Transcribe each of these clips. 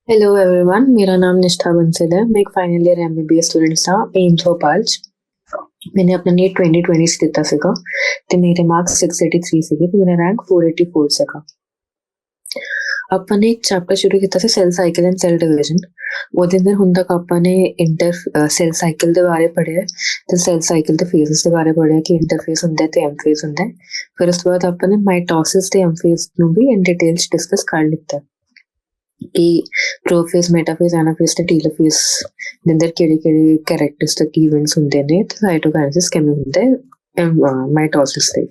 Hello everyone, मेरा नाम निष्ठा बंसल है। मैं एक फाइनल ईयर एमबीबीएस स्टूडेंट था एम्स भोपाल 'ਚ। मैंने अपना नीट 2020 'ਚ ਦਿੱਤਾ ਸੀਗਾ ਤੇ ਮੇਰੇ ਮਾਰਕਸ 683 ਸੀਗੇ ਤੇ ਮੇਰਾ ਰੈਂਕ 484 ਸੀਗਾ। ਆਪਾਂ ਨੇ ਇੱਕ ਚੈਪਟਰ ਸ਼ੁਰੂ ਕੀਤਾ ਸੀ cell cycle and cell division. ਉਹਦੇ ਅੰਦਰ ਹੁਣ ਤੱਕ ਆਪਾਂ ਨੇ ਸੈਲ ਸਾਈਕਲ ਦੇ ਬਾਰੇ ਪੜ੍ਹਿਆ ਤੇ ਸੈਲ ਸਾਈਕਲ ਦੇ ਫੇਜ਼ਸ ਦੇ ਬਾਰੇ ਪੜ੍ਹਿਆ ਕਿ ਇੰਟਰਫੇਸ ਹੁੰਦਾ ਤੇ ਐਮ ਫੇਜ਼ ਹੁੰਦਾ। ਫਿਰ ਉਸ ਤੋਂ ਬਾਅਦ ਆਪਾਂ ਨੇ ਮਾਈਟੋਸਿਸ ਤੇ ਐਮ ਫੇਜ਼ ਨੂੰ ਵੀ ਇਨ ਡਿਟੇਲ 'ਚ ਡਿਸਕਸ ਕਰ ਲਿੱਤਾ ਕਿ ਪ੍ਰੋਫੇਜ਼, ਮੈਟਾਫੇਜ਼, ਐਨਾਫੇਜ਼ ਤੇ ਟੀਲੋਫੇਜ਼ ਦੇ ਅੰਦਰ ਕਿਹੜੇ-ਕਿਹੜੇ ਕੈਰੈਕਟਰਿਸਟਿਕ ਇਵੈਂਟਸ ਹੁੰਦੇ ਨੇ ਤੇ ਸਾਈਟੋਕਾਈਨੇਸਿਸ ਕਿਵੇਂ ਹੁੰਦਾ ਹੈ ਮਾਈਟੋਸਿਸ ਦੇ।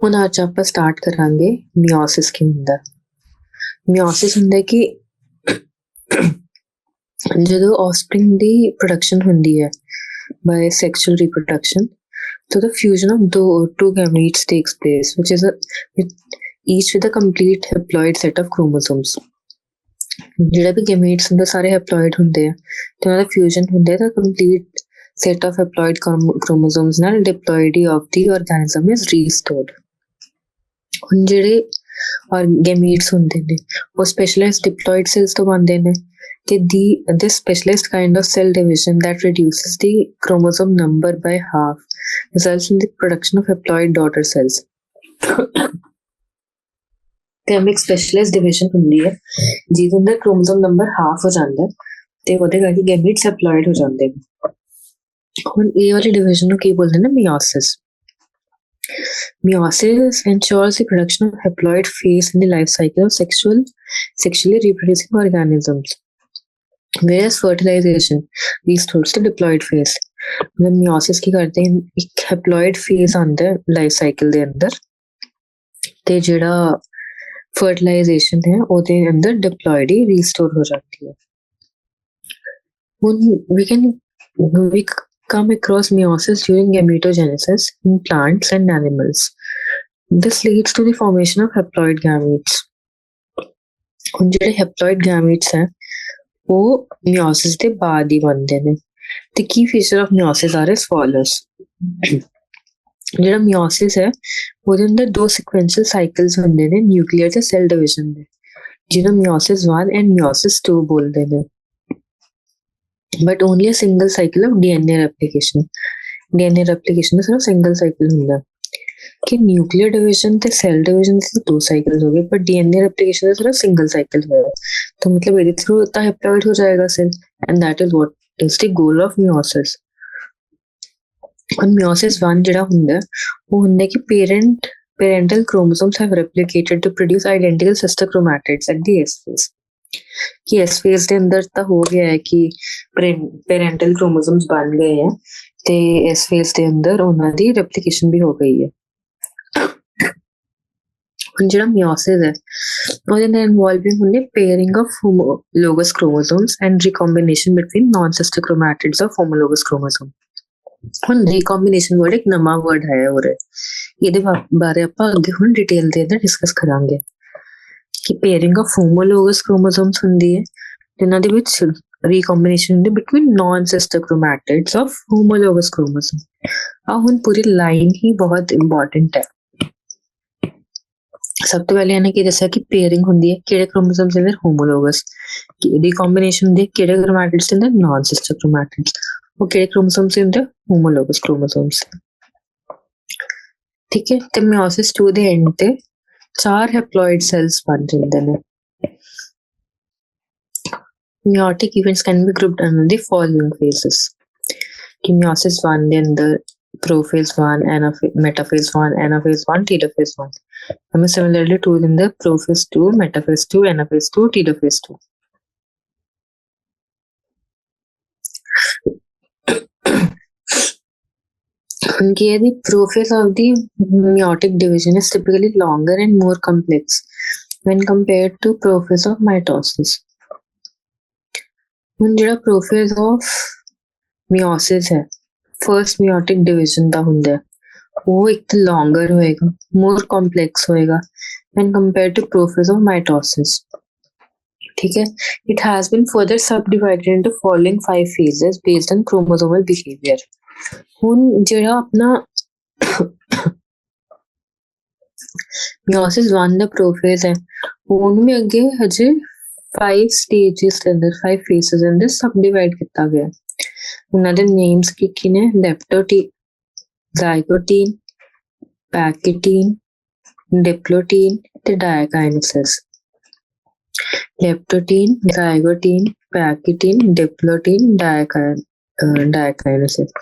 ਹੁਣ ਅੱਜ ਆਪਾਂ ਸਟਾਰਟ ਕਰਾਂਗੇ ਮਿਓਸਿਸ ਕੀ ਹੁੰਦਾ। ਮਿਓਸਿਸ ਹੁੰਦਾ ਕਿ ਜਦੋਂ ਆਫਸਪ੍ਰਿੰਗ ਦੀ ਪ੍ਰੋਡਕਸ਼ਨ ਹੁੰਦੀ ਹੈ ਬਾय sexual reproduction, so the fusion of two gametes takes place, which is each with a complete haploid set of chromosomes. ਜਿਹੜੇ ਵੀ ਗੇਮੇਟਸ ਹੁੰਦੇ ਸਾਰੇ ਹੈਪਲੋਇਡ ਹੁੰਦੇ ਆ ਤੇ ਉਹਨਾਂ ਦਾ ਫਿਊਜ਼ਨ ਹੁੰਦਾ ਤਾਂ ਕੰਪਲੀਟ ਸੈਟ ਆਫ ਹੈਪਲੋਇਡ ਕ੍ਰੋਮੋਸੋਮਸ ਨਾਲ ਡਿਪਲੋਇਡੀ ਆਫ ਦੀ ਆਰਗੈਨਿਜ਼ਮ ਇਜ਼ ਰੀਸਟੋਰਡ। ਹੁਣ ਜਿਹੜੇ ਗੇਮੇਟਸ ਹੁੰਦੇ ਨੇ ਉਹ ਸਪੈਸ਼ਲਾਈਜ਼ਡ ਡਿਪਲੋਇਡ ਸੈਲਸ ਤੋਂ ਬਣਦੇ ਨੇ ਤੇ this specialized kind of cell division that reduces the chromosome number by half results in the production of haploid daughter cells. ਤੇ ਇੱਕ ਸਪੈਸ਼ਲਾਈਜ਼ਡ ਡਿਵੀਜ਼ਨ ਹੁੰਦੀ ਹੈ ਜਿਹਦੇ ਅੰਦਰ ਕ੍ਰੋਮੋਸੋਮ ਨੰਬਰ ਹਾਫ ਹੋ ਜਾਂਦਾ ਤੇ ਉਹਦੇ ਕਰਕੇ ਗੈਮੀਟਸ ਹੈਪਲੋਇਡ ਹੋ ਜਾਂਦੇ ਨੇ। ਹੁਣ ਇਹ ਵਾਲੀ ਡਿਵੀਜ਼ਨ ਨੂੰ ਕੀ ਬੋਲਦੇ ਨੇ? ਮਿਓਸਿਸ। Meiosis ensures the production of haploid phase in the life cycle of sexually reproducing organisms, whereas fertilization restores the diploid phase. मतलब meiosis ਕੀ ਕਰਦੇ हैं, एक haploid phase आंदा है life cycle ਦੇ ਅੰਦਰ ਤੇ ਜਿਹੜਾ ਫਰਟੀਲਾਈਜੇਸ਼ਨ ਹੈ ਉਹਦੇ ਅੰਦਰ ਡਿਪਲੋਇਡੀ ਰੀਸਟੋਰ ਹੋ ਜਾਂਦੀ ਹੈ। ਹੁਣ we come across meiosis during gametogenesis in plants and animals. This leads to the formation of haploid gametes. ਹੁਣ ਜਿਹੜੇ ਹੈਪਲੋਇਡ ਗੈਮੀਟਸ ਹੈ ਉਹ ਮਿਓਸਿਸ ਦੇ ਬਾਅਦ ਹੀ ਬਣਦੇ ਨੇ ਤੇ ਕੀ ਫੀਚਰ ਆਫ ਮਿਓਸਿਸ ਆਰ ਐਸ ਫੋਲੋਜ਼। ਜਿਹੜਾ ਮਿਓਸਿਸ ਹੈ ਉਹਦੇ ਅੰਦਰ ਦੋ ਸਿਕੁਐਂਸ਼ੀਅਲ ਸਾਈਕਲਸ ਹੁੰਦੇ ਨੇ ਨਿਊਕਲੀਅਰ ਤੇ ਸੈਲ ਡਿਵੀਜ਼ਨ ਦੇ, ਜਿਹਨੂੰ ਮਿਓਸਿਸ 1 ਐਂਡ ਮਿਓਸਿਸ 2 ਬੋਲਦੇ ਨੇ। But only a single cycle of DNA replication ਦਾ ਸਿਰਫ ਸਿੰਗਲ ਸਾਈਕਲ ਹੁੰਦਾ ਕਿ ਨਿਊਕਲੀਅਰ ਡਿਵੀਜ਼ਨ ਤੇ ਸੈਲ ਡਿਵੀਜ਼ਨ ਦੇ ਦੋ ਸਾਈਕਲ ਹੋ ਗਏ ਪਰ ਡੀਐਨਏ ਰੈਪਲੀਕੇਸ਼ਨ ਦਾ ਸਿਰਫ ਸਿੰਗਲ ਸਾਈਕਲ ਹੋਇਆ ਤਾਂ ਮਤਲਬ ਇਹਦੇ ਥਰੂ ਤਾਂ ਹੈਪਲੋਇਡ ਹੋ ਜਾਏਗਾ cell and that is what is the goal of meiosis. Meiosis 1 ਜਿਹੜਾ ਹੁੰਦਾ ਉਹ ਹੁੰਦਾ ਕਿ parental chromosomes have replicated to produce identical sister chromatids at the S phase. ਕਿ S phase ਦੇ ਅੰਦਰ ਤਾਂ ਹੋ ਗਿਆ ਹੈ ਕਿ parental chromosomes ਬਣ ਗਏ ਹੈ ਤੇ S phase ਦੇ ਅੰਦਰ ਉਹਨਾਂ ਦੀ replication ਵੀ ਹੋ ਗਈ ਹੈ। ਹੁਣ ਜਿਹੜਾ ਮਿਓਸਿਸ ਹੈ ਉਹਦੇ ਨਾਲ ਇਨਵੋਲਵਿੰਗ ਹੁੰਦੀ pairing of homologous chromosomes and recombination between non sister chromatids of homologous chromosome. ਹੁਣ ਰੀਕੰਬੀਨੇਸ਼ਨ ਵਰਡ ਇੱਕ ਨਵਾਂ ਵਰਡ ਹੈ ਉਰੇ, ਇਹਦੇ ਬਾਰੇ ਆਪਾਂ ਅੱਗੇ ਹੁਣ ਡਿਟੇਲ ਦੇ ਅੰਦਰ ਡਿਸਕਸ ਕਰਾਂਗੇ ਕਿ ਪੇਅਰਿੰਗ ਆਫ ਹੋਮੋਲੋਗਸ ਕ੍ਰੋਮੋਸੋਮਸ ਹੁੰਦੀ ਹੈ ਜਿਨ੍ਹਾਂ ਦੇ ਵਿੱਚ ਰੀਕੰਬੀਨੇਸ਼ਨ ਹੁੰਦੀ between non sister chromatids of homologous chromosome. ਆ ਹੁਣ ਪੂਰੀ ਲਾਈਨ ਹੀ ਬਹੁਤ ਇੰਪੋਰਟੈਂਟ ਹੈ। ਸਭ ਤੋਂ ਪਹਿਲੇ ਇਹਨੇ ਕੀ ਦੱਸਿਆ ਕਿ ਪੇਅਰਿੰਗ ਹੁੰਦੀ ਹੈ ਕਿਹੜੇ ਕ੍ਰੋਮੋਸੋਮਸ ਦੇ ਅੰਦਰ? ਹੋਮੋਲੋਗਸ। ਰੀਕੰਬੀਨੇਸ਼ਨ ਹੁੰਦੀ ਹੈ ਕਿਹੜੇ ਕ੍ਰੋਮੈਟਿਡਸ ਦੇ ਅੰਦਰ? ਨॉन ਸਿਸਟਰ ਕ੍ਰੋਮੈਟਿਡਸ। ਉਹ ਕਿਹੜੇ ਕ੍ਰੋਮੋਸੋਮਸ ਦੇ ਅੰਦਰ? Homologous chromosomes. ਠੀਕ ਹੈ, ਤੇ ਮਿਓਸਿਸ 2 ਦੇ ਐਂਡ ਤੇ 4 ਹੈਪਲੋਇਡ ਸੈਲਸ ਬਣ ਜਾਂਦੇ ਨੇ। Meiotic events can be grouped under the following phases. ਕਿ meiosis 1 ਦੇ ਅੰਦਰ prophase 1, metaphase 1, anaphase 1, telophase 1. And similarly to in the prophase 2, metaphase 2, anaphase 2, telophase 2. The prophase of the meiotic division is typically longer and more complex when compared to prophase of mitosis. ਹੁਣ ਜਿਹੜਾ prophase of meiosis ਹੈ first meiotic division ਦਾ ਹੁੰਦਾ ਹੈ ਉਹ ਇੱਕ ਤਾਂ longer ਹੋਏਗਾ, more complex ਹੋਏਗਾ when compared to prophase of mitosis. ठीक है, it has been further subdivided into following 5 phases based on chromosomal behavior. ਹੁਣ ਜਿਹੜਾ ਆਪਣਾ meiosis 1 ਦਾ prophase ਹੈ ਉਹਨੂੰ ਵੀ ਅੱਗੇ ਹਜੇ 5 ਸਟੇजेस ਦੇ ਅੰਦਰ 5 ਫੇਸਿਸ ਦੇ ਅੰਦਰ ਸਬ ਡਿਵਾਈਡ ਕੀਤਾ ਗਿਆ। ਉਹਨਾਂ ਦੇ ਨੇਮਸ ਕੀ ਨੇ? ਲੈਪਟੋਟੀਨ, ਜ਼ਾਈਗੋਟੀਨ, ਪੈਕੀਟੀਨ, ਡਿਪਲੋਟੀਨ ਤੇ ਡਾਇਕਾਇਨੇਸਿਸ। ਲੈਪਟੋਟੀਨ, ਜ਼ਾਈਗੋਟੀਨ, ਪੈਕੀਟੀਨ, ਡਿਪਲੋਟੀਨ, ਡਾਇਕਾਇਨੇਸਿਸ।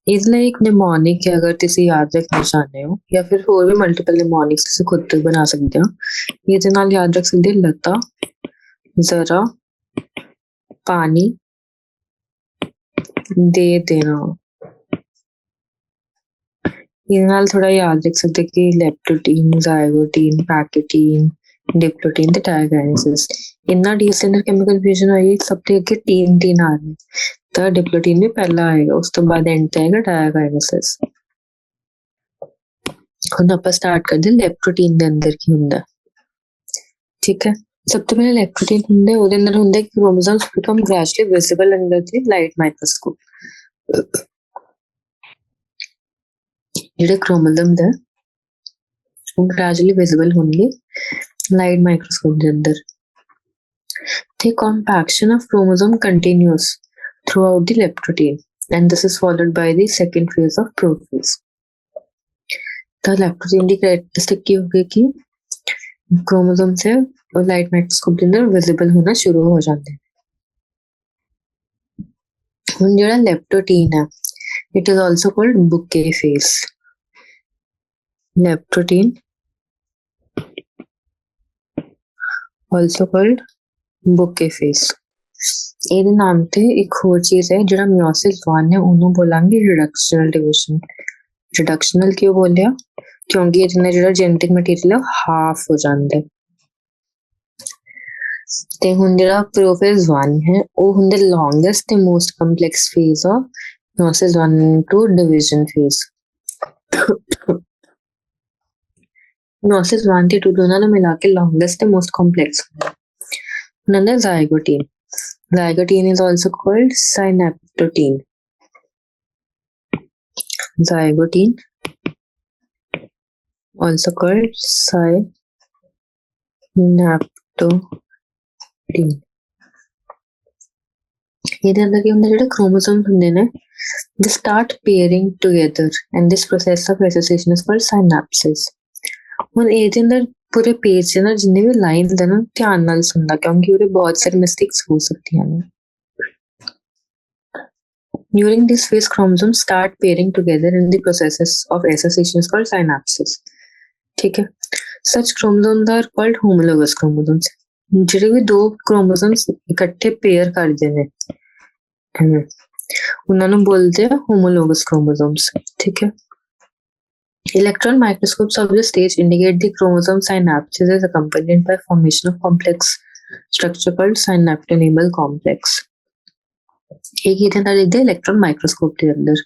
ਇਸ ਲਈ ਇੱਕ ਨਿਮੋਨਿਕ ਅਗਰ ਤੁਸੀਂ ਯਾਦ ਰੱਖਣਾ ਚਾਹੁੰਦੇ ਹੋ ਜਾਂ ਫਿਰ ਹੋਰ ਵੀ ਮਲਟੀਪਲ ਨਿਮੋਨਿਕਸ ਤੁਸੀਂ ਖੁਦ ਤੋਂ ਬਣਾ ਸਕਦੇ ਹੋ। ਇਹਦੇ ਨਾਲ ਯਾਦ ਰੱਖ ਸਕਦੇ ਲਤਾ, ਜ਼ਰਾ, ਪਾਣੀ, ਦੇ ਦੇਣਾ। ਇਹਦੇ ਨਾਲ ਥੋੜਾ ਯਾਦ ਰੱਖ ਸਕਦੇ ਕਿ ਲੈਪਟੋਟੀਨ, ਜ਼ਾਈਗੋਟੀਨ, ਪੈਕੀਟੀਨ, ਡਿਪਲੋਟੀਨ ਤੇ ਡਾਇਕਾਇਨੇਸਿਸ। ਇਹਨਾਂ ਡੀਸ ਦੇ ਅੰਦਰ ਕੈਮੀਕਲ ਫਿਊਜ਼ਨ ਹੋਈ, ਸਭ ਤੋਂ ਅੱਗੇ ਟੀਨ ਆ ਰਹੀ ਤਾਂ ਡਿਪਲੋਟੀਨ ਵੀ ਪਹਿਲਾਂ ਆਏਗਾ, ਉਸ ਤੋਂ ਬਾਅਦ ਐਂਡ ਤੇ ਆਏਗਾ ਡਾਇਕਾਇਨੇਸਿਸ। ਹੁਣ ਆਪਾਂ ਸਟਾਰਟ ਕਰਦੇ ਲੈਪਟੋਟੀਨ ਦੇ ਅੰਦਰ ਕੀ ਹੁੰਦਾ। ਠੀਕ ਹੈ, ਸਭ ਤੋਂ ਪਹਿਲਾਂ ਲੈਪਟੋਟੀਨ ਹੁੰਦਾ, ਉਹਦੇ ਅੰਦਰ ਹੁੰਦਾ ਕਿ chromosomes become gradually visible under ਦੀ ਲਾਈਟ ਮਾਈਕਰੋਸਕੋਪ। ਜਿਹੜੇ ਕ੍ਰੋਮੋਸੋਮਸ ਹੈ ਉਹ ਗ੍ਰੈਜੂਅਲੀ ਵਿਜ਼ੀਬਲ ਹੋਣਗੇ ਲਾਈਟ ਮਾਈਕਰੋਸਕੋਪ ਦੇ ਅੰਦਰ। The compaction of chromosome continues throughout the leptotype, and this is followed by the second phase of prophase. The leptotype की characteristic की होगी कि क्रोमोसोम से और लाइट माइक्रोस्कोप के अंदर विजिबल होना शुरू हो जाते हैं। ਹੁਣ ਜਿਹੜਾ ਲੈਪਟੋਟੀਨ ਹੈ, it is also called bouquet phase. Leptotype also called bouquet phase. ਇਹਦੇ ਨਾਮ ਤੇ ਇੱਕ ਹੋਰ ਚੀਜ਼ ਹੈ, ਜਿਹੜਾ ਮਿਓਸਿਸ 1 ਹੈ ਉਹਨੂੰ ਬੋਲਾਂਗੇ ਰਿਡਕਸ਼ਨਲ ਡਿਵੀਜ਼ਨ। ਰਿਡਕਸ਼ਨਲ ਕਿਉਂ ਬੋਲਿਆ? ਕਿਉਂਕਿ ਇਹਦੇ ਨਾਲ ਜਿਹੜਾ ਜੈਨੇਟਿਕ ਮਟੀਰੀਅਲ ਹੈ ਹਾਫ ਹੋ ਜਾਂਦਾ ਹੈ। ਤੇ ਹੁਣ ਜਿਹੜਾ ਪ੍ਰੋਫੇਜ਼ 1 ਹੈ ਉਹ ਹੁੰਦਾ ਲੌਂਗੈਸਟ ਤੇ most complex phase of meiosis 1 to division phase. Meiosis 1 ਤੇ 2 ਦੋਨਾਂ ਨੂੰ ਮਿਲਾ ਕੇ ਲੌਂਗੈਸਟ ਤੇ ਮੋਸਟ ਕੰਪਲੈਕਸ ਹੁੰਦਾ। ਹੁਣ ਆਉਂਦਾ ਜ਼ਾਈਗੋਟੀਨ। Zygote is also called synaptotene. Zygote also called synaptotene. ਇਹਦੇ ਅੰਦਰ ਕੀ ਹੁੰਦਾ, ਜਿਹੜੇ ਕ੍ਰੋਮੋਸੋਮਸ ਹੁੰਦੇ ਨੇ they start pairing together and this process of association is called synapses. ਹੁਣ ਇਹਦੇ ਅੰਦਰ ਪੂਰੇ ਪੇਜ ਦੇ ਨਾਲ ਜਿੰਨੇ ਵੀ ਲਾਈਨ ਹੁੰਦੇ ਨਾ ਧਿਆਨ ਨਾਲ ਸੁਣਨਾ, ਕਿਉਂਕਿ ਉਹਦੇ ਬਹੁਤ ਸਾਰੇ ਮਿਸਟੇਕਸ ਹੋ ਸਕਦੀਆਂ ਨੇ। During this phase, chromosomes start pairing together and the processes of association is called synapses. ठीक है, such chromosomes are called homologous chromosomes. ਜਿਹੜੇ ਵੀ ਦੋ chromosomes ਇਕੱਠੇ ਪੇਅਰ ਕਰਦੇ ਨੇ ਉਹਨਾਂ ਨੂੰ ਬੋਲਦੇ ਆ homologous chromosomes. ਠੀਕ ਹੈ, electron microscopes of this stage indicate the chromosome synapses is accompanied by formation of complex structure called synaptonemal complex. एक ही तरह देखते हैं इलेक्ट्रॉन माइक्रोस्कोप के अंदर।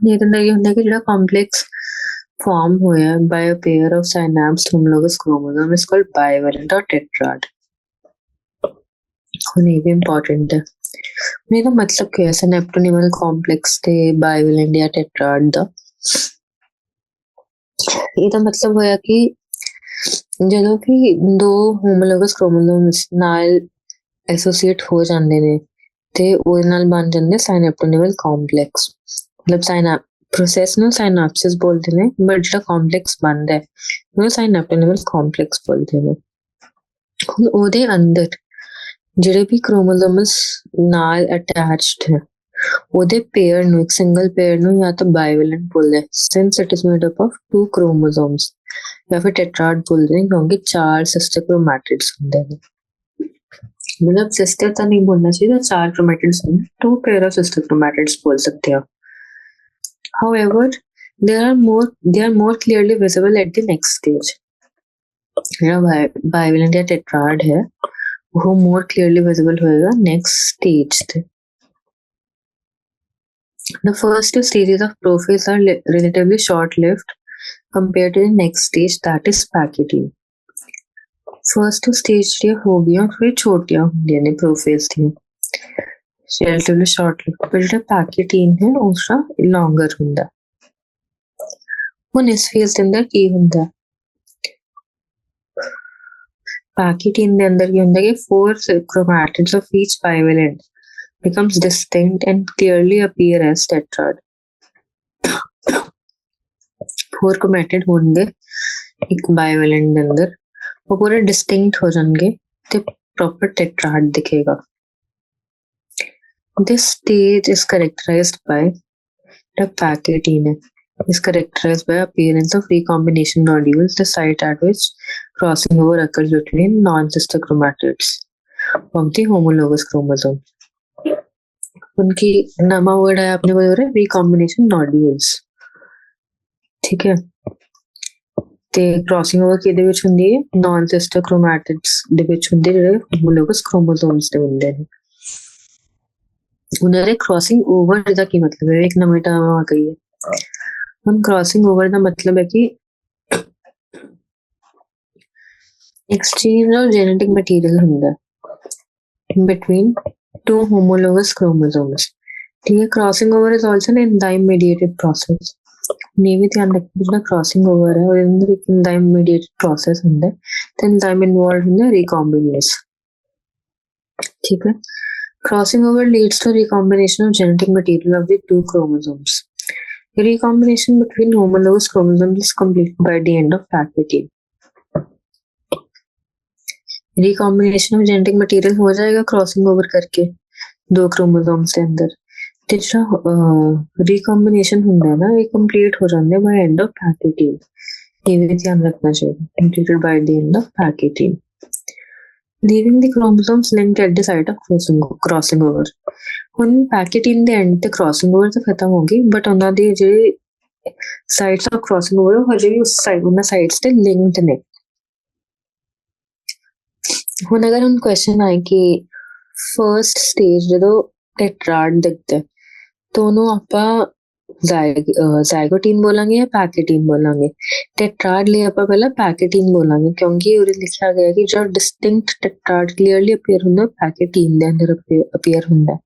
ये तो ये होता है कि जो कॉम्प्लेक्स फॉर्म होया by a pair of synapsed homologous chromosome is called bivalent or tetrad. ये भी important है। मेरा मतलब क्या है synaptonemal complex ते bivalent या tetrad दा? ये तो मतलब होया कि ਜਦੋਂ ਕਿ ਦੋ ਹੋਮੋਲੋਗਸ ਕ੍ਰੋਮੋਸੋਮਸ ਨਾਲ ਐਸੋਸੀਏਟ ਹੋ ਜਾਂਦੇ ਨੇ ਤੇ ਉਹਦੇ ਨਾਲ ਬਣ ਜਾਂਦੇ ਸਾਈਨੈਪਟੋਨੇਮਲ ਕੰਪਲੈਕਸ। ਮਤਲਬ ਪ੍ਰੋਸੈਸ ਨੂੰ ਸਾਈਨਾਪਸਿਸ ਬੋਲਦੇ ਨੇ, ਬਟ ਜਿਹੜਾ ਕੰਪਲੈਕਸ ਬਣਦਾ ਹੈ ਉਹਨੂੰ ਸਾਈਨੈਪਟੋਨੇਮਲ ਕੰਪਲੈਕਸ ਬੋਲਦੇ ਨੇ। ਹੁਣ ਉਹਦੇ ਅੰਦਰ ਜਿਹੜੇ ਵੀ ਕ੍ਰੋਮੋਸੋਮਸ ਨਾਲ ਅਟੈਚਡ ਹੈ ਉਹਦੇ ਪੇਅਰ ਨੂੰ, ਇੱਕ ਸਿੰਗਲ ਪੇਅਰ ਨੂੰ ਜਾਂ ਤਾਂ ਬਾਈਵੈਲੈਂਟ ਬੋਲਦੇ since it is made up of 2 chromosomes, ਜਾਂ ਫਿਰ ਟੈਟਰਾਡ ਬੋਲਦੇ ਨੇ ਕਿਉਂਕਿ 4 ਸਿਸਟਰ ਕ੍ਰੋਮੈਟਿਡਸ ਹੁੰਦੇ ਨੇ। मतलब सिस्टर तो नहीं बोलना चाहिए, 4 chromatids होंगे, 2 pair of sister chromatids बोल सकते हो। However, they are more clearly visible at the next stage. Bivalent या टेट्राड है वो more clearly visible होएगा next stage पे। The first 2 stages of prophase are relatively short-lived compared to the next stage, that is packaging. First stage ਦੀਆਂ ਹੋ ਗਈਆਂ ਫਿਰ ਛੋਟੀਆਂ ਹੁੰਦੀਆਂ ਨੇ ਪ੍ਰੋਫੇਜ਼ ਦੀਆਂ, ਰਿਲੇਟਿਵਲੀ ਸ਼ਾਰਟ ਲਿਵ, ਪਰ ਜਿਹੜਾ ਪੈਕੇਟੀਨ ਹੈ ਉਸਦਾ ਲੌਂਗਰ ਹੁੰਦਾ। ਹੁਣ ਇਸ ਫੇਜ਼ ਦੇ ਅੰਦਰ ਕੀ ਹੁੰਦਾ ਹੈ? Pachytene ਦੇ ਅੰਦਰ ਕੀ ਹੁੰਦਾ ਕਿ 4 chromatids of each bivalent becomes distinct and clearly appear as tetrad. 4 chromatid ਹੋਣਗੇ ਇੱਕ bivalent ਦੇ ਅੰਦਰ, ਉਹ ਪੂਰੇ distinct ਹੋ ਜਾਣਗੇ ਤੇ proper tetrad ਦਿਖੇਗਾ. This stage is characterized by the pachytene is characterized by appearance of recombination nodules, the site at which crossing over occurs between non-sister chromatids of the homologous chromosome. उनकी नामा word है आपने बोला recombination nodules, ठीक है, ਤੇ crossing over ਕਿਹਦੇ ਵਿੱਚ ਹੁੰਦੀ ਹੈ? non-sister chromatids ਦੇ ਵਿੱਚ ਹੁੰਦੇ ਜਿਹੜੇ homologous chromosomes ਦੇ ਹੁੰਦੇ ਨੇ. ਉਹਨਾਂ ਦੇ crossing over ਦਾ ਕੀ ਮਤਲਬ ਹੈ? ਇੱਕ ਨਵੀਂ ਟਰਮ ਆ ਗਈ ਹੈ. ਹੁਣ crossing over ਦਾ ਮਤਲਬ ਹੈ ਕਿ exchange of genetic material ਹੁੰਦਾ between 2 homologous chromosomes. ठीक है, crossing over is also an enzyme mediated process. ये भी ध्यान रखना ਜਿਹੜਾ crossing over है ਉਹਦੇ ਅੰਦਰ ਇੱਕ enzyme mediated process ਹੁੰਦਾ ਤੇ enzyme involved ਹੁੰਦਾ recombinase. ठीक है, crossing over leads to recombination of genetic material of the 2 chromosomes. Recombination between homologous chromosomes is completed by the end of pachytene. Recombination of genetic material हो जाएगा crossing over करके 2 chromosomes के अंदर, ਤੇ ਜਿਹੜਾ recombination ਹੁੰਦਾ है ना ये complete हो जाते by end of pachytene. ये भी ध्यान रखना चाहिए, completed by the end of pachytene. Leaving the chromosomes linked at the site of crossing over. ਹੁਣ pachytene ਦੇ end ਤੇ crossing over ਤਾਂ ਖਤਮ ਹੋ ਗਈ, but ਉਹਨਾਂ ਦੇ ਜਿਹੜੇ sites of crossing over ਹਜੇ ਵੀ ਉਸ ਸਾਈਡ ਉਹਨਾਂ ਸਾਈਡਸ ਤੇ linked ਨੇ. ਹੁਣ ਅਗਰ ਹੁਣ question ਆਏ ਕਿ first stage ਜਦੋਂ tetrad ਦਿਖਦਾ ਤਾਂ ਉਹਨੂੰ ਆਪਾਂ ਜ਼ਾਈਗੋਟੀਨ ਬੋਲਾਂਗੇ ਜਾਂ ਪੈਕੇਟੀਨ ਬੋਲਾਂਗੇ? ਟੈਟਰਾਡ ਲਈ ਆਪਾਂ ਪਹਿਲਾਂ ਪੈਕੇਟੀਨ ਬੋਲਾਂਗੇ ਕਿਉਂਕਿ ਉਹਦੇ ਲਿਖਿਆ ਗਿਆ ਕਿ ਜਿਹੜਾ ਡਿਸਟਿੰਕਟ ਟੈਟਰਾਡ ਕਲੀਅਰਲੀ ਅਪੀਅਰ ਹੁੰਦਾ ਪੈਕੇਟੀਨ ਦੇ ਅੰਦਰ ਅਪੀਅਰ ਹੁੰਦਾ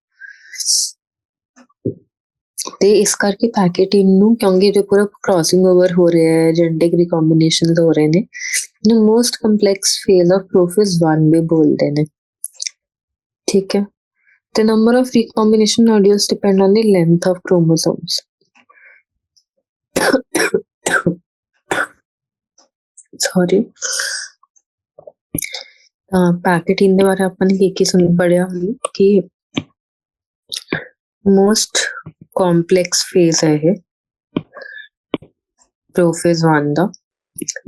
ਤੇ ਇਸ ਕਰਕੇ ਪੈਕੇਟੀਨ ਨੂੰ ਕਿਉਂਕਿ ਜੋ ਪੂਰਾ ਕ੍ਰਾਸਿੰਗ ਓਵਰ ਹੋ ਰਿਹਾ ਹੈ, ਜੈਨੇਟਿਕ ਰਿਕੰਬੀਨੇਸ਼ਨਸ ਹੋ ਰਹੇ ਨੇ, ਇਹਨੂੰ most complex phase of prophase 1 ਵੀ ਬੋਲਦੇ ਨੇ. ਠੀਕ ਹੈ, the number of recombination nodules depend on the length of chromosomes. Sorry. Pachytene के बारे अपन ने की सुन पढ़िया कि मोस्ट कॉम्प्लेक्स फेज है ये प्रोफेज 1 ਦਾ.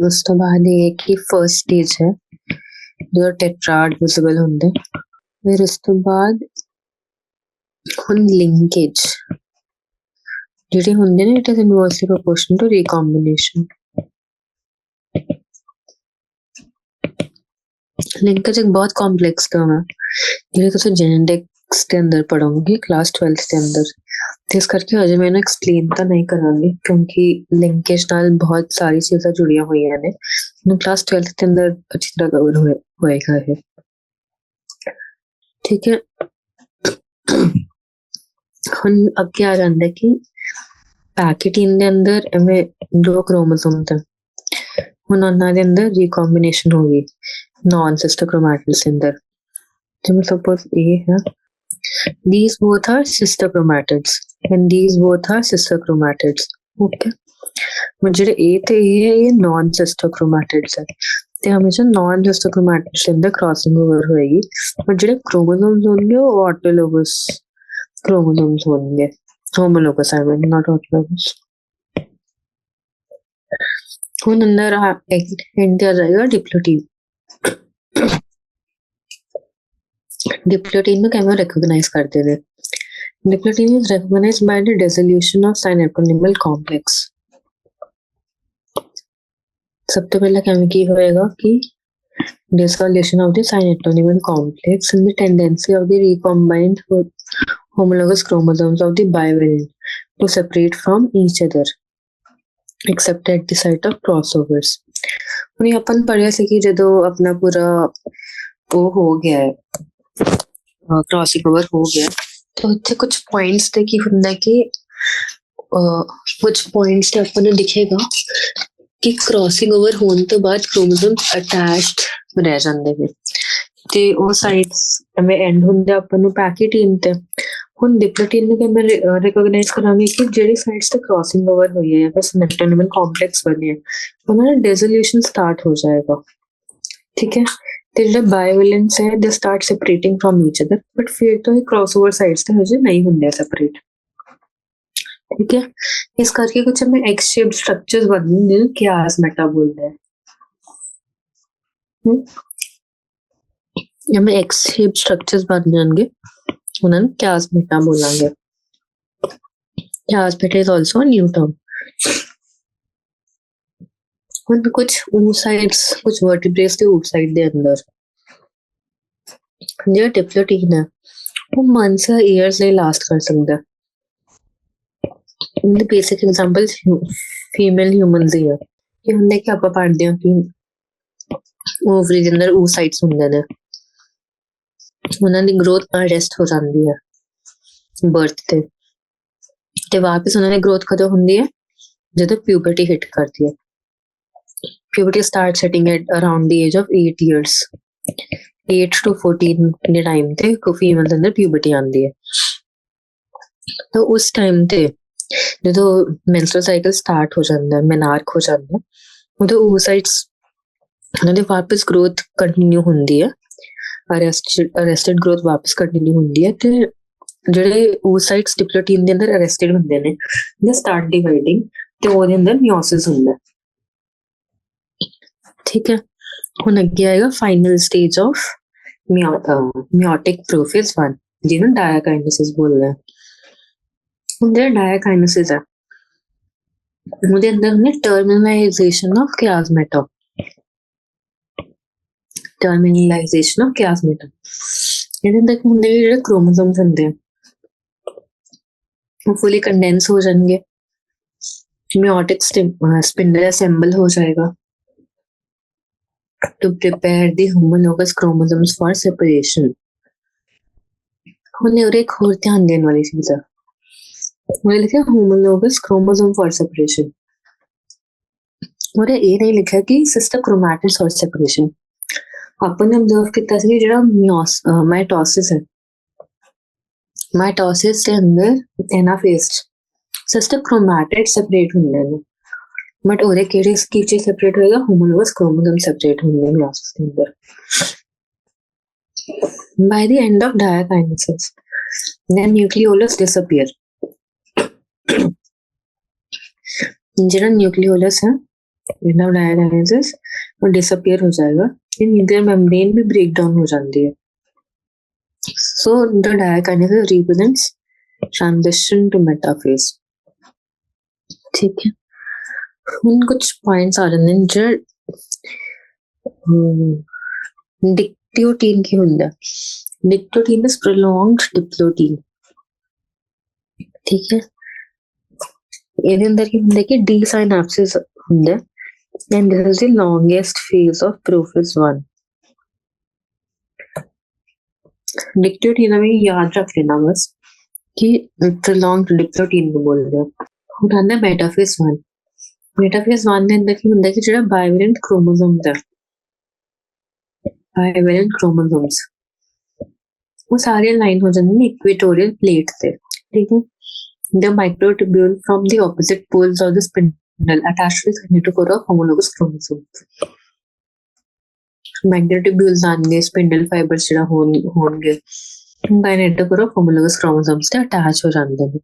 ਉਸ ਤੋਂ ਬਾਅਦ ਇਹ ਕਿ ਫਰਸਟ ਸਟੇਜ ਹੈ ਜੋ ਟੈਟਰਾਡ ਵਿਜ਼ੀਬਲ ਹੁੰਦੇ, ਫਿਰ ਉਸ ਤੋਂ ਬਾਅਦ ਹੁਣ ਲਿੰਕੇਜ ਜਿਹੜੇ ਹੁੰਦੇ ਨੇ, it is inversely proportional to recombination. Linkage ਇੱਕ ਬਹੁਤ ਕੰਪਲੈਕਸ ਟਰਮ ਹੈ ਜਿਹੜੇ ਤੁਸੀਂ ਜੈਨੇਟਿਕਸ ਦੇ ਅੰਦਰ ਪੜ੍ਹੋਗੇ ਕਲਾਸ 12th ਦੇ ਅੰਦਰ, ਤੇ ਇਸ ਕਰਕੇ ਹਜੇ ਮੈਂ ਐਕਸਪਲੇਨ ਤਾਂ ਨਹੀਂ ਕਰਾਂਗੀ ਕਿਉਂਕਿ ਲਿੰਕੇਜ ਨਾਲ ਬਹੁਤ ਸਾਰੀ ਚੀਜ਼ਾਂ ਜੁੜੀਆਂ ਹੋਈਆਂ ਨੇ. ਕਲਾਸ 12th ਦੇ ਅੰਦਰ ਅੱਛੀ ਤਰ੍ਹਾਂ ਕਵਰ ਹੋਏਗਾ ਇਹ. ਠੀਕ ਹੈ, ਹੁਣ ਅੱਗੇ ਆ ਜਾਂਦਾ ਕਿ ਪੈਕੇਟੀਨ ਦੇ ਅੰਦਰ ਐਵੇਂ 2 ਕ੍ਰੋਮੋਸੋਮ ਤੇ ਹੁਣ ਉਹਨਾਂ ਦੇ ਅੰਦਰ ਰੀਕੰਬੀਨੇਸ਼ਨ ਹੋ ਗਈ ਨॉन सिस्टर chromatids ਦੇ ਅੰਦਰ. ਜਿਵੇਂ ਸਪੋਜ਼ ਇਹ ਹੈ these both are sister chromatids and these both are sister chromatids. Okay, ਜਿਹੜੇ ਇਹ ਤੇ ਇਹ ਹੈ ਇਹ नॉन sister chromatids ਹੈ ਤੇ ਹਮੇਸ਼ਾ नॉन sister chromatids ਦੇ ਅੰਦਰ ਕ੍ਰਾਸਿੰਗ ਓਵਰ ਹੋਏਗੀ, ਪਰ ਜਿਹੜੇ ਕ੍ਰੋਮੋਸੋਮਸ ਹੋਣਗੇ ਉਹ ਆਟੋਲੋਗਸ chromosomes होंगे, homologous I mean not autologous. ਹੁਣ ਅੰਦਰ हिंट आ जाएगा डिप्लोटीन. डिप्लोटीन ਨੂੰ ਕਿਵੇਂ recognize ਕਰਦੇ ਨੇ? Diplotene is recognized by the dissolution of synaptonymal complex. ਸਭ ਤੋਂ ਪਹਿਲਾਂ ਕਿਵੇਂ ਕੀ ਹੋਏਗਾ ਕਿ dissolution of the synaptonymal complex and the tendency of the recombined homologous chromosomes of the bivalent to separate from each other except at the site of crossovers. ਹੁਣ अपन ਪੜਿਆ ਸੀ ਕਿ ਜਦੋਂ ਆਪਣਾ ਪੂਰਾ ਉਹ ਹੋ ਗਿਆ ਹੈ ਕ੍ਰਾਸਿੰਗ ਓਵਰ ਹੋ ਗਿਆ ਤਾਂ ਉੱਥੇ ਕੁਝ ਪੁਆਇੰਟਸ ਤੇ ਕੀ ਹੁੰਦਾ ਕਿ ਕੁਝ ਪੁਆਇੰਟਸ ਤੇ ਆਪਾਂ ਨੂੰ ਦਿਖੇਗਾ ਕਿ ਕ੍ਰਾਸਿੰਗ ਓਵਰ ਹੋਣ ਤੋਂ ਬਾਅਦ ਕ੍ਰੋਮੋਸੋਮਸ ਅਟੈਚਡ ਰਹਿ ਜਾਂਦੇ ਨੇ ਤੇ ਉਹ ਸਾਈਟਸ ਐਵੇਂ ਐਂਡ ਹੁੰਦੇ ਆਪਾਂ ਨੂੰ ਪੈਕੀਟੀਨ ਤੇ। ਹੁਣ ਡਿਪਲੋਟੀਨ ਨੂੰ ਕਿਵੇਂ ਰਿਕੋਗਨਾਈਜ਼ ਕਰਾਂਗੇ ਕਿ ਜਿਹੜੀ ਸਾਈਟਸ ਤੇ ਕ੍ਰਾਸਿੰਗ ਓਵਰ ਹੋਈ ਹੈ ਜਾਂ ਫਿਰ ਸਿਮੈਟੋਨਿਮਲ ਕੰਪਲੈਕਸ ਬਣੇ ਹੈ ਉਹਨਾਂ ਦਾ ਡਿਸੋਲੂਸ਼ਨ ਸਟਾਰਟ ਹੋ ਜਾਏਗਾ, ਠੀਕ ਹੈ। ਤੇ ਜਿਹੜਾ ਬਾਇਓਵੈਲੈਂਸ ਹੈ they start separating from each other, but ਫਿਰ ਤੋਂ ਇਹ ਕ੍ਰਾਸਓਵਰ ਸਾਈਟਸ ਤੇ ਹਜੇ ਨਹੀਂ ਹੁੰਦੇ ਸੈਪਰੇਟ, ਠੀਕ ਹੈ। ਇਸ ਕਰਕੇ ਕੁਝ ਹमें एक्स शेप्ड स्ट्रक्चर्स बनने हैं कियास मेटा बोलते हैं। हमें एक्स शेप स्ट्रक्चर्स बन जाएंगे उन्हें कियास मेटा बोलेंगे। Chiasmata is also a new term. और कुछ oocytes कुछ वर्टिब्रेट्स के oocyte दे अंदर जो डिप्लोटीन है वो मंथ्स या ईयर्स ले लास्ट कर सकता है। The basic example female humans ही है कि हमने क्या ਆਪਾਂ ਪੜ੍ਹਦੇ ਹਾਂ ਕਿ ਓਵਰੀ ਦੇ ਅੰਦਰ oocytes ਹੁੰਦੇ ਨੇ, ਉਹਨਾਂ ਦੀ ਗਰੋਥ ਅਰੈਸਟ ਹੋ ਜਾਂਦੀ ਹੈ ਬਰਥ ਤੇ ਵਾਪਸ ਉਹਨਾਂ ਦੀ ਗਰੋਥ ਕਦੋਂ ਹੁੰਦੀ ਹੈ ਜਦੋਂ ਪਿਊਬਰਟੀ ਹਿੱਟ ਕਰਦੀ ਹੈ। Puberty start setting at around the age of 8 years, 8 to 14 ਦੇ ਟਾਈਮ ਤੇ ਕੋ ਫੀਮੇਲ ਦੇ ਅੰਦਰ ਪਿਊਬਰਟੀ ਆਉਂਦੀ ਹੈ। ਤਾਂ ਉਸ ਟਾਈਮ ਤੇ ਜਦੋਂ ਮੈਂਸਟਰਲ ਸਾਈਕਲ ਸਟਾਰਟ ਹੋ ਜਾਂਦਾ ਹੈ, ਮੈਨਾਰਕ ਹੋ ਜਾਂਦਾ, ਉਦੋਂ oocytes ਉਹਨਾਂ ਦੀ ਵਾਪਸ ਗਰੋਥ ਕੰਟੀਨਿਊ ਹੁੰਦੀ ਹੈ, ਅਰੈਸਟਡ ਗਰੋਥ ਵਾਪਸ ਕੰਟੀਨਿਊ ਹੁੰਦੀ ਹੈ। ਤੇ ਜਿਹੜੇ oocytes ਡਿਪਲੋਟੀਨ ਦੇ ਅੰਦਰ ਅਰੈਸਟਡ ਹੁੰਦੇ ਨੇ ਦੇ ਸਟਾਰਟ ਡਿਵਾਈਡਿੰਗ ਤੇ ਉਹਦੇ ਅੰਦਰ ਮਿਓਸਿਸ ਹੁੰਦਾ, ਠੀਕ ਹੈ। ਹੁਣ ਅੱਗੇ ਆਏਗਾ ਫਾਈਨਲ ਸਟੇਜ ਆਫ ਮਿਓਟਿਕ ਪ੍ਰੋਫੇਜ਼ 1 ਜਿਹਨੂੰ ਡਾਇਕਾਈਨੇਸਿਸ ਬੋਲਦੇ ਆ। ਹੁਣ ਜਿਹੜਾ ਡਾਇਕਾਈਨੇਸਿਸ ਹੈ ਉਹਦੇ ਅੰਦਰ ਹੁੰਦੀ ਟਰਮੀਨਲਾਈਜੇਸ਼ਨ ਆਫ ਕਿਆਸਮੇਟਾ, ਟਰਮੀਨਲਾਈਜੇਸ਼ਨ ਆਫ ਕਿਆਸਮੇਟਾ। ਇਹਦੇ ਅੰਦਰ ਕੀ ਹੁੰਦੇ ਜਿਹੜੇ ਕ੍ਰੋਮੋਸੋਮਸ ਹੁੰਦੇ ਆ ਉਹ ਫੁੱਲੀ ਕੰਡੈਂਸ ਹੋ ਜਾਣਗੇ, ਮਿਓਟਿਕ ਸਪਿੰਡਲ ਅਸੈਂਬਲ ਹੋ ਜਾਏਗਾ to prepare the homologous chromosomes for separation। ਹੁਣ ਇਹ ਇੱਕ ਹੋਰ ਧਿਆਨ ਦੇਣ ਵਾਲੀ ਚੀਜ਼ ਹੈ, ਉਹਨੇ ਲਿਖਿਆ homologous chromosome for separation, ਉਹਨੇ ਇਹ ਨਹੀਂ ਲਿਖਿਆ ਕਿ sister chromatids for separation। ਆਪਾਂ ਨੇ ਅਬਜ਼ਰਵ ਕੀਤਾ ਸੀ ਜਿਹੜਾ ਮਾਈਟੋਸਿਸ ਹੈ, ਮਾਈਟੋਸਿਸ ਦੇ ਅੰਦਰ ਐਨਾਫੇਜ਼ ਸਿਸਟਰ ਕ੍ਰੋਮੈਟਿਡ ਸੈਪਰੇਟ ਹੁੰਦੇ ਨੇ, ਬਟ ਉਹਦੇ ਕਿਹੜੇ ਚੀਜ਼ ਸੈਪਰੇਟ ਹੋਏਗਾ, ਹੋਮੋਲੋਗਸ ਕ੍ਰੋਮੋਸੋਮ ਸੈਪਰੇਟ ਹੁੰਦੇ ਨੇ ਮਿਓਸਿਸ ਦੇ ਅੰਦਰ। By the end of diakinesis then nucleolus disappear। ਜਿਹੜਾ ਨਿਊਕਲੀਓਲਸ ਹੈ ਇਹਨਾਂ ਡਾਇਕਾਈਨੇਸਿਸ ਉਹ ਡਿਸਅਪੀਅਰ ਹੋ ਜਾਏਗਾ ਤੇ ਨਿਊਕਲੀਅਰ ਮੈਮਬ੍ਰੇਨ ਵੀ ਬ੍ਰੇਕ ਡਾਊਨ ਹੋ ਜਾਂਦੀ ਹੈ। So the diakinesis represents transition to metaphase, ठीक है। ਹੁਣ ਕੁਝ ਪੁਆਇੰਟਸ ਆ ਜਾਂਦੇ ਨੇ ਜਿਹੜੇ ਡਿਕਟਿਓਟੀਨ ਕੀ ਹੁੰਦਾ, ਡਿਕਟਿਓਟੀਨ ਇਜ਼ ਪ੍ਰੋਲੋਂਗਡ ਡਿਪਲੋਟੀਨ, ਠੀਕ ਹੈ। ਇਹਦੇ ਅੰਦਰ ਕੀ ਹੁੰਦਾ ਕਿ ਡੀ ਸਾਇਨਾਪਸਿਸ ਹੁੰਦਾ and this is the longest phase of prophase 1। Dictyotene ਵੀ ਯਾਦ ਰੱਖ ਲੈਣਾ ਬਸ ਕਿ ਪ੍ਰੋਲੋਂਗਡ ਡਿਪਲੋਟੀਨ ਨੂੰ ਬੋਲਦੇ ਆ। ਹੁਣ ਆਉਂਦਾ ਮੈਟਾਫੇਜ਼ 1। ਮੈਟਾਫੇਜ਼ 1 ਦੇ ਅੰਦਰ ਕੀ ਹੁੰਦਾ ਕਿ ਜਿਹੜਾ ਬਾਇਵੈਲੈਂਟ ਕ੍ਰੋਮੋਸੋਮਸ ਹੈ, ਬਾਇਵੈਲੈਂਟ ਕ੍ਰੋਮੋਸੋਮਸ ਉਹ ਸਾਰੇ ਲਾਈਨ ਹੋ ਜਾਂਦੇ ਨੇ ਇਕੁਏਟੋਰੀਅਲ ਪਲੇਟ ਤੇ, ਠੀਕ ਹੈ। The microtubule from the opposite poles of the spindle attached to the kinetochore of homologous chromosomes। Microtubules ਆਣਗੇ spindle fibers ਜਿਹੜਾ ਹੋਣਗੇ kinetochore of homologous chromosomes ਤੇ ਅਟੈਚ ਹੋ ਜਾਂਦੇ ਨੇ,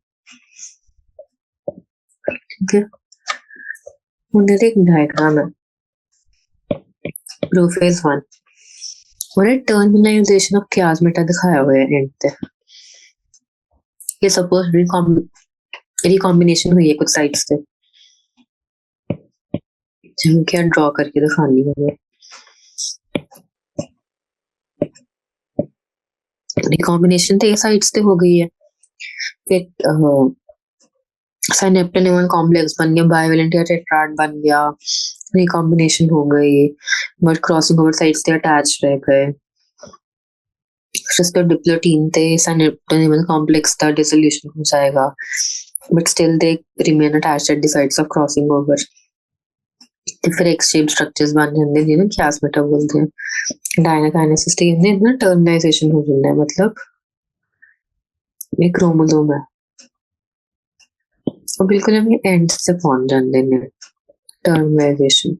ਠੀਕ ਹੈ। ਹੁਣ ਇਹਦੇ ਇੱਕ ਡਾਇਗ੍ਰਾਮ ਹੈ ਪ੍ਰੋਫੇਜ਼ 1, ਉਹਨੇ ਟਰਮੀਨਾਈਜੇਸ਼ਨ ਆਫ ਕਿਆਸਮੇਟਾ ਦਿਖਾਇਆ ਹੋਇਆ ਐਂਡ ਤੇ। ये सपोज रिकॉम्बिनेशन हुई है कुछ साइड्स से, हम क्या ड्रॉ करके दिखानी है। रिकॉम्बिनेशन तो ये साइड्स पे हो गई है, फिर साइनेप्टेनिमल कॉम्प्लेक्स बन गया, बाइवेलेंट या टेट्राड बन गया, रिकॉम्बिनेशन हो गई, बट क्रॉसिंग ओवर साइड्स से अटैच रह गए। सिस्टर डिप्लोटीन ते साइनेप्टेनिमल कॉम्प्लेक्स का डिसोल्यूशन हो जाएगा, but still they remain attached at the sites of crossing over. ਤੇ ਫਿਰ ਐਕਸਚੇਂਜ ਸਟਰਕਚਰਸ ਬਣ ਜਾਂਦੇ ਜਿਹਨੂੰ ਕਿਆਸਮੇਟਾ ਬੋਲਦੇ ਆ। ਡਾਇਨਾਕਾਈਨੇਸਿਸ ਤੇ ਇਹਨੇ ਨਾ ਟਰਮੀਨਾਈਜੇਸ਼ਨ ਹੋ ਜਾਂਦਾ ਹੈ, मतलब ਇਹ क्रोमोसोम है ਉਹ ਬਿਲਕੁਲ ਆਪਣੇ ਐਂਡ ਤੇ ਪਹੁੰਚ ਜਾਂਦੇ ਨੇ, ਟਰਮੀਨਾਈਜੇਸ਼ਨ।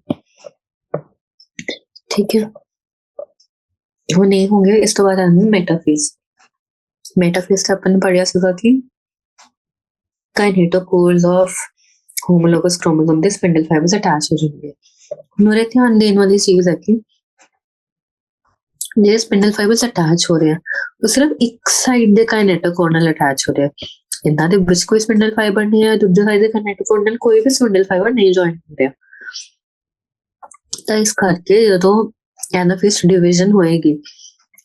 ਠੀਕ ਹੈ, ਹੁਣ ਇਹ ਹੋ ਗਿਆ। ਇਸ ਤੋਂ ਬਾਅਦ ਆਉਂਦਾ ਮੈਟਾਫੇਜ਼। ਮੈਟਾਫੇਜ਼ ਤਾਂ ਆਪਾਂ ਨੇ ਪੜਿਆ ਸੀਗਾ ਕਿ ਕਾਈਨੇਟੋਕੋਰਸ ਆਫ ਹੋਮੋਲੋਗਸ क्रोमोसोम ਦੇ ਸਪਿੰਡਲ ਫਾਈਬਰਸ ਅਟੈਚ ਹੋ ਜਾਂਦੇ ਆ। ਮੇਰੇ ਧਿਆਨ ਦੇਣ ਵਾਲੀ ਚੀਜ਼ ਹੈ ਕਿ ਜਿਹੜੇ ਸਪਿੰਡਲ ਫਾਈਬਰਸ ਅਟੈਚ ਹੋ ਰਹੇ ਆ ਉਹ ਸਿਰਫ ਇੱਕ ਸਾਈਡ ਦੇ ਕਾਈਨੇਟੋਕੋਰ ਨਾਲ ਅਟੈਚ ਹੋ ਰਹੇ ਆ। ਇਹਨਾਂ ਦੇ ਵਿੱਚ ਕੋਈ ਸਪਿੰਡਲ ਫਾਈਬਰ ਨਹੀਂ ਹੈ, ਦੂਜੇ ਸਾਈਡ ਦੇ ਕਾਈਨੇਟੋਕੋਰ ਨਾਲ ਕੋਈ ਵੀ ਸਪਿੰਡਲ ਫਾਈਬਰ ਨਹੀਂ ਜੁਆਇਨ ਹੋ ਰਿਹਾ। ਤਾਂ ਇਸ ਕਰਕੇ ਜਦੋਂ ਐਨਾਫੇਜ਼ ਡਿਵੀਜ਼ਨ ਹੋਏਗੀ,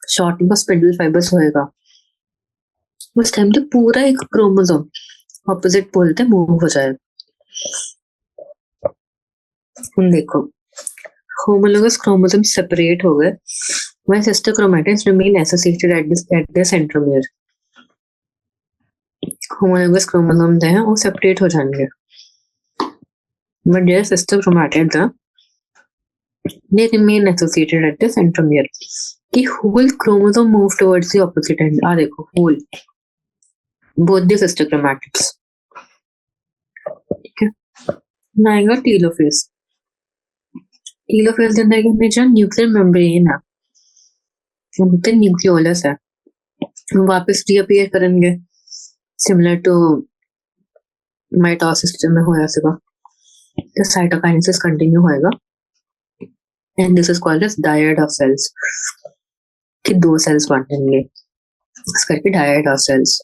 ਸ਼ਾਰਟਿੰਗ ਆਫ ਸਪਿੰਡਲ ਫਾਈਬਰਸ ਹੋਏਗਾ, उस टाइम तो पूरा एक क्रोमोसोम ऑपोजिट पोल पे मूव हो जाएगा। हम देखो होमोलोगस क्रोमोसोम सेपरेट हो गए when sister chromatids remain associated at the centromere। Homologous chromosome जो है वो सेपरेट हो जाएंगे, but their sister chromatids they remain associated at the centromere। कि whole chromosome move towards the opposite end। आ देखो whole both the sister chromatids। ठीक है, आएगा टीलोफेज। टीलोफेज के अंदर हमने जो न्यूक्लियर मेम्ब्रेन है वो न्यूक्लियोलस है, वापस रीअपीयर करेंगे सिमिलर टू माइटोसिस में होया सीगा। तो साइटोकाइनेसिस कंटिन्यू होएगा and this is called as dyad of cells. कि दो सेल्स बनेंगे, इस करके dyad of cells.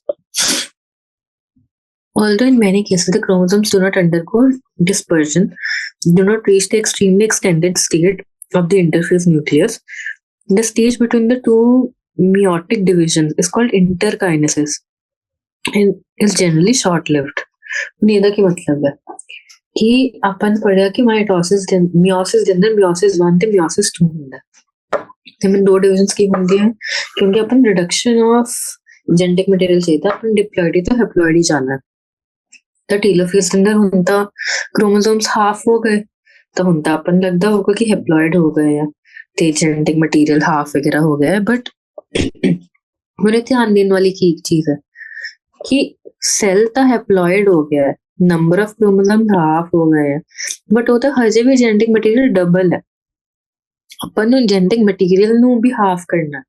Although in many cases the chromosomes do not undergo dispersion, do not reach the extremely extended state of the interphase nucleus, the stage between the two meiotic divisions is called interkinesis and is generally short-lived। ਇਹਦਾ ਕੀ ਮਤਲਬ ਹੈ ਕਿ ਆਪਾਂ ਨੇ ਪੜਿਆ ਕਿ ਮਾਈਟੋਸਿਸ ਮਿਓਸਿਸ ਦੇ ਅੰਦਰ ਮਿਓਸਿਸ 1 ਤੇ ਮਿਓਸਿਸ 2 ਹੁੰਦਾ ਤੇ ਮੈਂ ਦੋ ਡਿਵੀਜ਼ਨਸ ਕੀ ਹੁੰਦੀਆਂ ਕਿਉਂਕਿ ਆਪਾਂ ਰਿਡਕਸ਼ਨ ਆਫ ਜੈਨੇਟਿਕ ਮਟੀਰੀਅਲ ਚਾਹੀਦਾ, ਆਪਾਂ ਡਿਪਲੋਇਡੀ ਤੋਂ ਹੈਪਲੋਇਡੀ ਜਾਣਾ। ਤਾਂ ਟੀਲੋਫੇਜ਼ ਦੇ ਅੰਦਰ ਹੁਣ ਤਾਂ ਕ੍ਰੋਮੋਸੋਮਸ ਹਾਫ ਹੋ ਗਏ, ਤਾਂ ਹੁਣ ਤਾਂ ਆਪਾਂ ਨੂੰ ਲੱਗਦਾ ਹੋਊਗਾ ਕਿ ਹੈਪਲੋਇਡ ਹੋ ਗਏ ਆ ਤੇ ਜੈਨੇਟਿਕ ਮਟੀਰੀਅਲ ਹਾਫ ਵਗੈਰਾ ਹੋ ਗਿਆ। ਬਟ ਮੇਰੇ ਧਿਆਨ ਦੇਣ ਵਾਲੀ ਕੀ ਚੀਜ਼ ਹੈ ਕਿ ਸੈਲ ਤਾਂ ਹੈਪਲੋਇਡ ਹੋ ਗਿਆ ਹੈ, ਨੰਬਰ ਆਫ ਕ੍ਰੋਮੋਸੋਮ ਹਾਫ ਹੋ ਗਏ ਆ, ਬਟ ਉਹ ਤਾਂ ਹਜੇ ਵੀ ਜੈਨੇਟਿਕ ਮਟੀਰੀਅਲ ਡਬਲ ਹੈ। ਆਪਾਂ ਨੂੰ ਜੈਨੇਟਿਕ ਮਟੀਰੀਅਲ ਨੂੰ ਵੀ ਹਾਫ ਕਰਨਾ,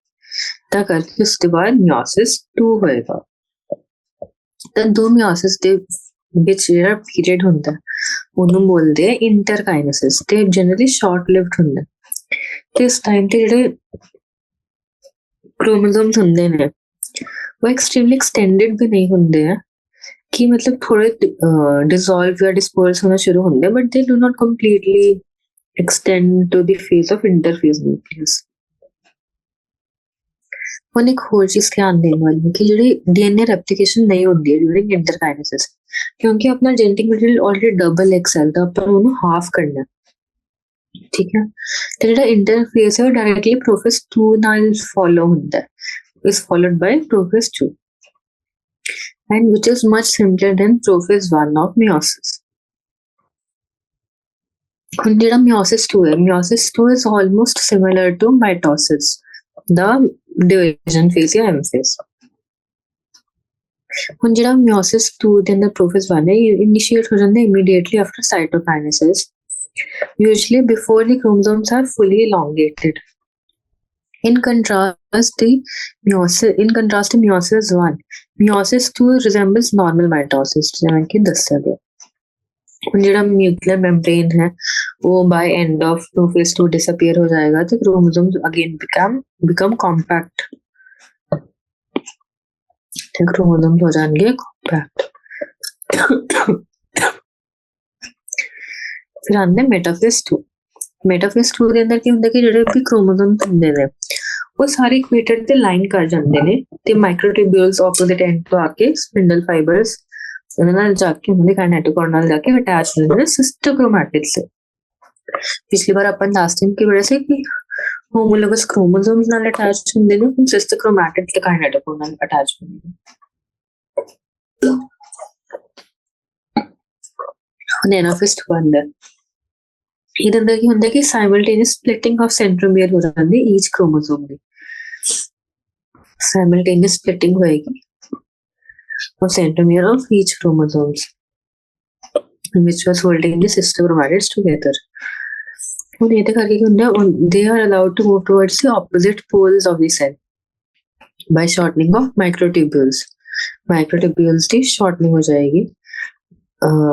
ਤਾਂ ਕਰਕੇ ਉਸ ਤੋਂ ਬਾਅਦ ਮਿਓਸਿਸ 2 ਹੋਏਗਾ। ਤਾਂ ਦੋ ਮਿਓਸਿਸ ਦੇ ਵਿੱਚ ਜਿਹੜਾ ਪੀਰੀਅਡ ਹੁੰਦਾ ਉਹਨੂੰ ਬੋਲਦੇ ਆ ਇੰਟਰਕਾਈਨੇਸਿਸ ਤੇ ਜਨਰਲੀ ਸ਼ਾਰਟ ਲਿਵਡ ਹੁੰਦਾ। ਤੇ ਇਸ ਟਾਈਮ ਤੇ ਜਿਹੜੇ ਕ੍ਰੋਮੋਸੋਮਸ ਹੁੰਦੇ ਨੇ ਉਹ ਐਕਸਟ੍ਰੀਮਲੀ ਐਕਸਟੈਂਡਡ ਵੀ ਨਹੀਂ ਹੁੰਦੇ ਆ ਕਿ ਮਤਲਬ ਥੋੜੇ ਡਿਸੋਲਵ ਜਾਂ ਡਿਸਪਰਸ ਹੋਣਾ ਸ਼ੁਰੂ ਹੁੰਦੇ, ਬਟ ਦੇ do not completely extend to the phase of interphase nucleus। ਹੁਣ ਇੱਕ ਹੋਰ ਚੀਜ਼ ਧਿਆਨ ਦੇਣ ਵਾਲੀ ਹੈ ਕਿ ਜਿਹੜੀ ਡੀਐਨਏ ਰੈਪਲੀਕੇਸ਼ਨ ਨਹੀਂ ਹੁੰਦੀ ਹੈ ਡਿਊਰਿੰਗ ਇੰਟਰਕਾਈਨੇਸਿਸ, ਕਿਉਂਕਿ ਆਪਣਾ ਜੈਨੇਟਿਕ ਮਟੀਰੀਅਲ ਆਲਰੇਡੀ ਡਬਲ ਐਕਸਲ ਦਾ, ਆਪਾਂ ਉਹਨੂੰ ਹਾਫ ਕਰਨਾ। ਠੀਕ ਹੈ, ਤੇ ਜਿਹੜਾ ਇੰਟਰਫੇਸ ਹੈ ਉਹ ਡਾਇਰੈਕਟਲੀ ਪ੍ਰੋਫੇਸ 2 ਨਾਲ ਫੋਲੋ ਹੁੰਦਾ, is followed by prophase 2 and which is much simpler than prophase 1 of meiosis। ਹੁਣ ਜਿਹੜਾ ਮਿਓਸਿਸ 2 ਹੈ, ਮਿਓਸਿਸ 2 is almost similar to mitosis, the division phase ਜਾਂ M phase। ਹੁਣ ਜਿਹੜਾ ਮਿਓਸਿਸ 2 ਦੇ ਅੰਦਰ ਪ੍ਰੋਫੇਸ 1 ਹੈ ਇਨੀਸ਼ੀਏਟ ਹੋ ਜਾਂਦਾ immediately after cytokinesis, usually before the chromosomes are fully elongated। In contrast to meiosis 1, meiosis 2 resembles normal mitosis ਜਿਵੇਂ ਕਿ ਦੱਸਿਆ ਗਿਆ। ਹੁਣ ਜਿਹੜਾ ਨਿਊਕਲੀਅਰ ਮੈਮਬ੍ਰੇਨ ਹੈ ਉਹ ਬਾय एंड ऑफ प्रोफेज 2 डिसअपीयर हो जाएगा तो chromosomes again become compact। Chromosomes हो जाएंगे compact। फिर आते हैं मेटाफेज 2। मेटाफेज 2 ਦੇ ਅੰਦਰ ਕੀ ਹੁੰਦਾ ਕਿ ਜਿਹੜੇ ਵੀ ਕ੍ਰੋਮੋਸੋਮਸ ਹੁੰਦੇ ਨੇ ਉਹ ਸਾਰੇ ਇਕੁਏਟਰ ਤੇ ਲਾਈਨ ਕਰ ਜਾਂਦੇ ਨੇ ਤੇ ਮਾਈਕਰੋਟਿਬਿਊਲਸ ਆਪੋਜ਼ਿਟ ਐਂਡ ਤੋਂ ਆ ਕੇ ਸਪਿੰਡਲ ਫਾਈਬਰਸ ਉਹਨਾਂ ਨਾਲ ਜਾ ਕੇ ਉਹਨਾਂ ਦੇ ਕਾਈਨੇਟੋਕੋਰ ਨਾਲ ਜਾ ਕੇ ਅਟੈਚ ਹੋ ਜਾਂਦੇ ਨੇ ਸਿਸਟਰ ਕ੍ਰੋਮੈਟਿਡ से। ਪਿਛਲੀ ਵਾਰ ਆਪਾਂ ਲਾਸਟ ਟਾਈਮ ਕੀ ਪੜ੍ਹਿਆ ਸੀ ਕਿ ਹੋਮੋਲੋਗਸ ਕ੍ਰੋਮੋਸੋਮਸ ਨਾਲ ਅਟੈਚ ਹੁੰਦੇ ਨੇ, ਹੁਣ ਸਿਸਟਰ ਕ੍ਰੋਮੈਟਿਡ ਤੇ ਕਾਈਨੇਟੋਕੋਰ ਨਾਲ ਅਟੈਚ ਹੁੰਦੇ ਨੇ। ਹੁਣ ਐਨਾਫਿਸ 1 ਦਾ ਇਹਦੇ ਅੰਦਰ ਕੀ ਹੁੰਦਾ ਕਿ ਸਾਈਮਲਟੇਨੀਅਸ ਸਪਲਿਟਿੰਗ ਆਫ ਸੈਂਟਰੋਮੀਅਰ ਹੋ ਜਾਂਦੀ ਈਚ ਕ੍ਰੋਮੋਸੋਮ ਦੀ ਸਾਈਮਲਟੇਨੀਅਸ ਸਪਲਿਟਿੰਗ ਹੋਏਗੀ of centromere of each chromosomes which was holding the sister chromatids together. ਹੁਣ ਇਹਦੇ ਕਰਕੇ ਕੀ ਹੁੰਦਾ they are allowed to move towards the opposite poles of the cell by shortening of microtubules. Microtubules the shortening ਹੋ ਜਾਏਗੀ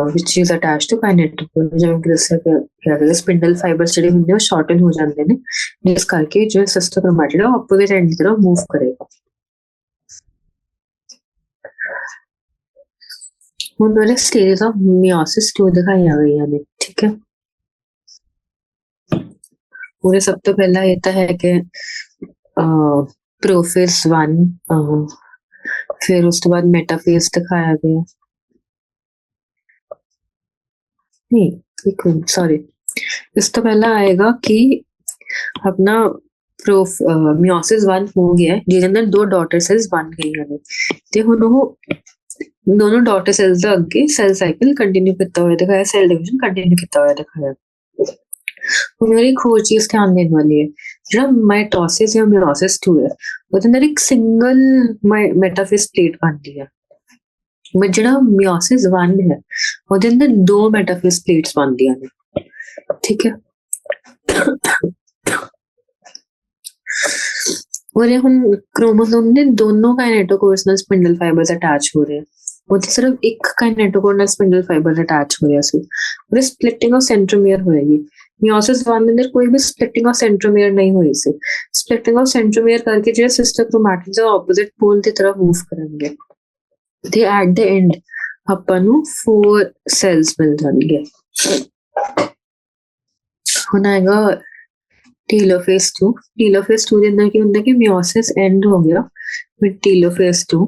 which is attached to kinetochore ਜਿਵੇਂ ਕਿ ਦੱਸਿਆ ਗਿਆ ਸਪਿੰਡਲ ਫਾਈਬਰਸ ਜਿਹੜੇ ਹੁੰਦੇ ਉਹ ਸ਼ਾਰਟਨ ਹੋ ਜਾਂਦੇ ਨੇ ਜਿਸ ਕਰਕੇ ਜੋ ਸਿਸਟਰ ਕ੍ਰੋਮੈਟਿਡ ਆ ਆਪੋਜ਼ਿਟ ਐਂਡ ਦੀ ਤਰਫ ਮੂਵ ਕਰੇਗਾ ਹੁਣ ਮੇਰੇ ਸਟੇजेस ਆਫ ਮਿਓਸਿਸ 2 ਦਿਖਾਈਆਂ ਗਈਆਂ ਨੇ ਠੀਕ ਹੈ ਪੂਰੇ ਸਭ ਤੋਂ ਪਹਿਲਾਂ ਇਹ ਤਾਂ ਹੈ ਕਿ ਪ੍ਰੋਫੇਸ 1 ਫਿਰ ਉਸ ਤੋਂ ਬਾਅਦ ਮੈਟਾਫੇਸ ਦਿਖਾਇਆ ਗਿਆ ਨਹੀਂ ਸੌਰੀ ਇਸ ਤੋਂ ਪਹਿਲਾਂ ਆਏਗਾ ਕਿ ਆਪਣਾ ਮਿਓਸਿਸ 1 ਹੋ ਗਿਆ ਜਿਹਦੇ ਅੰਦਰ 2 ਡਾਟਰ ਸੈਲਸ ਬਣ ਗਈਆਂ ਨੇ ਤੇ ਹੁਣ ਉਹ ਦੋਨੋਂ ਡਾਟਰ ਸੈਲਸ ਦਾ ਅੱਗੇ ਸੈਲ ਸਾਈਕਲ ਕੰਟੀਨਿਊ ਕੀਤਾ ਹੋਇਆ ਦਿਖਾਇਆ ਸੈਲ ਡਿਵੀਜ਼ਨ ਕੰਟੀਨਿਊ ਕੀਤਾ ਹੋਇਆ ਦਿਖਾਇਆ ਹੁਣ ਮੇਰੀ ਇੱਕ ਹੋਰ ਚੀਜ਼ ਧਿਆਨ ਦੇਣ ਵਾਲੀ ਹੈ ਜਿਹੜਾ ਮਾਈਟੋਸਿਸ ਜਾਂ ਮਿਓਸਿਸ 2 ਹੈ ਉਹਦੇ ਅੰਦਰ ਇੱਕ ਸਿੰਗਲ ਮੈਟਾਫੇਸ ਪਲੇਟ ਬਣਦੀ ਹੈ ਬਟ ਜਿਹੜਾ ਮਿਓਸਿਸ 1 ਹੈ ਉਹਦੇ ਅੰਦਰ 2 ਮੈਟਾਫੇਸ ਪਲੇਟਸ ਬਣਦੀਆਂ ਨੇ ਠੀਕ ਹੈ और ये क्रोमोसोम ने दोनों काइनेटोकोर्स ਨਾਲ स्पिंडल फाइबर्स अटैच हो रहे हैं ਉਹਦੇ ਸਿਰਫ ਇੱਕ ਕਾਈਨੈਟੋਕੋਰ ਨਾਲ स्पिंडल फाइबर अटैच हो रहा ਸੀ और स्प्लिटिंग ऑफ सेंट्रोमियर होएगी मियोसिस 1 ਦੇ ਅੰਦਰ ਕੋਈ ਵੀ स्प्लिटिंग ऑफ सेंट्रोमियर नहीं ਹੋਈ ਸੀ स्प्लिटिंग ऑफ सेंट्रोमियर ਕਰਕੇ ਜਿਹੜੇ ਸਿਸਟਰ ਕ੍ਰੋਮੈਟਿਡਸ ਆਪੋਜ਼ਿਟ ਪੋਲ ਦੀ ਤਰਫ ਮੂਵ ਕਰਨਗੇ ਤੇ ਐਟ ਦ ਐਂਡ ਆਪਾਂ ਨੂੰ 4 ਸੈਲਸ ਮਿਲ ਜਾਣਗੇ ਹੁਣ ਆਏਗਾ टीलोफेज 2 ਦੇ अंदर ਕੀ ਹੁੰਦਾ ਕਿ meiosis end ਹੋ ਗਿਆ with telophase 2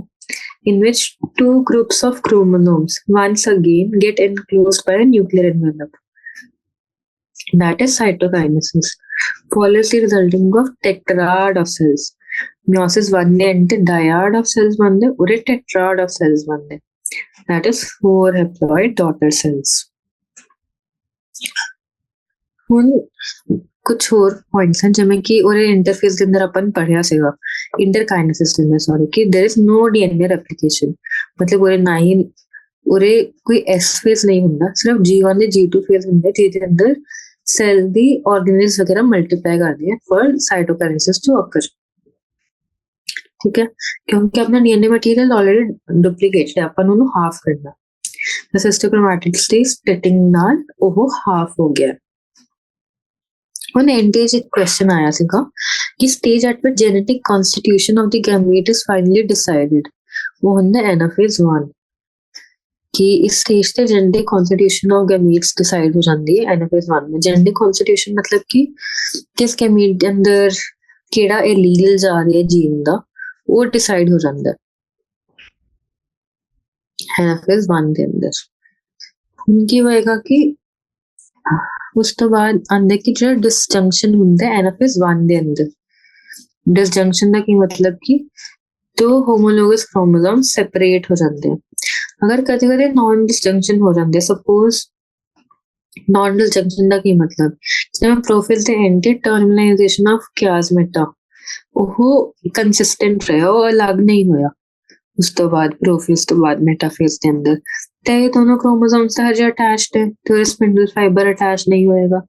in which 2 groups of chromosomes once again get enclosed by a nuclear envelope that is cytokinesis follows the resulting of tetrad of cells meiosis 1 ਦੇ end ਤੇ dyad of cells ਬਣਦੇ ਔਰ tetrad of cells ਬਣਦੇ that is 4 haploid daughter cells ਹੁਣ कुछ और points हैं जिमें कि और इंटरफेस के अंदर अपन पढ़िया सीगा इंटरकाइनेसिस के अंदर सॉरी कि there is no DNA replication मतलब और ना ही और कोई एस फेज नहीं हुंदा सिर्फ G1 ਤੇ G2 फेज हुंदे ਜਿਹਦੇ ਅੰਦਰ ਸੈਲ ਦੀ ਆਰਗੇਨਿਲਸ ਵਗੈਰਾ ਮਲਟੀਪਲਾਈ ਕਰਦੀ ਹੈ ਫॉर ਸਾਈਟੋਕਾਈਨੇਸਿਸ ਟੂ ਅਕਰ ਠੀਕ ਹੈ ਕਿਉਂਕਿ ਆਪਣਾ ਡੀਐਨਏ ਮਟੀਰੀਅਲ ਆਲਰੇਡੀ ਡੁਪਲੀਕੇਟਡ ਹੈ ਆਪਾਂ ਨੂੰ ਉਹਨੂੰ ਹਾਫ ਕਰਨਾ ਤਾਂ ਸਿਸਟਰ ਕ੍ਰੋਮੈਟਿਡ ਸਪਲਿਟਿੰਗ ਨਾਲ ਉਹ ਹਾਫ ਹੋ ਗਿਆ ਹੁਣ ਐਂਟੀਜ ਇੱਕ ਕੁਐਸਚਨ ਆਇਆ ਸੀਗਾ ਕਿ stage at which genetic constitution of the gamete is finally decided ਉਹ ਹੁੰਦਾ ਐਨਾਫੇਜ਼ 1 ਕਿ ਇਸ ਸਟੇਜ ਤੇ genetic constitution of gametes decide ਹੋ ਜਾਂਦੀ ਹੈ ਐਨਾਫੇਜ਼ 1 में ਜੈਨੇਟਿਕ ਕਨਸਟੀਟਿਊਸ਼ਨ ਮਤਲਬ ਕਿ ਕਿਸ ਗੈਮੀਟ ਦੇ ਅੰਦਰ ਕਿਹੜਾ ਐਲੀਲ ਜਾ ਰਿਹਾ ਜੀਨ ਦਾ ਉਹ ਡਿਸਾਈਡ ਹੋ ਜਾਂਦਾ ਐਨਾਫੇਜ਼ 1 ਦੇ ਅੰਦਰ ਹੁਣ ਕੀ ਹੋਏਗਾ ਕਿ ਉਸ ਤੋਂ ਬਾਅਦ ਆਂਦੇ ਕਿ ਜਿਹੜਾ ਡਿਸਜੰਕਸ਼ਨ ਹੁੰਦਾ ਹੈ ਐਨਾਫੇਜ਼ 1 ਦੇ ਅੰਦਰ ਡਿਸਜੰਕਸ਼ਨ ਦਾ ਕੀ ਮਤਲਬ ਕਿ ਦੋ ਹੋਮੋਲੋਗਸ ਕ੍ਰੋਮੋਸੋਮ ਸੈਪਰੇਟ ਹੋ ਜਾਂਦੇ ਅਗਰ ਕਦੇ-ਕਦੇ ਨॉन ਡਿਸਜੰਕਸ਼ਨ ਹੋ ਜਾਂਦੇ ਸਪੋਜ਼ ਨॉन ਡਿਸਜੰਕਸ਼ਨ ਦਾ ਕੀ ਮਤਲਬ ਜਿਵੇਂ ਪ੍ਰੋਫਾਈਲ ਤੇ ਐਂਟੀ ਟਰਮੀਨਾਈਜੇਸ਼ਨ ਆਫ ਕਿਆਸਮੇਟਾ ਉਹ ਕੰਸਿਸਟੈਂਟ ਰਿਹਾ ਉਹ ਅਲੱਗ ਨਹੀਂ ਹੋਇਆ ਉਸ ਤੋਂ ਬਾਅਦ ਪ੍ਰੋਫੇਜ਼ ਤੋਂ ਬਾਅਦ ਮੈਟਾਫੇਜ਼ ਦੇ ਅੰਦਰ ਤੇ ਇਹ ਦੋਨੋਂ ਕ੍ਰੋਮੋਸੋਮਸ ਤਾਂ ਹਜੇ ਅਟੈਚਡ ਹੈ ਤੇ ਸਪਿੰਡਲ ਫਾਈਬਰ ਅਟੈਚ ਨਹੀਂ ਹੋਏਗਾ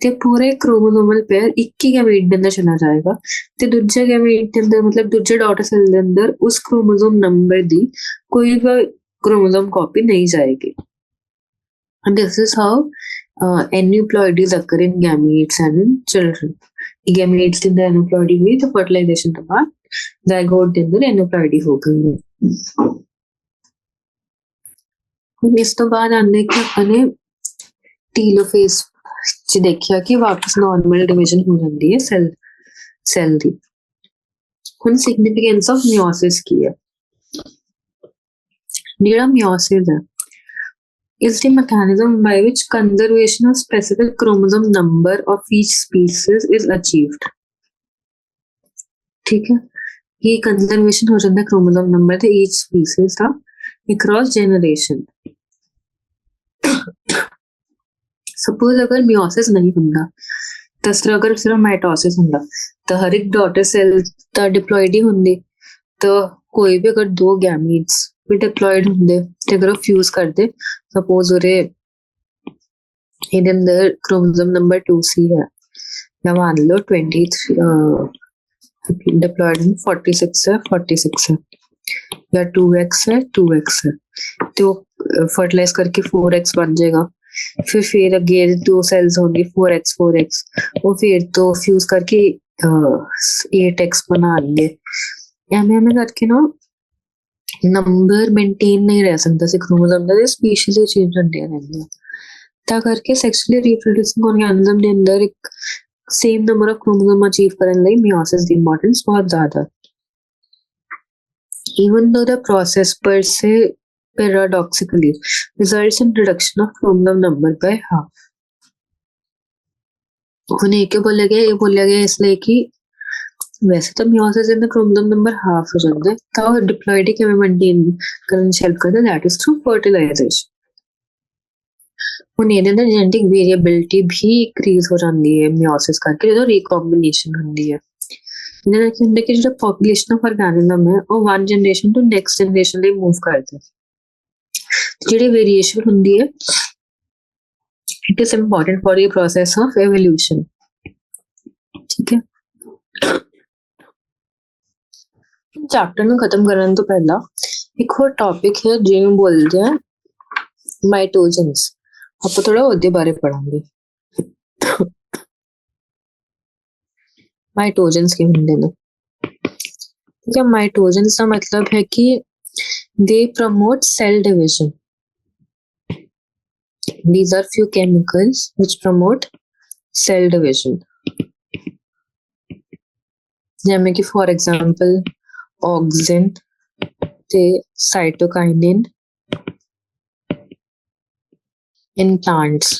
ਤੇ ਪੂਰੇ ਕ੍ਰੋਮੋਸੋਮਲ ਪੇਅਰ ਇੱਕ ਹੀ ਗੈਮੀਟ ਦੇ ਅੰਦਰ ਚਲਾ ਜਾਏਗਾ ਤੇ ਦੂਜੇ ਗੈਮੀਟ ਦੇ ਅੰਦਰ ਮਤਲਬ ਦੂਜੇ ਡਾਟਰ ਸੈਲ ਦੇ ਅੰਦਰ ਉਸ ਕ੍ਰੋਮੋਸੋਮ ਨੰਬਰ ਦੀ ਕੋਈ ਵੀ ਕ੍ਰੋਮੋਸੋਮ ਕਾਪੀ ਨਹੀਂ ਜਾਏਗੀ and this is how aneuploidies occur in gametes and in children gametes ਦੇ ਅੰਦਰ aneuploidy ਹੋਈ ਤਾਂ fertilization ਤੋਂ ਬਾਅਦ zygote ਦੇ ਅੰਦਰ aneuploidy ਹੋ ਗਈ ਹੁਣ ਇਸ ਤੋਂ ਬਾਅਦ ਆਂਦੇ ਕਿ ਆਪਾਂ ਨੇ ਟੀਲੋਫੇਜ਼ ਚ ਦੇਖਿਆ ਕਿ ਵਾਪਸ ਨਾਰਮਲ ਡਿਵੀਜ਼ਨ ਹੋ ਜਾਂਦੀ ਹੈ ਸੈਲ ਦੀ ਹੁਣ ਸਿਗਨੀਫੀਕੈਂਸ ਆਫ ਮਿਓਸਿਸ ਕੀ ਹੈ ਜਿਹੜਾ ਮਿਓਸਿਸ ਹੈ is the mechanism by which conservation of specific chromosome number of each species is achieved ठीक है ये conservation हो जाता है chromosome number the each species का across generation ਸਪੋਜ਼ ਅਗਰ ਮਿਓਸਿਸ ਨਹੀਂ ਹੁੰਦਾ ਤਾਂ ਅਗਰ ਸਿਰਫ ਮਾਈਟੋਸਿਸ ਹੁੰਦਾ ਤਾਂ ਹਰ ਇੱਕ ਡਾਟਰ ਸੈਲ ਤਾਂ ਡਿਪਲੋਇਡ ਹੀ ਹੁੰਦੀ। ਤਾਂ ਕੋਈ ਵੀ ਅਗਰ ਦੋ ਗੈਮੀਟਸ ਵੀ ਡਿਪਲੋਇਡ ਹੁੰਦੇ ਤੇ ਅਗਰ ਉਹ ਫਿਊਜ਼ ਕਰਦੇ, ਸਪੋਜ਼ ਉਹਦੇ ਇਹਦੇ ਅੰਦਰ क्रोमोसोम नंबर 2C है या मान लो 23 डिप्लॉयड 46 है 46 है या 2x है 2x है, तो फर्टिलाइज करके 4x बन जाएगा। फिर अगेन दो सेल्स होंगे 4x 4x, वो फिर तो फ्यूज करके 8x बना लेंगे। एम करके ना नंबर मेंटेन नहीं रह सकता से क्रोमोसोम ਦਾ स्पेशली चेंज ਹੁੰਦੀਆਂ ਰਹਿੰਦੀਆਂ। ਤਾਂ ਕਰਕੇ ਸੈਕਸ਼ੂਅਲੀ ਰੀਪਰੋਡਿਊਸਿੰਗ ਆਰਗੈਨਿਜ਼ਮ ਦੇ ਅੰਦਰ ਇੱਕ same number of chromosome achieve ਕਰਨ ਲਈ ਮਿਓਸਿਸ ਦੀ ਇੰਪੋਰਟੈਂਸ ਬਹੁਤ ਜ਼ਿਆਦਾ। even though the process per se paradoxically results in reduction of chromosome number by half। ਹੁਣ ਇਹ ਕਿਉਂ ਬੋਲਿਆ ਗਿਆ? ਇਹ ਬੋਲਿਆ ਗਿਆ ਇਸ ਲਈ ਕਿ ਵੈਸੇ ਤਾਂ ਮਿਓਸਿਸ ਦੇ ਕ੍ਰੋਮੋਸੋਮ ਨੰਬਰ ਹਾਫ ਹੋ ਜਾਂਦਾ, ਤਾਂ ਉਹ ਡਿਪਲੋਇਡ ਕਿਵੇਂ ਮੇਨਟੇਨ ਕਰਨ ਚ ਹੈਲਪ ਕਰਦਾ, ਦੈਟ ਇਜ਼ ਥਰੂ ਫਰਟੀਲਾਈਜ਼ੇਸ਼ਨ। ਹੁਣ ਇਹਦੇ ਅੰਦਰ ਜੈਨੇਟਿਕ ਵੇਰੀਏਬਿਲਿਟੀ ਵੀ ਇੰਕਰੀਜ਼ ਹੋ ਜਾਂਦੀ ਹੈ ਮਿਓਸਿਸ ਕਰਕੇ ਜਦੋਂ ਰੀਕੰਬੀਨੇਸ਼ਨ ਹੁੰਦੀ ਹੈ। ਇਹਦੇ ਨਾਲ ਕੀ ਹੁੰਦਾ ਕਿ ਜਿਹੜਾ ਪੋਪੂਲੇਸ਼ਨ ਆਫ ਆਰਗੈਨਿਜ਼ਮ ਹੈ ਉਹ ਵਨ ਜਨਰੇਸ਼ਨ ਤੋਂ ਨੈਕਸਟ ਜਨਰੇਸ਼ਨ ਲਈ ਮੂਵ ਕਰਦਾ। ਜਿਹੜੀ ਵੇਰੀਏਸ਼ਨ ਹੁੰਦੀ ਹੈ it is important for the process of evolution. ਠੀਕ ਹੈ, ਚੈਪਟਰ ਨੂੰ ਖਤਮ ਕਰਨ ਤੋਂ ਪਹਿਲਾਂ ਇੱਕ ਹੋਰ ਟੌਪਿਕ ਹੈ ਜਿਹਨੂੰ ਬੋਲਦੇ ਆ ਮਾਈਟੋਜਨਸ। ਆਪਾਂ ਥੋੜਾ ਉਹਦੇ ਬਾਰੇ ਪੜਾਂਗੇ। ਮਾਈਟੋਜਨਸ ਕੀ ਹੁੰਦੇ ਨੇ? ਠੀਕ ਹੈ, ਮਾਈਟੋਜਨਸ ਦਾ ਮਤਲਬ ਹੈ ਕਿ they promote cell division. These are few chemicals which promote cell division, ਜਿਵੇਂ ਕਿ for example auxin ਤੇ cytokinin in plants,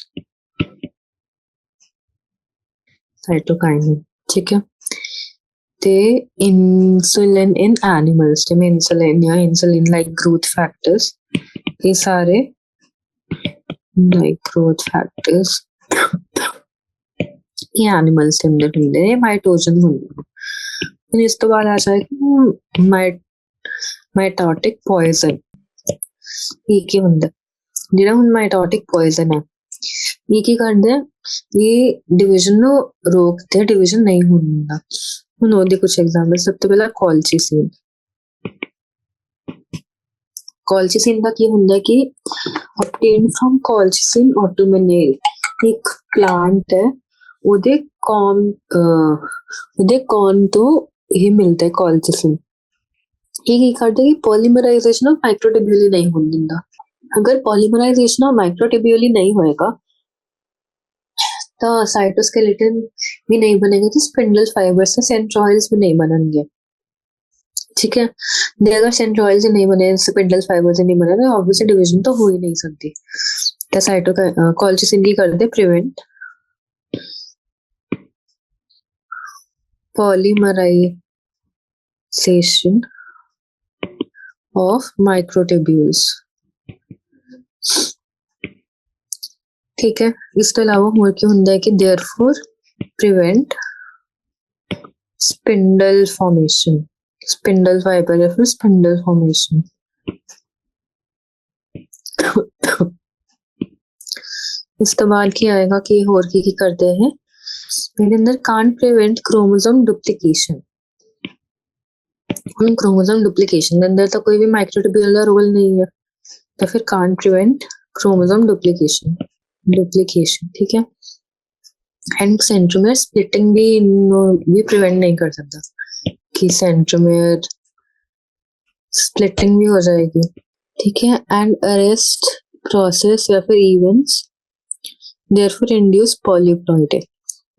cytokinin। ठीक है, ਤੇ insulin in animals, ਜਿਵੇਂ insulin ਜਾਂ insulin like growth factors, ਇਹ ਸਾਰੇ like growth factors ਇਹ animals ਦੇ ਅੰਦਰ ਹੁੰਦੇ ਨੇ, ਮਾਈਟੋਜਨ ਹੁੰਦੇ ਨੇ। ਹੁਣ ਇਸ ਤੋਂ ਬਾਅਦ ਆ ਜਾਏਗਾ ਮਾਈਟੋਟਿਕ ਪੋਇਜ਼ਨ। ਇਹ ਕੀ ਹੁੰਦਾ? ਜਿਹੜਾ ਹੁਣ ਮਾਈਟੋਟਿਕ ਪੋਇਜ਼ਨ ਹੈ ਇਹ ਕੀ ਕਰਦਾ? ਇਹ ਡਿਵੀਜ਼ਨ ਨੂੰ ਰੋਕਦੇ, ਡਿਵੀਜ਼ਨ ਨਹੀਂ ਹੁੰਦਾ। ਹੁਣ ਉਹਦੇ ਕੁਝ ਐਗਜ਼ਾਮਪਲ, ਸਭ ਤੋਂ ਪਹਿਲਾਂ ਕੋਲਚਿਸਿਨ। ਕੋਲਚਿਸਿਨ ਦਾ ਕੀ ਹੁੰਦਾ ਕਿ obtained from colchicine autumnale, ਇੱਕ ਪਲਾਂਟ ਹੈ, ਉਹਦੇ ਕੌਨ ਤੋਂ ਇਹ ਮਿਲਦਾ ਹੈ ਕੋਲਚਿਸਿਨ। ਇਹ ਕੀ ਕਰਦਾ ਕਿ ਪੋਲੀਮਰਾਈਜ਼ੇਸ਼ਨ ਆਫ ਮਾਈਕਰੋਟਿਬਿਊਲੀ ਨਹੀਂ ਹੋਣ ਦਿੰਦਾ। ਅਗਰ ਪੋਲੀਮਰਾਈਜ਼ੇਸ਼ਨ ਆਫ ਮਾਈਕਰੋਟਿਬਿਊਲੀ ਨਹੀਂ ਹੋਏਗਾ ਤਾਂ ਸਾइटोस्केलेटन भी नहीं बनेगा, तो स्पिंडल फाइबर्स से सेंट्रॉइड्स भी नहीं बनेंगे। ठीक है, अगर सेंट्रॉइड्स नहीं बने, स्पिंडल फाइबर्स नहीं बने तो ऑब्वियसली डिवीजन तो हो ही नहीं सकती। तो कोलचिसिन की कर they prevent polymerization of microtubules. ठीक है, इस तो अलावा होर की ਹੁੰਦਾ है कि therefore prevent spindle formation, spindle fibre या फिर स्पिंडल फॉर्मेशन। इस तो बाद की आएगा कि होर की करते हैं इसके अंदर can't prevent chromosome duplication. Chromosome duplication के अंदर तो कोई भी माइक्रोट्यूब्यूल का रोल नहीं है, तो फिर कांट प्रिवेंट क्रोमोसोम डुप्लीकेशन। ठीक है, एंड सेंट्रोमियर स्प्लिटिंग भी प्रिवेंट नहीं कर सकता कि सेंट्रोमियर स्प्लिटिंग भी हो जाएगी। ठीक है, एंड अरेस्ट प्रोसेस या फिर इवेंट्स देयरफॉर इंड्यूस पॉलीप्लॉइडी।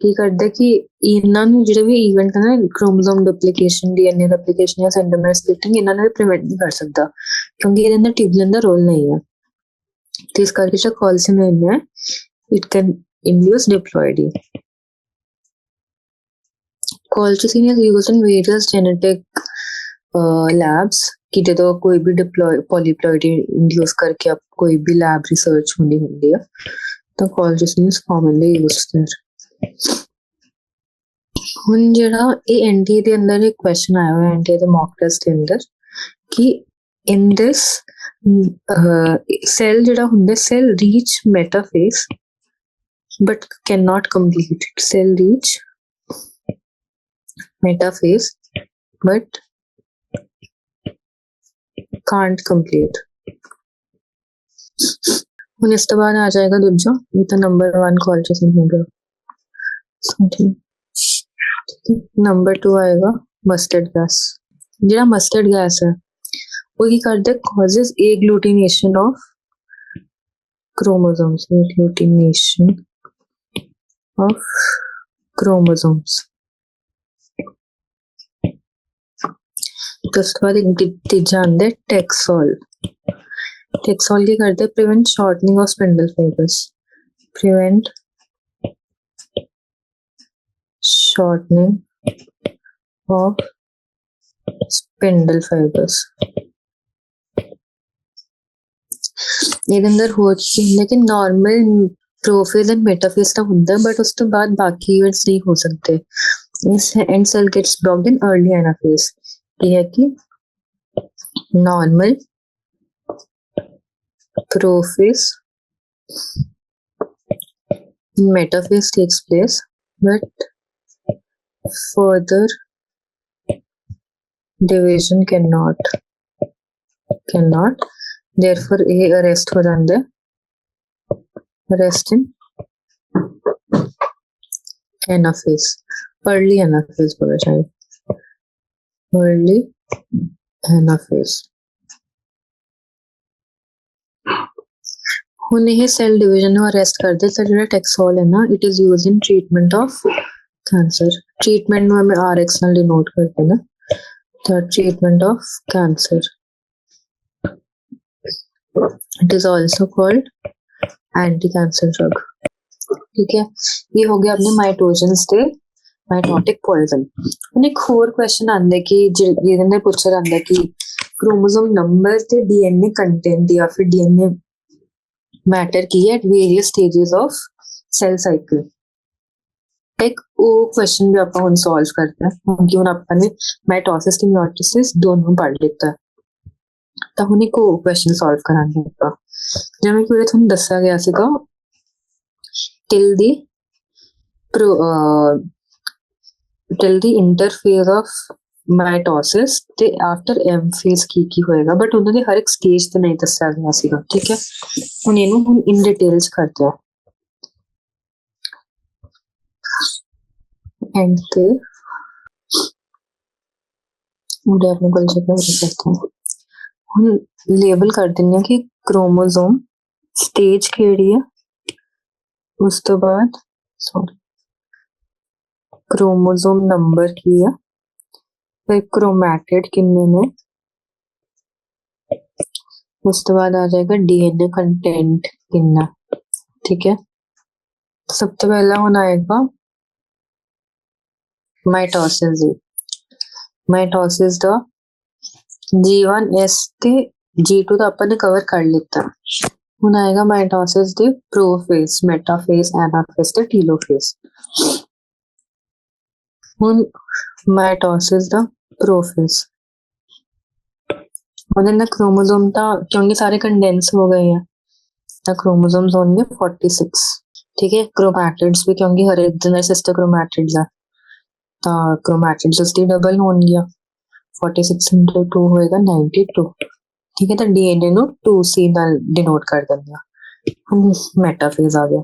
ਕੀ ਕਰਦਾ ਕਿ ਇਹਨਾਂ ਨੂੰ ਜਿਹੜੇ ਵੀ ਇਵੈਂਟ ਹੈ ਨਾ ਕ੍ਰੋਮੋਸੋਮ ਡੁਪਲੀਕੇਸ਼ਨ, ਡੀਐਨਏ ਰੈਪਲੀਕੇਸ਼ਨ ਜਾਂ ਸੈਂਟਰੋਮੀਅਰ ਸਪਲਿਟਿੰਗ, ਇਹਨਾਂ ਨੂੰ ਵੀ ਪ੍ਰੀਵੈਂਟ ਨਹੀਂ ਕਰ ਸਕਦਾ ਕਿਉਂਕਿ ਇਹਦੇ ਅੰਦਰ ਟਿਊਬੂਲਿਨ ਦਾ ਰੋਲ ਨਹੀਂ ਹੈ। ਤੇ ਇਸ ਕਰਕੇ ਜਿਹੜਾ ਕੋਲਚਿਸਿਨ ਹੈ it can induce diploidy. Colchicine is used in various genetic labs ਕਿ ਜਦੋਂ ਕੋਈ ਵੀ ਪੋਲੀਪਲੋਇਡੀ ਇੰਡਿਊਸ ਕਰਕੇ ਕੋਈ ਵੀ ਲੈਬ ਰਿਸਰਚ ਹੁੰਦੀ ਆ the colchicine is commonly used there. ਹੁਣ ਜਿਹੜਾ ਇਹ ਐਨਡੀਏ ਦੇ ਅੰਦਰ ਇੱਕ ਕੁਐਸਚਨ ਆਇਆ ਹੋਇਆ ਐਨਡੀਏ ਦੇ ਮੌਕ ਟੈਸਟ ਦੇ ਅੰਦਰ ਕਿ ਇਨ ਦਿਸ ਸੈਲ ਜਿਹੜਾ ਹੁੰਦਾ cell reach metaphase but cannot complete it. Cell reach metaphase but can't complete. ਹੁਣ ਇਸ ਤੋਂ ਬਾਅਦ ਆ ਜਾਏਗਾ ਦੂਜਾ, ਇਹ ਤਾਂ ਨੰਬਰ 1 colchicine ਹੋ ਗਿਆ। ਨੰਬਰ 2 ਆਏਗਾ ਮਸਟਰਡ ਗੈਸ। ਜਿਹੜਾ ਮਸਟਰਡ ਗੈਸ ਹੈ ਉਹ ਕੀ ਕਰਦਾ, causes agglutination of chromosomes, agglutination of chromosomes। तो उसके बाद एक तीजा आंदा है टेक्सोल। टेक्सोल क्या करता है, prevent shortening of spindle fibres, prevent shortening of spindle fibres. ਇਹਦੇ ਅੰਦਰ ਹੋ ਕੀ ਹੁੰਦਾ ਕਿ ਨਾਰਮਲ प्रोफेज एंड मेटाफेज ਤਾਂ ਹੁੰਦਾ बट ਉਸ ਤੋਂ ਬਾਅਦ ਬਾਕੀ ਇਵੈਂਟਸ ਨਹੀਂ ਹੋ ਸਕਦੇ। ਇਸ end cell gets blocked in early anaphase. ਇਹ ਹੈ ਕਿ normal prophase metaphase takes place but further division cannot therefore ਇਹ ਅਰੈਸਟ ਹੋ ਜਾਂਦਾ ਹੈ, rest in anaphase, early anaphase बोला जाए, early anaphase। ਹੁਣ ਇਹ ਸੈਲ ਡਿਵੀਜ਼ਨ ਨੂੰ ਅਰੈਸਟ ਕਰਦੇ ਤਾਂ ਜਿਹੜਾ ਟੈਕਸੋਲ ਹੈ ਨਾ it is used in treatment of cancer. Treatment ਨੂੰ ਹमें RX ਨਾਲ ਡਿਨੋਟ ਕਰਦੇ ਨਾ, ਤਾਂ treatment of cancer. It is also called anti cancer drug. ठीक है, ये हो गया अपने माइटोजेंस ते माइटोटिक पॉइजन। एक होर क्वेश्चन आंदा कि ਜਿਹਦੇ ਅੰਦਰ ਪੁੱਛਿਆ ਜਾਂਦਾ ਕਿ क्रोमोसोम नंबर ਤੇ DNA कंटेंट या फिर DNA मैटर की है at various stages of cell cycle. एक वो क्वेश्चन भी ਆਪਾਂ ਹੁਣ ਸੋਲਵ ਕਰਦਾ ਹਾਂ ਕਿਉਂਕਿ ਹੁਣ ਆਪਾਂ ਨੇ ਮਾਈਟੋਸਿਸ ਤੇ ਮਿਓਸਿਸ ਦੋਨੋਂ ਪੜ੍ਹ ਲਿੱਤਾ, ਤਾਂ ਹੁਣ ਇੱਕ ਉਹ ਕੁਐਸਚਨ ਸੋਲਵ ਕਰਾਂਗੇ ਆਪਾਂ। ਜਿਵੇਂ ਕਿ ਤੁਹਾਨੂੰ ਦੱਸਿਆ ਗਿਆ ਸੀਗਾ till the interphase of mitosis ਤੇ after M phase ਕੀ ਹੋਏਗਾ, ਬਟ ਉਹਨਾਂ ਦੇ ਹਰ ਇੱਕ ਸਟੇਜ ਤੇ ਨਹੀਂ ਦੱਸਿਆ ਗਿਆ ਸੀਗਾ। ਠੀਕ ਹੈ, ਹੁਣ ਇਹਨੂੰ ਹੁਣ ਇਨ ਡਿਟੇਲਸ ਕਰਦੇ ਹਾਂ। एंड पे मुझे अपने को करते हैं हम लेबल कर देंगे कि क्रोमोसोम स्टेज केड़ी है, उस तो बाद सॉरी क्रोमोसोम नंबर की है, फिर क्रोमैटिड किन्ने ने, उस तो बाद आ जाएगा डीएनए कंटेंट किन्ना। ठीक है, सब तो पहला होना आएगा माइटोसिस। माइटोसिस दा G1 S ਤੇ G2 ਦਾ ਆਪਾਂ ਨੇ ਕਵਰ ਕਰ ਲਿੱਤਾ। ਹੁਣ ਆਏਗਾ ਮਾਈਟੋਸਿਸ ਦੇ ਪ੍ਰੋਫੇਸ, ਮੈਟਾਫੇਸ, ਐਨਾਫੇਸ ਤੇ ਟੀਲੋਫੇਸ। ਹੁਣ ਮਾਈਟੋਸਿਸ ਦਾ ਪ੍ਰੋਫੇਸ ਉਹਦੇ ਨਾਲ क्रोमोसोम ਤਾਂ ਕਿਉਂਕਿ ਸਾਰੇ ਕੰਡੈਂਸ ਹੋ ਗਏ ਆ ਤਾਂ क्रोमोसोम्स होंगे 46। ठीक है, क्रोमैटिड्स भी क्योंकि हर एक दिन सिस्टर क्रोमैटिड्स है ਤਾਂ क्रोमैटिड्स उसकी डबल होंगी, 46 into 2 ਹੋਏਗਾ 92। ठीक है, तो डीएनए ਨੂੰ 2C ਨਾਲ ਡਿਨੋਟ ਕਰ ਦਿੰਦੇ ਆ। ਹੁਣ ਮੈਟਾਫੇਜ਼ ਆ ਗਿਆ।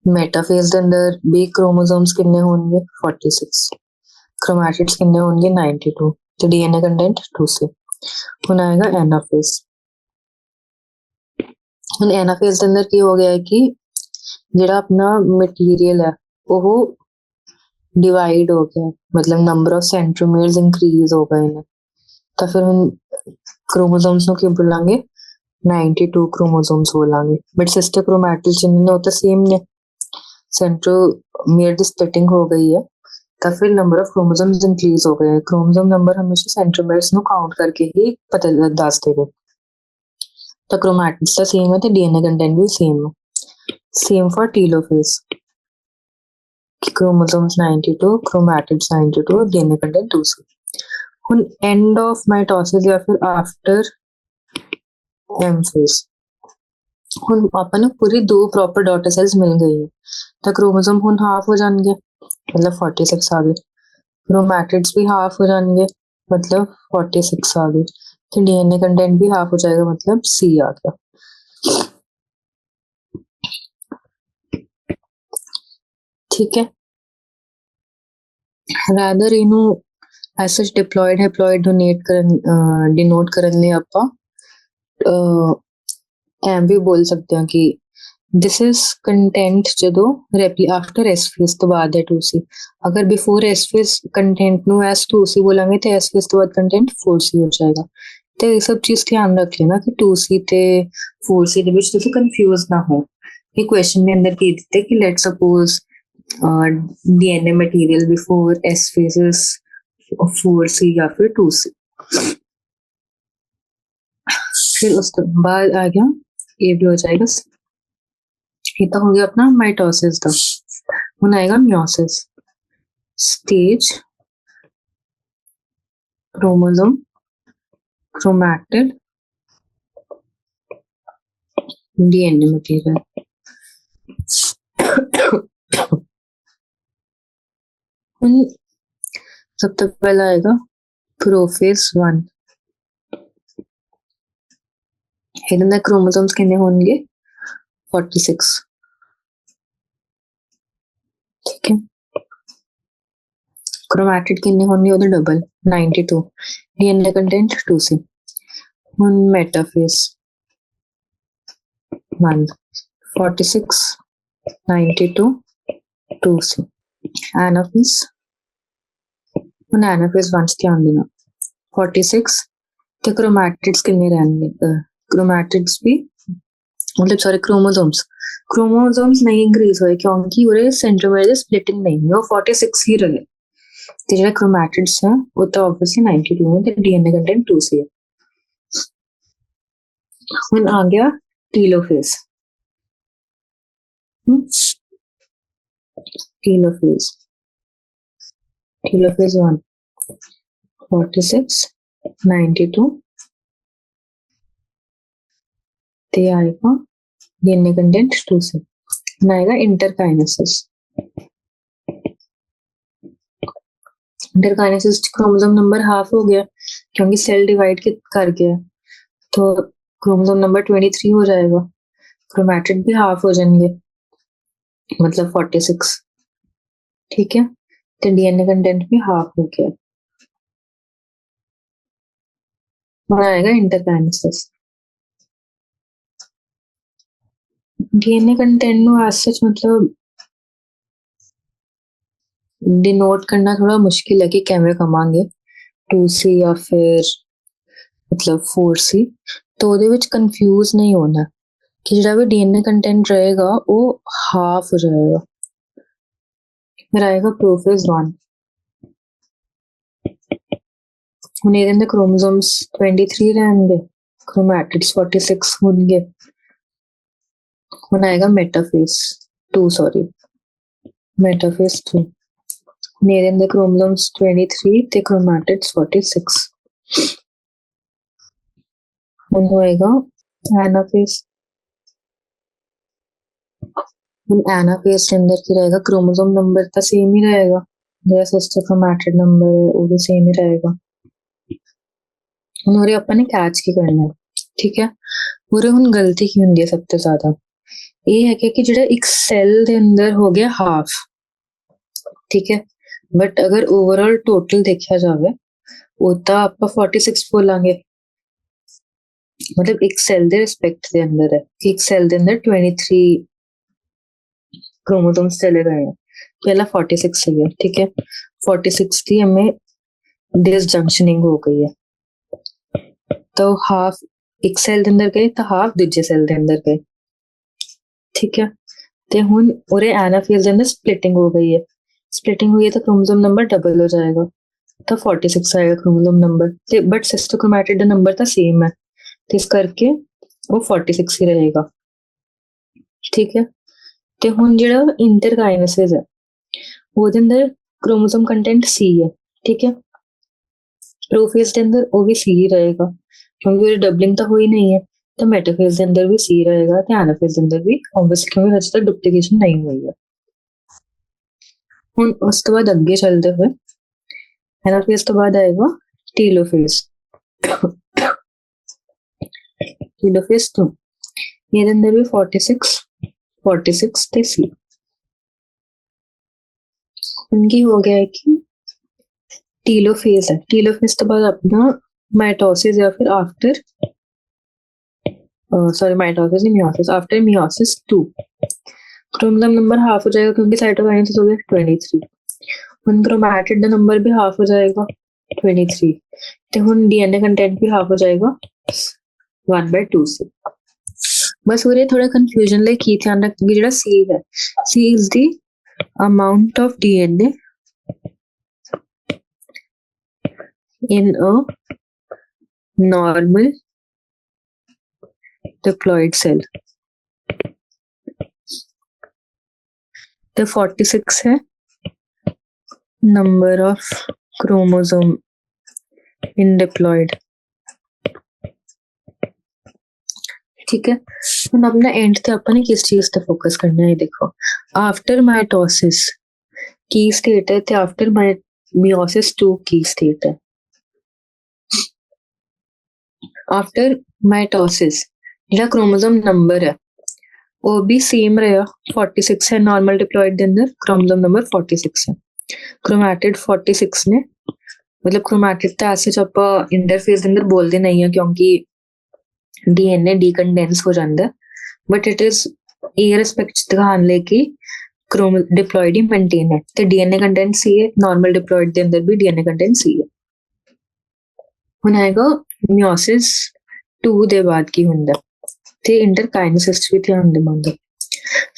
ਮੈਟਾਫੇਜ਼ ਦੇ ਅੰਦਰ ਵੀ क्रोमोसोम्स ਕਿੰਨੇ ਹੋਣਗੇ 46, क्रोमैटिड्स ਕਿੰਨੇ ਹੋਣਗੇ 92 ਤੇ डीएनए ਕੰਟੈਂਟ 2C। ਹੁਣ ਆਏਗਾ एनाफेज। ਹੁਣ एनाफेज ਦੇ ਅੰਦਰ ਕੀ ਹੋ ਗਿਆ ਹੈ ਕਿ ਜਿਹੜਾ ਆਪਣਾ ਮਟੀਰੀਅਲ ਹੈ ਉਹ डिवाइड हो गया, मतलब नंबर ऑफ सेंट्रोमेयर्स इंक्रीज हो गए हैं। तो फिर हम क्रोमोसोम्स को क्या बोलेंगे 92 क्रोमोसोम्स बोलेंगे, बट सिस्टर क्रोमैटिड्स जिन्हें होता सेम ने, सेंट्रोमेयर की स्प्लिटिंग हो गई है तो फिर नंबर ऑफ क्रोमोसोम्स इंक्रीज हो गए हैं। क्रोमोसोम नंबर हमेशा सेंट्रोमेयर्स को काउंट करके ही पता दस देंगे। ਤਾਂ ਕ੍ਰੋਮੈਟਿਡਸ ਤਾਂ ਸੇਮ ਹੈ ਤੇ ਡੀਐਨਏ ਕੰਟੈਂਟ ਵੀ ਸੇਮ ਹੈ। Same for telophase, chromosomes 92, chromatids 92, DNA content 2C। ਹੁਣ एंड ऑफ माइटोसिस या फिर आफ्टर एम फेज, ਹੁਣ ਆਪਾਂ ਨੂੰ ਪੂਰੀ 2 ਪ੍ਰੋਪਰ ਡਾਟਰ ਸੈਲਸ ਮਿਲ ਗਈ ਹੈ ਤਾਂ ਕ੍ਰੋਮੋਸੋਮ ਹੁਣ ਹਾਫ ਹੋ ਜਾਣਗੇ, ਮਤਲਬ 46 ਆ ਗਏ। क्रोमैटिड्स भी हाफ हो जाएंगे, मतलब 46 आ गई। तो डीएनए कंटेंट भी हाफ हो जाएगा, मतलब C आ गया। ठीक है, रादर इनू as such diploid haploid denote करन ਲਈ ਆਪਾਂ ਐਂ ਵੀ ਬੋਲ ਸਕਦੇ ਹਾਂ ਕਿ दिस इज कंटेंट ਜਦੋਂ आफ्टर एस फेज तो बाद है 2C। अगर बिफोर एस फेज कंटेंट ਨੂੰ एस 2C बोलांगे तो एस फेज तो बाद कंटेंट 4C हो जाएगा। तो ये सब चीज ध्यान रख लेना कि 2C ਤੇ 4C ਦੇ ਵਿੱਚ ਤੁਸੀਂ कंफ्यूज ना हो। ये क्वेश्चन ਦੇ ਅੰਦਰ ਕੀ ਦਿੱਤੇ कि let suppose DNA material before S phase is 4C या फिर 2C। फिर उसके बाद आ गया ये भी हो जाएगा। ये तो हो गया अपना माइटोसिस का। ਹੁਣ ਆਏਗਾ meiosis stage, chromosome, chromatid, DNA material. सब तक पहला आएगा प्रोफेज 1। ਇਹਦੇ ਨਾਲ क्रोमोसोम्स कितने होंगे 46। ठीक है, क्रोमैटिड कितने होंगे ਉਹਦੇ डबल 92, डीएनए कंटेंट 2C। ਹੁਣ मेटाफेज 1 46 92 2C। एनाफेज, ਹੁਣ एनाफेज 1 ध्यान देना 46 ਤੇ क्रोमैटिड्स कितने रहने, क्रोमैटिड्स भी मतलब सॉरी क्रोमोसोम्स नहीं इंक्रीज होए क्योंकि उरे सेंट्रोमेयर ਦੀ ਸਪਲਿਟਿੰਗ ਨਹੀਂ ਹੈ, ਉਹ 46 ਹੀ ਰਹੇ। ਤੇ ਜਿਹੜਾ क्रोमैटिड्स है वो तो ऑब्वियसली 92 है ਤੇ डीएनए कंटेंट 2C है। ਹੁਣ आ गया टीलोफेज। टीलोफेज 1 46 92 ते आएगा डीएनए कंटेंट 2C। आएगा interkinesis. Interkinesis chromosome number half हो गया क्योंकि सेल डिवाइड कर गया, तो क्रोमोसोम नंबर 23 हो जाएगा। क्रोमैटिड भी हाफ हो जाएंगे, मतलब 46। ठीक है, तो डीएनए कंटेंट भी हाफ हो गया। आएगा इंटरकाइनेसिस। डीएनए कंटेंट ਨੂੰ as such मतलब डिनोट करना थोड़ा मुश्किल है कि किवें कमांगे 2C या फिर मतलब 4C। तो ਉਹਦੇ ਵਿੱਚ कंफ्यूज नहीं होना कि ਜਿਹੜਾ ਵੀ डीएनए कंटेंट रहेगा वो हाफ हो जाएगा। फिर आएगा प्रोफेज 1। ਹੁਣ ਇਹਦੇ ਅੰਦਰ क्रोमोसोम्स 23 ਰਹਿਣਗੇ, क्रोमैटिड्स 46 होंगे। ਹੁਣ ਆਏਗਾ मेटाफेज 2 मेटाफेज 2। ਇਹਦੇ ਅੰਦਰ क्रोमोसोम्स 23 ਤੇ क्रोमैटिड्स 46। ਹੁਣ ਹੋਏਗਾ एनाफेज। ਹੁਣ एनाफेज के अंदर ਕੀ रहेगा, क्रोमोसोम नंबर तो सेम ही रहेगा, ਜਿਹੜਾ सिस्टर क्रोमैटिड नंबर है वो भी सेम ही रहेगा। ਹੁਣ ਉਰੇ ਆਪਾਂ ਨੇ ਕੈਚ ਕੀ ਕਰਨਾ ਹੈ, ਠੀਕ ਹੈ। ਉਰੇ ਹੁਣ ਗਲਤੀ ਕੀ ਹੁੰਦੀ ਹੈ ਸਭ ਤੋਂ ਜ਼ਿਆਦਾ, ਇਹ ਹੈ ਕਿ ਜਿਹੜਾ ਇੱਕ ਸੈੱਲ ਦੇ ਅੰਦਰ ਹੋ ਗਿਆ ਹਾਫ, ਠੀਕ ਹੈ, ਬਟ ਅਗਰ ਓਵਰਆਲ ਟੋਟਲ ਦੇਖਿਆ ਜਾਵੇ ਉਹ ਤਾਂ ਆਪਾਂ 46 ਬੋਲਾਂਗੇ, ਮਤਲਬ ਇੱਕ ਸੈੱਲ ਦੇ ਰਿਸਪੈਕਟ ਦੇ ਅੰਦਰ ਹੈ ਕਿ ਇੱਕ ਸੈੱਲ ਦੇ ਅੰਦਰ 23 क्रोमोसोम्स चले गए हैं, पहला 46 है, ठीक है। 46 की हमें डिसजंक्शनिंग हो गई है, तो हाफ एक सेल ਦੇ ਅੰਦਰ ਗਏ ਤਾਂ ਹਾਫ ਦੂਜੇ ਸੈੱਲ ਦੇ ਅੰਦਰ ਗਏ, ਠੀਕ ਹੈ। ਤੇ ਹੁਣ ਉਹਦੇ ਐਨਾਫੇਜ਼ ਦੇ ਅੰਦਰ ਸਪਲਿਟਿੰਗ ਹੋ ਗਈ ਹੈ, ਸਪਲਿਟਿੰਗ हुई है तो क्रोमोसोम नंबर डबल हो जाएगा, तो 46 आएगा क्रोमोसोम नंबर। ਤੇ but sister chromatid the number ਤਾਂ ਸੇਮ ਹੈ, ਤੇ ਇਸ ਕਰਕੇ ਉਹ 46 ਹੀ ਰਹੇਗਾ। ਠੀਕ ਹੈ, ਤੇ ਹੁਣ ਜਿਹੜਾ ਇੰਟਰਕਾਈਨੇਸਿਸ ਹੈ ਉਹਦੇ ਅੰਦਰ ਕ੍ਰੋਮੋਸੋਮ ਕੰਟੈਂਟ C ਹੈ। ਠੀਕ ਹੈ, ਪ੍ਰੋਫੇਜ਼ ਦੇ ਅੰਦਰ ਉਹ ਵੀ C ਹੀ ਰਹੇਗਾ ਕਿਉਂਕਿ ਉਹਦੀ ਡਬਲਿੰਗ ਤਾਂ ਹੋਈ ਨਹੀਂ ਹੈ, ਤਾਂ ਮੈਟਾਫੇਜ਼ ਦੇ ਅੰਦਰ ਵੀ C ਰਹੇਗਾ ਤੇ ਐਨਾਫੇਜ਼ ਦੇ ਅੰਦਰ ਵੀ, ਆਬਵੀਅਸਲੀ ਕਿਉਂਕਿ ਹਜੇ ਤੱਕ ਡੁਪਲੀਕੇਸ਼ਨ ਨਹੀਂ ਹੋਈ ਹੈ। ਹੁਣ ਉਸ ਤੋਂ ਬਾਅਦ ਅੱਗੇ ਚੱਲਦੇ ਹੋਏ ਐਨਾਫੇਜ਼ ਤੋਂ ਬਾਅਦ ਆਏਗਾ ਟੀਲੋਫੇਜ਼। ਟੀਲੋਫੇਜ਼ 2, ਇਹਦੇ ਅੰਦਰ ਵੀ 46 ਤੇ C। ਹੁਣ ਕੀ ਹੋ ਗਿਆ ਹੈ ਕਿ ਟੀਲੋਫੇਜ਼ ਹੈ, ਟੀਲੋਫੇਜ਼ ਤੋਂ ਬਾਅਦ ਆਪਣਾ ਮਾइटोसिस या फिर आफ्टर माइटोसिस नहीं, meiosis, after meiosis 2 chromosome number half हो जाएगा क्योंकि साइटोकाइनेसिस हो गया 23। ਹੁਣ क्रोमैटिड ਦਾ ਨੰਬਰ भी हाफ हो जाएगा 23 ਤੇ ਹੁਣ डीएनए कंटेंट भी हाफ हो जाएगा 1/2 से। बस उरे थोड़ा कंफ्यूजन ਲਈ ਕੀ ਧਿਆਨ ਰੱਖੀਏ, ਜਿਹੜਾ C ਹੈ, C is the amount of DNA in a normal diploid cell। तो 46 है number of chromosome in diploid. ठीक है, हम अपना एंड ते अपन ने किस चीज पे फोकस करना है। देखो, आफ्टर माइटोसिस की स्टेट है ते आफ्टर मियोसिस 2 की स्टेट है। आफ्टर माइटोसिस ਜਿਹੜਾ क्रोमोसोम नंबर है वो भी सेम रहेगा, 46 है नॉर्मल डिप्लॉयड के अंदर, क्रोमोसोम नंबर 46 है। क्रोमैटिड 46 ने, मतलब क्रोमैटिड तो ऐसे जब इंटरफेस के अंदर बोलते नहीं है क्योंकि डीएनए डीकंडेंस हो जाता है, but it is a respect दिखाने ले कि डिप्लॉयड ही मेंटेन है तो डीएनए कंटेंट C है, नॉर्मल डिप्लॉयड के अंदर भी डीएनए कंटेंट C है। ਹੁਣ ਆਏਗਾ ਮਿਓਸਿਸ 2 ਦੇ ਬਾਅਦ ਕੀ ਹੁੰਦਾ ਤੇ ਇੰਟਰਕਾਈਨੇਸਿਸ ਵੀ ਧਿਆਨ ਦੇਵਾਂਗੇ।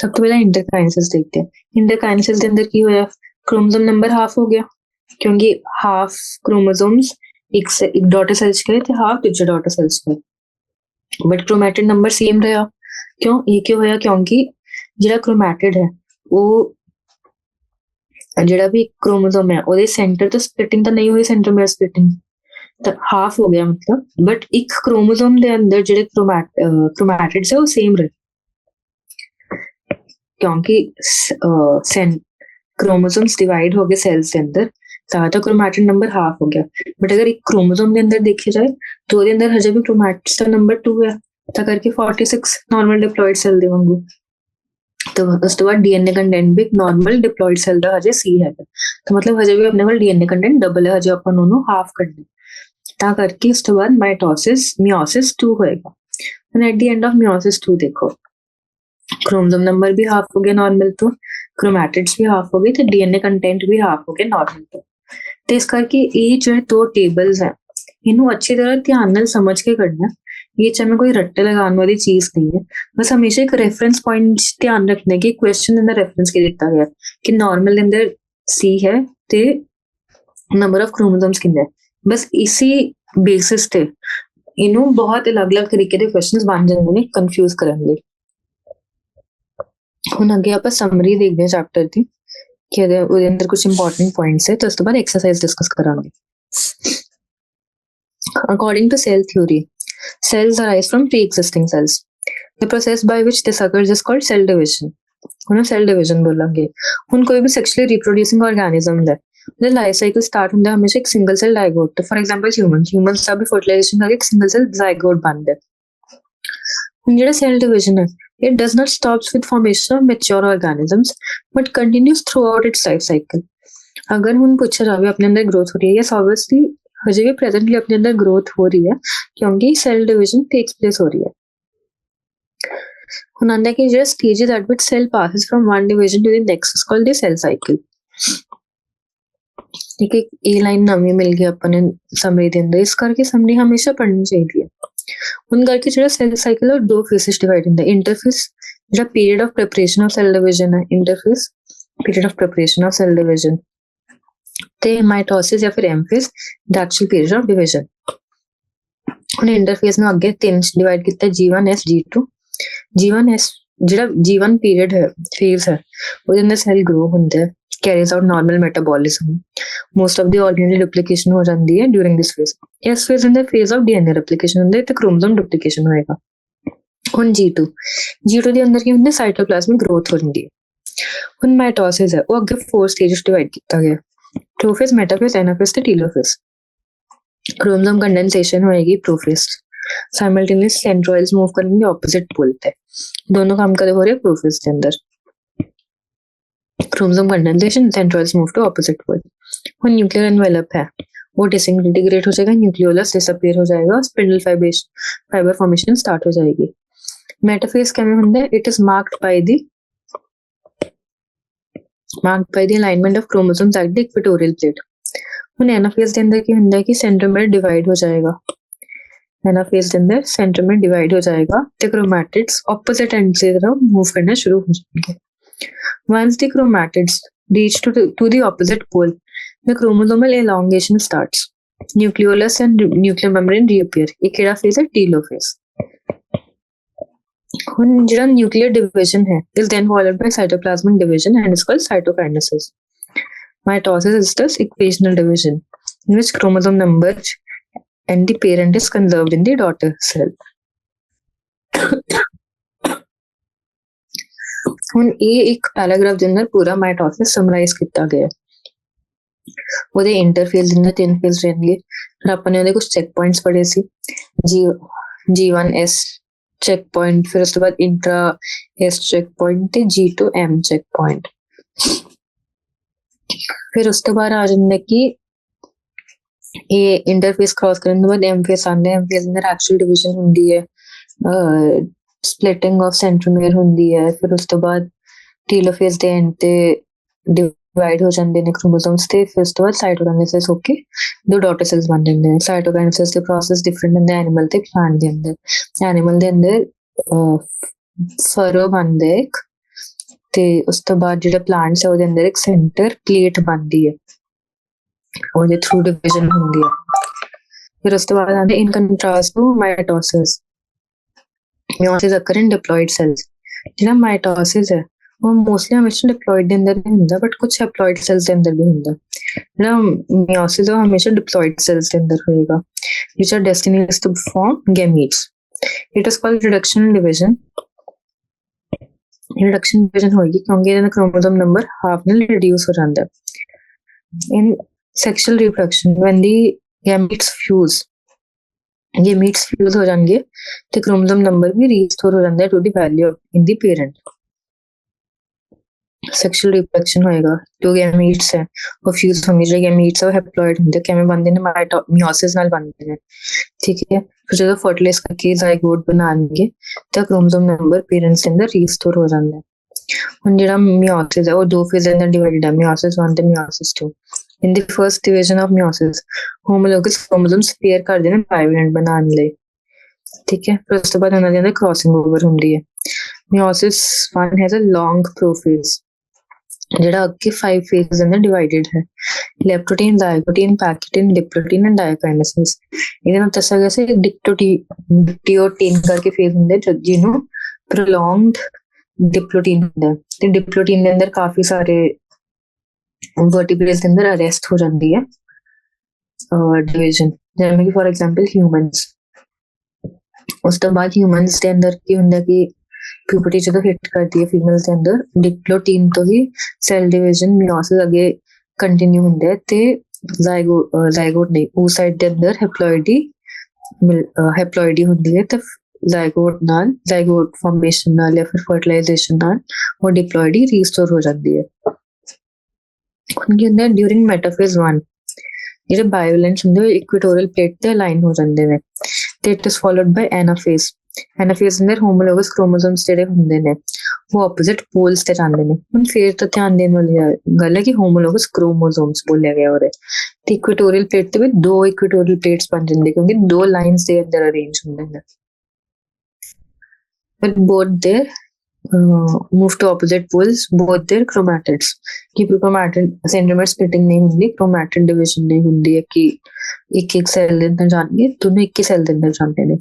ਸਭ ਤੋਂ ਪਹਿਲਾਂ ਇੰਟਰਕਾਈਨੇਸਿਸ ਦੇਖਦੇ ਹਾਂ। ਇੰਟਰਕਾਈਨੇਸਿਸ ਦੇ ਅੰਦਰ ਕੀ ਹੋਇਆ, क्रोमोसोम नंबर हाफ हो गया क्योंकि हाफ क्रोमोसोम्स एक डॉटर सेल च गए थे, हाफ दूजे डॉटर सेल च गए, बट क्रोमैटिड नंबर सेम रहा। क्यों ये क्यों होया, क्योंकि ਜਿਹੜਾ क्रोमैटिड है ਉਹ ਜਿਹੜਾ ਵੀ क्रोमोसोम है ਉਹਦੇ सेंटर ਤੋਂ स्प्लिटिंग ਤਾਂ नहीं हुई, सेंट्रोमेयर स्प्लिटिंग ਤਾਂ ਹਾਫ ਹੋ ਗਿਆ मतलब, बट एक क्रोमोसोम ਦੇ ਅੰਦਰ ਜਿਹੜੇ क्रोमैटिड्स है वो सेम रहे क्योंकि क्रोमोसोम्स डिवाइड हो गए सेल्स के अंदर तो क्रोमैटिड नंबर हाफ हो गया। बट अगर एक क्रोमोसोम के अंदर देखा जाए तो ਉਹਦੇ ਅੰਦਰ ਹਜੇ ਵੀ क्रोमैटिड्स का नंबर 2 है ਤਾਂ ਕਰਕੇ 46 नॉर्मल डिप्लॉयड सेल ਦੇ ਵਾਂਗੂ। तो ਉਸ ਤੋਂ ਬਾਅਦ डीएनए कंटेंट भी नॉर्मल डिप्लॉयड सेल ਦਾ ਹਜੇ C ਹੈ, ਤਾਂ मतलब ਹਜੇ ਵੀ ਆਪਣੇ ਕੋਲ डीएनए कंटेंट ਡਬਲ ਹੈ, ਹਜੇ ਆਪਾਂ ਉਹਨੂੰ ਹਾਫ ਕਰਨਾ ਤਾਂ ਕਰਕੇ ਉਸ ਤੋਂ ਬਾਅਦ मियोसिस 2 ਹੋਏਗਾ। ਹੁਣ at the end of meiosis 2 देखो, क्रोमोसोम नंबर भी हाफ हो गया नॉर्मल तो, क्रोमैटिड्स भी हाफ हो गए तो डीएनए कंटेंट भी हाफ हो गया नॉर्मल तो। ਤੇ ਇਸ ਕਰਕੇ ਇਹ ਜਿਹੜੇ ਦੋ ਟੇਬਲਸ ਹੈ ਇਹਨੂੰ ਅੱਛੀ ਤਰ੍ਹਾਂ ਧਿਆਨ ਨਾਲ ਸਮਝ ਕੇ ਕਰਨਾ। ਇਹ ਚ ਮੈਂ ਕੋਈ ਰੱਟੇ ਲਗਾਉਣ ਵਾਲੀ ਚੀਜ਼ ਨਹੀਂ ਹੈ, ਬਸ ਹਮੇਸ਼ਾ ਇੱਕ ਰੈਫਰੈਂਸ ਪੁਆਇੰਟ ਧਿਆਨ ਰੱਖਣਾ ਕਿ ਕੁਐਸਚਨ ਦੇ ਅੰਦਰ ਰੈਫਰੈਂਸ ਕੀ ਦਿੱਤਾ ਗਿਆ ਕਿ ਨਾਰਮਲ ਦੇ ਅੰਦਰ C ਹੈ ਤੇ ਨੰਬਰ ਆਫ ਕ੍ਰੋਮੋਸੋਮਸ ਕਿੰਨੇ ਹੈ। ਬਸ ਇਸੇ ਬੇਸਿਸ ਤੇ ਇਹਨੂੰ ਬਹੁਤ ਅਲੱਗ-ਅਲੱਗ ਤਰੀਕੇ ਦੇ ਕੁਐਸਚਨਸ ਬਣ ਜਾਂਦੇ ਨੇ ਕਨਫਿਊਜ਼ ਕਰਨ ਲਈ। ਹੁਣ ਅੱਗੇ ਆਪਾਂ ਸਮਰੀ ਦੇਖਦੇ ਹਾਂ ਚੈਪਟਰ ਦੀ ਕਿ ਉਹਦੇ ਅੰਦਰ ਕੁਝ ਇੰਪੋਰਟੈਂਟ ਪੁਆਇੰਟਸ ਹੈ ਤੇ ਉਸ ਤੋਂ ਬਾਅਦ ਐਕਸਰਸਾਈਜ਼ ਡਿਸਕਸ ਕਰਾਂਗੇ। According to cell theory, cells arise from pre-existing cells. The process by which this occurs is called cell division. ਹੁਣ cell division ਬੋਲਾਂਗੇ। ਹੁਣ ਕੋਈ ਵੀ sexually reproducing organism ਹੈ ਉਹਦਾ ਲਾਈਫ ਸਾਈਕਲ ਸਟਾਰਟ ਹੁੰਦਾ ਹਮੇਸ਼ਾ ਇੱਕ ਸਿੰਗਲ ਸੈਲ ਡਾਇਗੋਟ ਤੋਂ। ਫॉर एग्जांपल ਹਿਊਮਨਸ ਦਾ ਵੀ ਫਰਟੀਲਾਈਜੇਸ਼ਨ ਕਰਕੇ ਇੱਕ ਸਿੰਗਲ ਸੈਲ ਜ਼ਾਈਗੋਟ ਬਣਦਾ। ਹੁਣ ਜਿਹੜਾ ਸੈਲ ਡਿਵੀਜ਼ਨ ਹੈ it does not stops with formation of mature organisms but continues throughout its life cycle। अगर ਹੁਣ ਪੁੱਛਿਆ ਜਾਵੇ ਆਪਣੇ ਅੰਦਰ growth ਹੋ ਰਹੀ ਹੈ, yes obviously ਹਜੇ ਵੀ ਪ੍ਰੈਜ਼ੈਂਟਲੀ ਆਪਣੇ ਅੰਦਰ growth ਹੋ ਰਹੀ ਹੈ ਕਿਉਂਕਿ ਸੈਲ ਡਿਵੀਜ਼ਨ takes place ਹੋ ਰਹੀ ਹੈ। ਹੁਣ ਆਂਦਾ ਕਿ ਜਿਹੜਾ stages at which cell passes from one division to the next is called the cell cycle। ਠੀਕ ਹੈ, ਇਹ ਲਾਈਨ ਨਵੀਂ ਮਿਲ ਗਈ ਆਪਾਂ ਨੇ ਸਮਰੀ ਦੇ ਅੰਦਰ, ਇਸ ਕਰਕੇ ਸਮਰੀ ਹਮੇਸ਼ਾ ਪੜ੍ਹਨੀ ਚਾਹੀਦੀ ਹੈ। ਹੁਣ ਕਰਕੇ ਜਿਹੜਾ ਸੈਲ ਸਾਈਕਲ ਹੈ ਦੋ ਫੇਸਿਸ ਡਿਵਾਈਡ ਹੁੰਦਾ। ਇੰਟਰਫੇਸ ਜਿਹੜਾ period of preparation of cell division ਹੈ, interphase period of preparation of cell division, ਤੇ ਮਾਈਟੋਸਿਸ ਜਾਂ ਫਿਰ M phase the actual period of division. ਹੁਣ ਇੰਟਰਫੇਸ ਨੂੰ ਅੱਗੇ 3 ਚ ਡਿਵਾਈਡ ਕੀਤਾ, G1S G2। G1S ਜਿਹੜਾ G1 ਪੀਰੀਅਡ ਹੈ, ਫੇਜ਼ ਹੈ, ਉਹਦੇ ਅੰਦਰ ਸੈਲ ਗਰੋ ਹੁੰਦਾ ਹੈ, carries out normal metabolism, most of the organelle replication ਹੋ ਜਾਂਦੀ ਹੈ ਡਿਊਰਿੰਗ ਦਿਸ ਫੇਜ਼। ਇਸ ਫੇਜ਼ ਅੰਦਰ ਫੇਜ਼ ਆਫ ਡੀਐਨਏ ਰਿਪਲੀਕੇਸ਼ਨ ਹੁੰਦਾ ਹੈ ਤੇ ਕ੍ਰੋਮੋਸੋਮ ਡੁਪਲੀਕੇਸ਼ਨ ਹੋਏਗਾ। ਹੁਣ G2 ਦੇ ਅੰਦਰ ਕੀ ਹੁੰਦਾ, ਸਾਈਟੋਪਲਾਜ਼ਮਿਕ ਗਰੋਥ ਹੋ ਜਾਂਦੀ ਹੈ। ਹੁਣ ਮਾਈਟੋਸਿਸ ਹੈ, ਉਹ ਅੱਗੇ 4 ਸਟੇਜਸ ਡਿਵਾਈਡ ਕੀਤਾ ਗਿਆ, ਪ੍ਰੋਫੇਜ਼, ਮੈਟਾਫੇਜ਼, ਐਨਾਫੇਜ਼ ਤੇ ਟੀਲੋਫੇਜ਼। क्रोमोसोम कंडेंसेशन होएगी प्रोफेज, साइमल्टेनियस सेंट्रोइड्स मूव करेंगे ऑपोजिट पोल पे, दोनों काम करे हो रहे प्रोफेज के अंदर। Chromosome condensation, centroids move to opposite pole. वो न्यूक्लियर एनवेलप है, वो डिसइंटीग्रेट हो जाएगा, न्यूक्लियोलस डिसअपीयर हो जाएगा, स्पिंडल फाइबर फॉर्मेशन स्टार्ट हो जाएगी। मेटाफेज क्या में होता है, it is marked by the alignment of chromosomes at the equatorial plate. ਹੁਣ एनाफेज ਦੇ ਅੰਦਰ ਕੀ ਹੁੰਦਾ ਹੈ ਕਿ ਸੈਂਟਰੋਮੀਰ ਡਿਵਾਈਡ ਹੋ ਜਾਏਗਾ, एनाफेज ਦੇ ਅੰਦਰ ਸੈਂਟਰੋਮੀਰ ਡਿਵਾਈਡ ਹੋ ਜਾਏਗਾ ਤੇ क्रोमैटिड्स ऑपोजिट एंड से तरफ मूव करना शुरू हो जाएंगे। once the chromatids reach to the opposite pole, the chromosomal elongation starts, nucleolus and nuclear membrane reappear। ਇਹ ਕਿਹੜਾ ਫੇਜ਼ ਹੈ, टीलोफेज। ਹੁਣ ਜਿਹੜਾ ਨਿਊਕਲੀਅਰ ਡਿਵੀਜ਼ਨ ਹੈ is then followed by cytoplasmic division and is called cytokinesis। Mitosis is the equational division in which chromosome number and the parent is conserved in the daughter cell। ਹੁਣ ਇਹ ਇੱਕ paragraph ਦੇ ਅੰਦਰ ਪੂਰਾ ਮਾਈਟੋਸਿਸ summarise ਕੀਤਾ ਗਿਆ। ਉਹਦੇ ਇੰਟਰਫੇਜ਼ ਦੇ ਅੰਦਰ 3 ਫੇਜ਼ ਰਹਿਣਗੇ। ਫਿਰ ਆਪਾਂ ਨੇ ਉਹਦੇ ਕੁਝ ਚੈੱਕ ਪੁਆਇੰਟਸ ਪੜ੍ਹੇ ਸੀ, G1S ਚੈੱਕ ਪੁਆਇੰਟ, ਫਿਰ ਉਸ ਤੋਂ ਬਾਅਦ ਇੰਟਰਾ S ਚੈੱਕ ਪੁਆਇੰਟ ਤੇ G2M ਚੈੱਕ ਪੁਆਇੰਟ। ਫਿਰ ਉਸ ਤੋਂ ਬਾਅਦ ਆ ਜਾਂਦਾ ਕਿ ਇਹ ਇੰਟਰਫੇਸ ਕ੍ਰਾਸ ਕਰਨ ਤੋਂ ਬਾਅਦ ਐਮ ਫੇਸ ਆਉਂਦਾ, ਐਮ ਫੇਸ ਅੰਦਰ ਐਕਚੁਅਲ ਡਿਵੀਜ਼ਨ ਹੁੰਦੀ ਹੈ, ਸਪਲਿਟਿੰਗ ਆਫ ਸੈਂਟਰੋਮੀਰ ਹੁੰਦੀ ਹੈ। ਫਿਰ ਉਸ ਤੋਂ ਬਾਅਦ ਟੀਲੋਫੇਜ਼ ਦੇ ਐਂਡ ਤੇ ਡਿਵਾਈਡ ਹੋ ਜਾਂਦੇ ਨੇ ਕ੍ਰੋਮੋਸੋਮਸ ਤੇ, ਫਿਰ ਉਸ ਤੋਂ ਬਾਅਦ ਸਾਈਟੋਕਾਈਨੇਸਿਸ ਹੋ ਕੇ 2 ਡਾਟਰ ਸੈਲਸ ਬਣ ਜਾਂਦੇ ਨੇ। ਸਾਈਟੋਕਾਈਨੇਸਿਸ ਦੇ ਪ੍ਰੋਸੈਸ ਡਿਫਰੈਂਟ ਹੁੰਦੇ ਐਨੀਮਲ ਤੇ ਪਲਾਂਟ ਦੇ ਅੰਦਰ। ਐਨੀਮਲ ਦੇ ਅੰਦਰ ਫਰੋ ਬਣਦਾ ਇੱਕ, ਤੇ ਉਸ ਤੋਂ ਬਾਅਦ ਜਿਹੜਾ ਪਲਾਂਟਸ ਹੈ ਉਹਦੇ ਅੰਦਰ ਇੱਕ ਸੈਂਟਰ ਪਲੇਟ ਬਣਦੀ ਹੈ, ਉਹਦੇ ਥਰੂ ਡਿਵੀਜ਼ਨ ਹੁੰਦੀ ਹੈ। ਫਿਰ ਉਸ ਤੋਂ ਬਾਅਦ ਆਉਂਦੇ in contrast to mitosis, meiosis occur in diploid cells. ਜਿਹੜਾ ਮਾਈਟੋਸਿਸ ਹੈ ਉਹ ਮੋਸਟਲੀ ਹਮੇਸ਼ਾ ਡਿਪਲੋਇਡ ਦੇ ਅੰਦਰ ਨਹੀਂ ਹੁੰਦਾ, ਬਟ ਕੁਝ ਹੈਪਲੋਇਡ ਸੈਲਸ ਦੇ ਅੰਦਰ ਵੀ ਹੁੰਦਾ। ਜਿਹੜਾ ਮਿਓਸਿਸ ਉਹ ਹਮੇਸ਼ਾ ਡਿਪਲੋਇਡ ਸੈਲਸ ਦੇ ਅੰਦਰ ਹੋਏਗਾ, which are destined to form gametes। It is called reduction division। Reduction division होगी क्योंकि ਇਹਦਾ क्रोमोसोम नंबर हाफ ਨਾਲ ਰਿਡਿਊਸ ਹੋ ਜਾਂਦਾ ਹੈ। in sexual reproduction when the gametes fuse ਹੋ ਜਾਣਗੇ ਤੇ क्रोमोसोम ਨੰਬਰ ਵੀ ਰੀਸਟੋਰ ਹੋ ਜਾਂਦਾ ਹੈ to the value in the parent। Sexual reproduction ਹੋਏਗਾ, ਜੋ ਗੈਮੀਟਸ ਹੈ ਉਹ ਫਿਊਜ਼ ਹੋਣਗੇ, ਜਿਹੜੇ ਗੈਮੀਟਸ ਹੈ ਉਹ ਹੈਪਲੋਇਡ ਹੁੰਦੇ, ਕਿਵੇਂ ਬਣਦੇ ਨੇ, ਮਿਓਸਿਸ ਨਾਲ ਬਣਦੇ ਨੇ, ਠੀਕ ਹੈ। ਫਿਰ ਜਦੋਂ ਫਰਟੀਲਾਈਜ਼ ਕਰਕੇ ਜ਼ਾਈਗੋਟ ਬਣਾਉਣਗੇ ਤਾਂ ਕ੍ਰੋਮੋਸੋਮ ਨੰਬਰ ਪੇਰੈਂਟਸ ਦੇ ਅੰਦਰ ਰੀਸਟੋਰ ਹੋ ਜਾਂਦਾ ਹੈ। ਹੁਣ ਜਿਹੜਾ ਮਿਓਸਿਸ ਹੈ ਉਹ 2 ਫੇਜ਼ ਦੇ ਅੰਦਰ ਡਿਵਾਈਡਡ ਹੈ, ਮਿਓਸਿਸ 1 ਤੇ ਮਿਓਸਿਸ 2। ਇਨ ਦੀ first division of ਮਿਓਸਿਸ homologous chromosomes pair ਕਰਦੇ ਨੇ ਬਾਇਵਲੈਂਟ ਬਣਾਉਣ ਲਈ, ਠੀਕ ਹੈ। ਫਿਰ ਉਸ ਤੋਂ ਬਾਅਦ ਉਹਨਾਂ ਦੇ ਅੰਦਰ ਕ੍ਰਾਸਿੰਗ ਓਵਰ ਹੁੰਦੀ ਹੈ। ਮਿਓਸਿਸ 1 ਹੈਜ਼ ਅ ਲੌਂਗ ਪ੍ਰੋਫੇਜ਼ ਜਿਹੜਾ ਅੱਗੇ 5 ਫੇਜ਼ ਅੰਦਰ ਡਿਵਾਈਡਡ ਹੈ, ਲੈਪਟੋਟੀਨ, ਜ਼ਾਈਗੋਟੀਨ, ਪੈਕਟੀਨ, ਡਿਪਲੋਟੀਨ ਐਂਡ ਡਾਇਕਾਈਨੇਸਿਸ। ਇਹਦੇ ਨਾਲ ਦੱਸਿਆ ਗਿਆ ਸੀ ਡਿਕਟੋਟੀਨ ਕਰਕੇ ਫੇਜ਼ ਹੁੰਦੇ ਜਿਹਨੂੰ ਪ੍ਰੋਲੋਂਗਡ ਡਿਪਲੋਟੀਨ ਹੁੰਦਾ, ਤੇ ਡਿਪਲੋਟੀਨ ਦੇ ਅੰਦਰ ਕਾਫੀ ਸਾਰੇ ਵਰਟੀਬ੍ਰੇਟਸ ਦੇ ਅੰਦਰ ਅਰੈਸਟ ਹੋ ਜਾਂਦੀ ਹੈ ਡਿਵੀਜ਼ਨ, ਜਿਵੇਂ ਕਿ ਫॉर ਐਗਜ਼ਾਮਪਲ ਹਿਊਮਨਸ। ਉਸ ਤੋਂ ਬਾਅਦ ਹਿਊਮਨਸ ਦੇ ਅੰਦਰ ਕੀ ਹੁੰਦਾ ਕਿ ਪਿਊਬਰਟੀ ਜਦੋਂ ਹਿੱਟ ਕਰਦੀ ਹੈ ਫੀਮੇਲ ਦੇ ਅੰਦਰ, ਡਿਪਲੋਟੀਨ ਤੋਂ ਹੀ ਸੈਲ ਡਿਵੀਜ਼ਨ ਮਿਓਸਿਸ ਅੱਗੇ ਕੰਟੀਨਿਊ ਹੁੰਦਾ ਹੈ ਤੇ ਜ਼ਾਈਗੋਟ ਨਹੀਂ, oocyte ਦੇ ਅੰਦਰ ਹੈਪਲੋਇਡੀ ਹੁੰਦੀ ਹੈ ਤੇ ਜ਼ਾਈਗੋਟ ਫਾਰਮੇਸ਼ਨ ਨਾਲ ਜਾਂ ਫਿਰ ਫਰਟੀਲਾਈਜੇਸ਼ਨ ਨਾਲ ਉਹ ਡਿਪਲੋਇਡੀ ਰੀਸਟੋਰ ਹੋ ਜਾਂਦੀ ਹੈ। ਹੁਣ ਕੀ ਹੁੰਦਾ, ਡਿਊਰਿੰਗ ਮੈਟਾਫੇਜ਼ 1 ਜਿਹੜੇ ਬਾਇਓਲੈਂਸ ਹੁੰਦੇ ਉਹ ਇਕੁਆਟੋਰੀਅਲ ਪਲੇਟ ਤੇ ਅਲਾਈਨ ਹੋ ਜਾਂਦੇ ਨੇ ਤੇ ਇਟ ਇਜ਼ ਫੋਲੋਡ ਬਾਈ ਐਨਾਫੇਜ਼। ਐਨਾਫੇਜ਼ ਅੰਦਰ ਹੋਮੋਲੋਗਸ ਕ੍ਰੋਮੋਸੋਮਸ ਜਿਹੜੇ ਹੁੰਦੇ ਨੇ ਉਹ ਆਪੋਜ਼ਿਟ ਪੋਲਸ ਤੇ ਜਾਂਦੇ ਨੇ। ਹੁਣ ਫੇਰ ਤਾਂ ਧਿਆਨ ਦੇਣ ਵਾਲੀ ਗੱਲ ਹੈ ਕਿ ਹੋਮੋਲੋਗਸ ਕ੍ਰੋਮੋਸੋਮਸ ਬੋਲਿਆ ਗਿਆ ਉਹਦੇ ਤੇ ਇਕੁਆਟੋਰੀਅਲ ਪਲੇਟ ਤੇ ਵੀ 2 ਇਕੁਆਟੋਰੀਅਲ ਪਲੇਟਸ ਬਣ ਜਾਂਦੇ ਕਿਉਂਕਿ 2 ਲਾਈਨਸ ਦੇ ਅੰਦਰ ਅਰੇਂਜ ਹੁੰਦੇ ਨੇ। But both their move to opposite poles both their chromatids कि chromatid centromere splitting नहीं ਹੁੰਦੀ chromatid division नहीं ਹੁੰਦੀ है कि एक ਸੈੱਲ ਦੇ ਅੰਦਰ ਜਾਣਗੇ ਦੋਨੋਂ ਇੱਕ ਹੀ ਸੈੱਲ ਦੇ ਅੰਦਰ ਜਾਂਦੇ ਨੇ